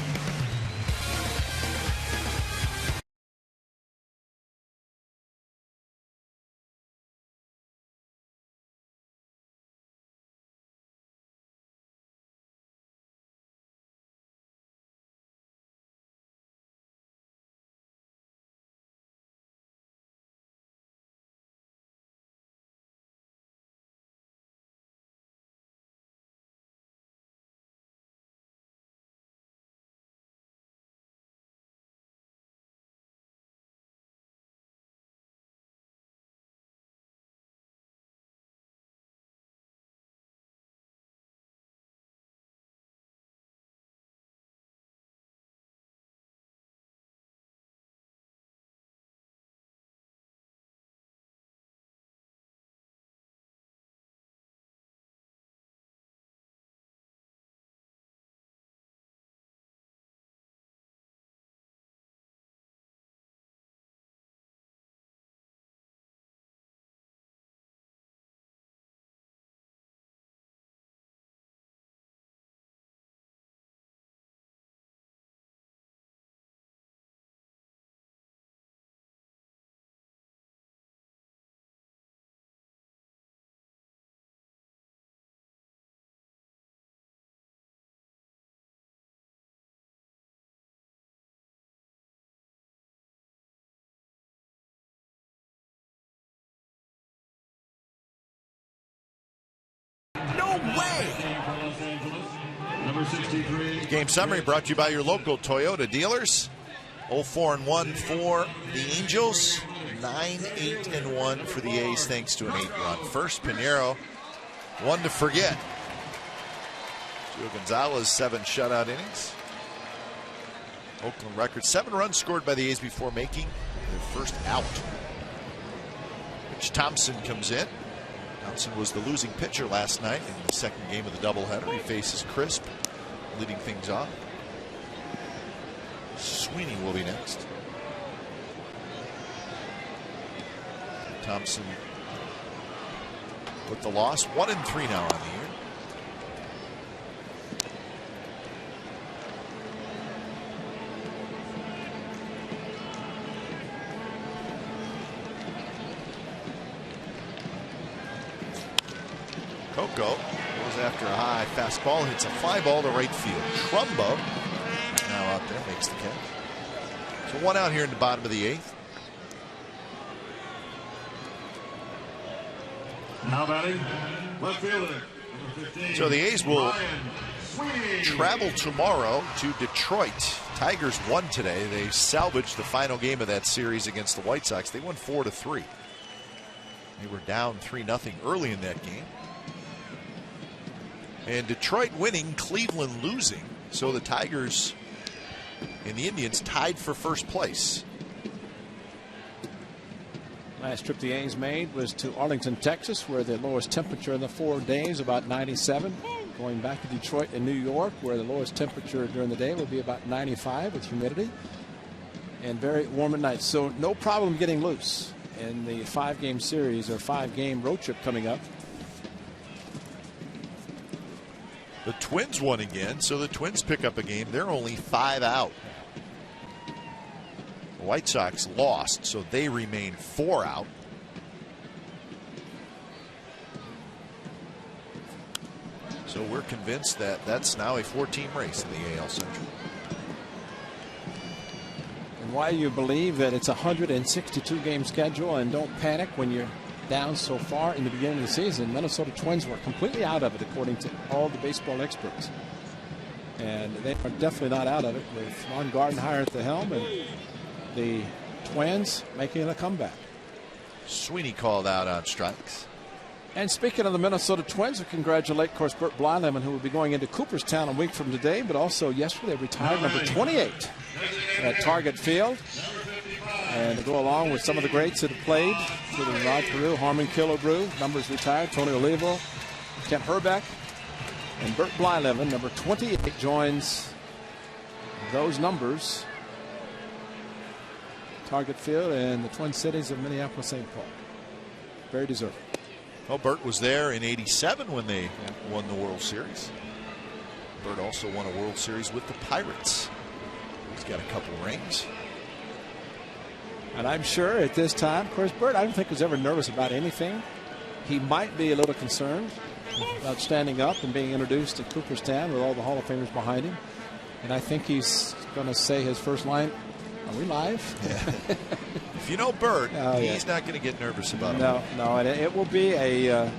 No way! Number 63. Game summary brought to you by your local Toyota dealers. 0-4-1 for the Angels. 9-8-1 for the A's, thanks to an 8-run first. Pinheiro, one to forget. Gio Gonzalez, 7 shutout innings. Oakland record, 7 runs scored by the A's before making their first out. Mitch Thompson comes in. Thompson was the losing pitcher last night in the second game of the doubleheader. He faces Crisp, leading things off. Sweeney will be next. Thompson with the loss, 1-3 now on the year. Coco goes after a high fastball, hits a fly ball to right field. Trumbo now out there, makes the catch. So 1 out here in the bottom of the 8th. Now batting, left fielder. So the A's will travel tomorrow to Detroit. Tigers won today. They salvaged the final game of that series against the White Sox. They won 4-3. They were down 3-0 early in that game. And Detroit winning, Cleveland losing. So the Tigers and the Indians tied for first place. Last trip the A's made was to Arlington, Texas, where the lowest temperature in the 4 days about 97. Going back to Detroit and New York, where the lowest temperature during the day will be about 95 with humidity and very warm at night. So no problem getting loose in the 5-game series or 5-game road trip coming up. The Twins won again, so the Twins pick up a game. They're only 5 out. The White Sox lost, so they remain 4 out. So we're convinced that that's now a 4-team race in the AL Central. And why you believe that it's a 162-game schedule, and don't panic when you're down so far in the beginning of the season. Minnesota Twins were completely out of it, according to all the baseball experts. And they are definitely not out of it, with Ron Gardenhire at the helm and the Twins making a comeback. Sweeney called out on strikes. And speaking of the Minnesota Twins, we congratulate, of course, Bert Blyleven, who will be going into Cooperstown a week from today, but also yesterday retired number 28 at Target Field. And to go along with some of the greats that have played, including Rod Carew, Harmon Killebrew, numbers retired, Tony Olivo, Kent Herbeck, and Bert Blyleven, number 28, joins those numbers. Target Field and the Twin Cities of Minneapolis, St. Paul. Very deserving. Well, Bert was there in '87 when they won the World Series. Bert also won a World Series with the Pirates. He's got a couple rings. And I'm sure at this time, of course, Bert, I don't think was ever nervous about anything. He might be a little concerned about standing up and being introduced to Cooperstown with all the Hall of Famers behind him. And I think he's going to say his first line, "Are we live?" Yeah. If you know Bert, he's not going to get nervous about it. No, and it will be an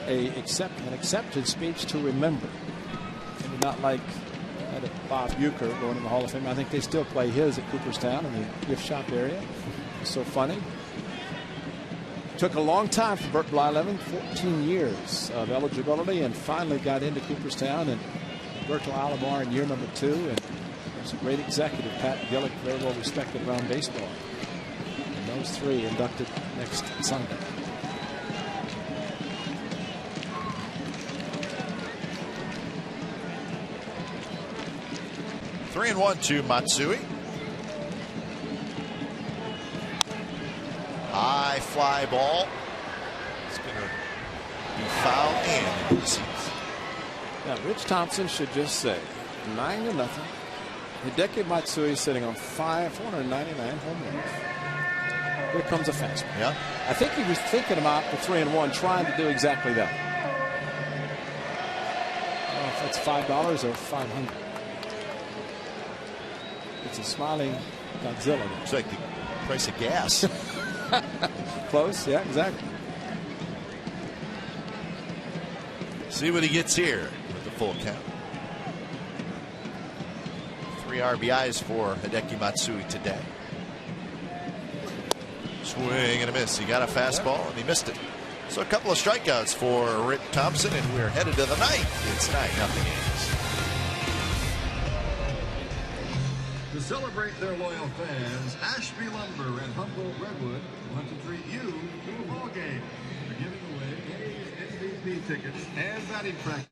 accepted speech to remember. Maybe not like Bob Uecker going to the Hall of Fame. I think they still play his at Cooperstown in the gift shop area. It's so funny. Took a long time for Bert Blyleven, 14 years of eligibility, and finally got into Cooperstown and Roberto Alomar in year number 2. And there's a great executive, Pat Gillick, very well respected around baseball. And those 3 inducted next Sunday. Three and 1 to Matsui. High fly ball. It's going to be fouled and into the seats. Now, Rich Thompson should just say 9-0. Hideki Matsui sitting on 499 home runs. Here comes a fastball. Yeah. I think he was thinking about the 3 and 1, trying to do exactly that. I don't know if that's $5 or $500. It's a smiling Godzilla. It's like the price of gas. Close, yeah, exactly. See what he gets here with the full count. 3 RBIs for Hideki Matsui today. Swing and a miss. He got a fastball and he missed it. So a couple of strikeouts for Rich Thompson, and we're headed to the 9th. It's 9-0 A's. To celebrate their loyal fans, Ashby Lumber and Humboldt Redwood want to treat you to a ball game. They're giving away A's MVP tickets and batting practice.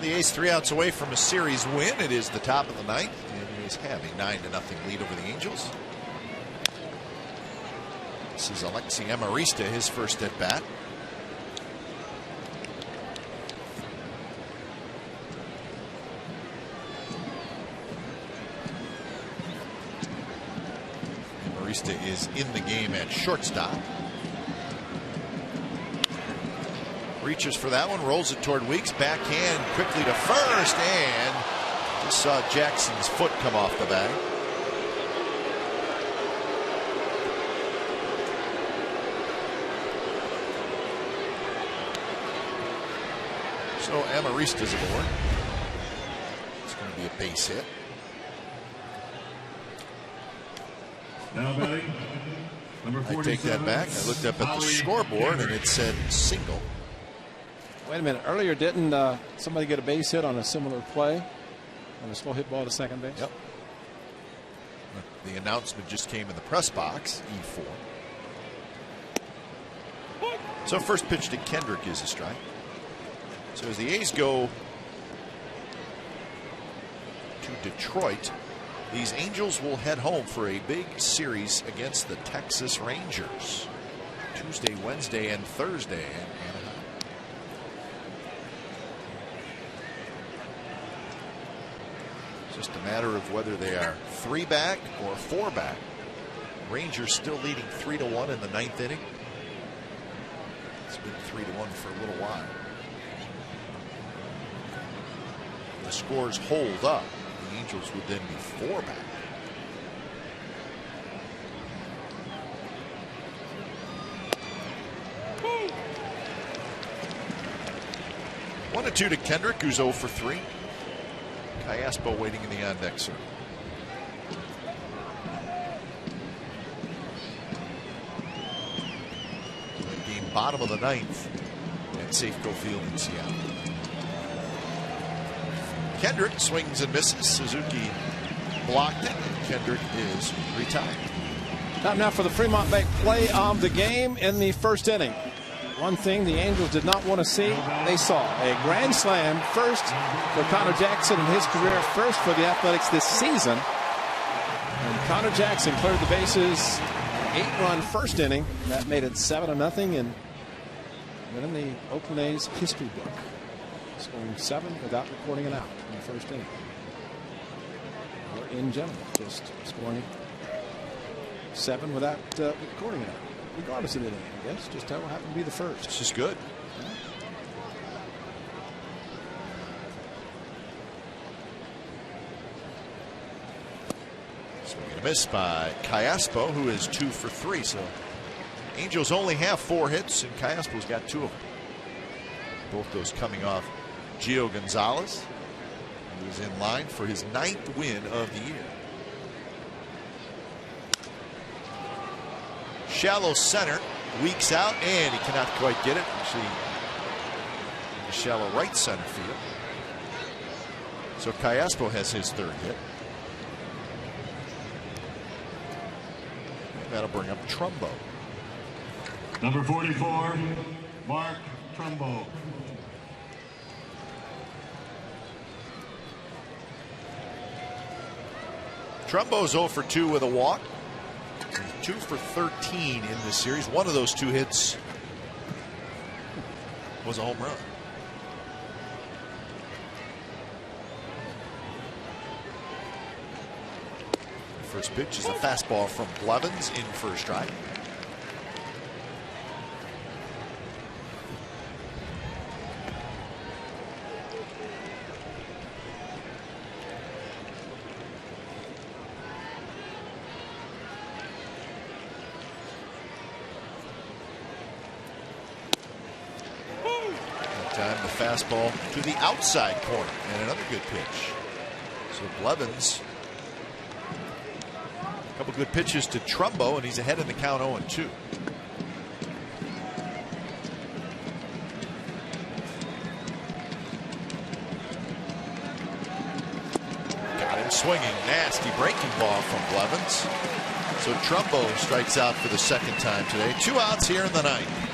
The A's 3 outs away from a series win. It is the top of the ninth, and the A's have a 9-0 lead over the Angels. This is Alexi Amarista, his first at bat. Amarista is in the game at shortstop. Reaches for that one, rolls it toward Weeks, backhand quickly to first, and just saw Jackson's foot come off the bag. So Amarista's aboard. It's going to be a base hit. Now batting, number 47. I take that back. I looked up at the scoreboard and it said single. Wait a minute. Earlier, didn't somebody get a base hit on a similar play? On a slow hit ball to second base? Yep. The announcement just came in the press box, E4. So first pitch to Kendrick is a strike. So as the A's go to Detroit, these Angels will head home for a big series against the Texas Rangers. Tuesday, Wednesday, and Thursday in Anaheim. Just a matter of whether they are 3 back or 4 back. Rangers still leading 3-1 in the 9th inning. It's been 3-1 for a little while. The scores hold up. The Angels would then be 4 back. One and 2 to Kendrick, who's 0 for 3. Callaspo waiting in the on-deck circle. Game bottom of the 9th at Safeco Field in Seattle. Kendrick swings and misses. Suzuki blocked it, and Kendrick is retired. Time now for the Fremont Bank play of the game in the first inning. One thing the Angels did not want to see, they saw a grand slam first for Connor Jackson in his career, first for the Athletics this season. And Connor Jackson cleared the bases, 8-run first inning. That made it 7-0, and in the Oakland A's history book, scoring 7 without recording an out in the first inning. Or in general, just scoring 7 without recording an out. Regardless of the inning, I guess, just how it happened to be the first. This is good. Swing and a miss by Callaspo, who is 2 for 3. So Angels only have 4 hits, and Callaspo's got 2 of them. Both those coming off Gio Gonzalez, who is in line for his 9th win of the year. Shallow center, Weeks out, and he cannot quite get it. Actually, in the shallow right center field. So Callaspo has his 3rd hit. And that'll bring up Trumbo. Number 44, Mark Trumbo. Trumbo's 0 for 2 with a walk. 2 for 13 in this series. One of those 2 hits was a home run. The first pitch is a fastball from Blevins in for a strike. Time the fastball to the outside corner, and another good pitch. So Blevins, a couple good pitches to Trumbo, and he's ahead in the count 0-2. Got him swinging, nasty breaking ball from Blevins. So Trumbo strikes out for the 2nd time today. 2 outs here in the 9th.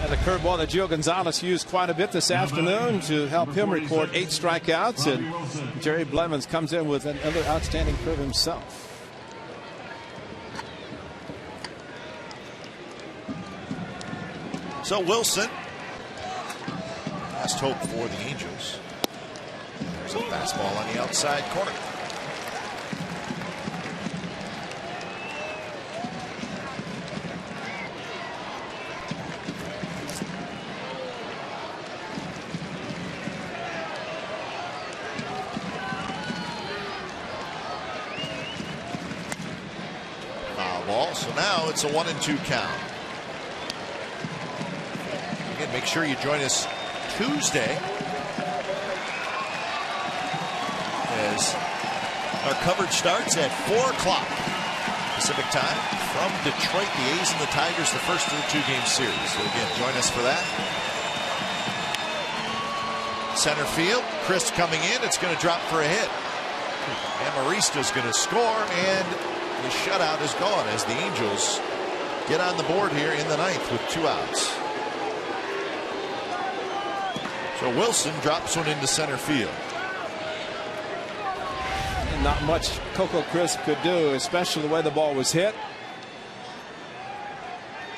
And the curveball that Gio Gonzalez used quite a bit this afternoon to help him record 8 strikeouts. And Jerry Blevins comes in with another outstanding curve himself. So Wilson, last hope for the Angels. There's a fastball on the outside corner. Ball. So now it's a 1-2 count. Again, make sure you join us Tuesday as our coverage starts at 4 o'clock Pacific time from Detroit. The A's and the Tigers, the first of the 2-game series. So again, join us for that. Center field, Chris coming in. It's going to drop for a hit. Amarista's going to score, and the shutout is gone as the Angels get on the board here in the 9th with 2 outs. So Wilson drops one into center field. And not much Coco Crisp could do, especially the way the ball was hit.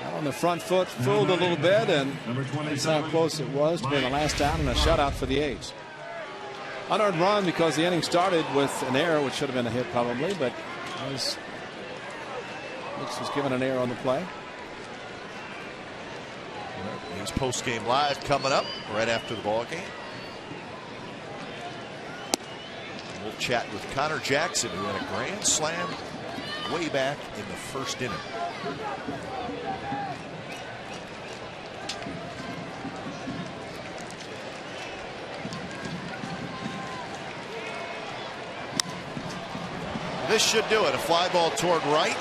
Got on the front foot, fooled a little bit, and that's how close it was to being the last out and a shutout for the A's. Unearned run because the inning started with an error, which should have been a hit probably, but was given an error on the play. A's post-game live coming up right after the ball game. We'll chat with Connor Jackson, who had a grand slam way back in the first inning. This should do it. A fly ball toward right.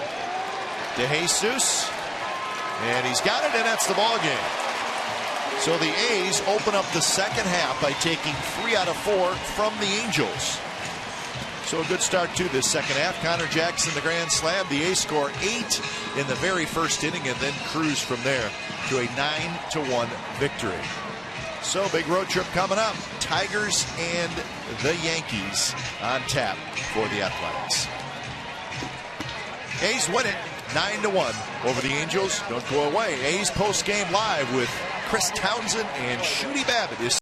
DeJesus, and he's got it, and that's the ball game. So the A's open up the second half by taking 3 out of 4 from the Angels. So a good start to this second half. Connor Jackson, the grand slam. The A's score 8 in the very first inning and then cruise from there to a 9-1 victory. So big road trip coming up. Tigers and the Yankees on tap for the Athletics. A's win it 9-1 over the Angels. Don't go away. A's post game live with Chris Townsend and Shooty Babbitt is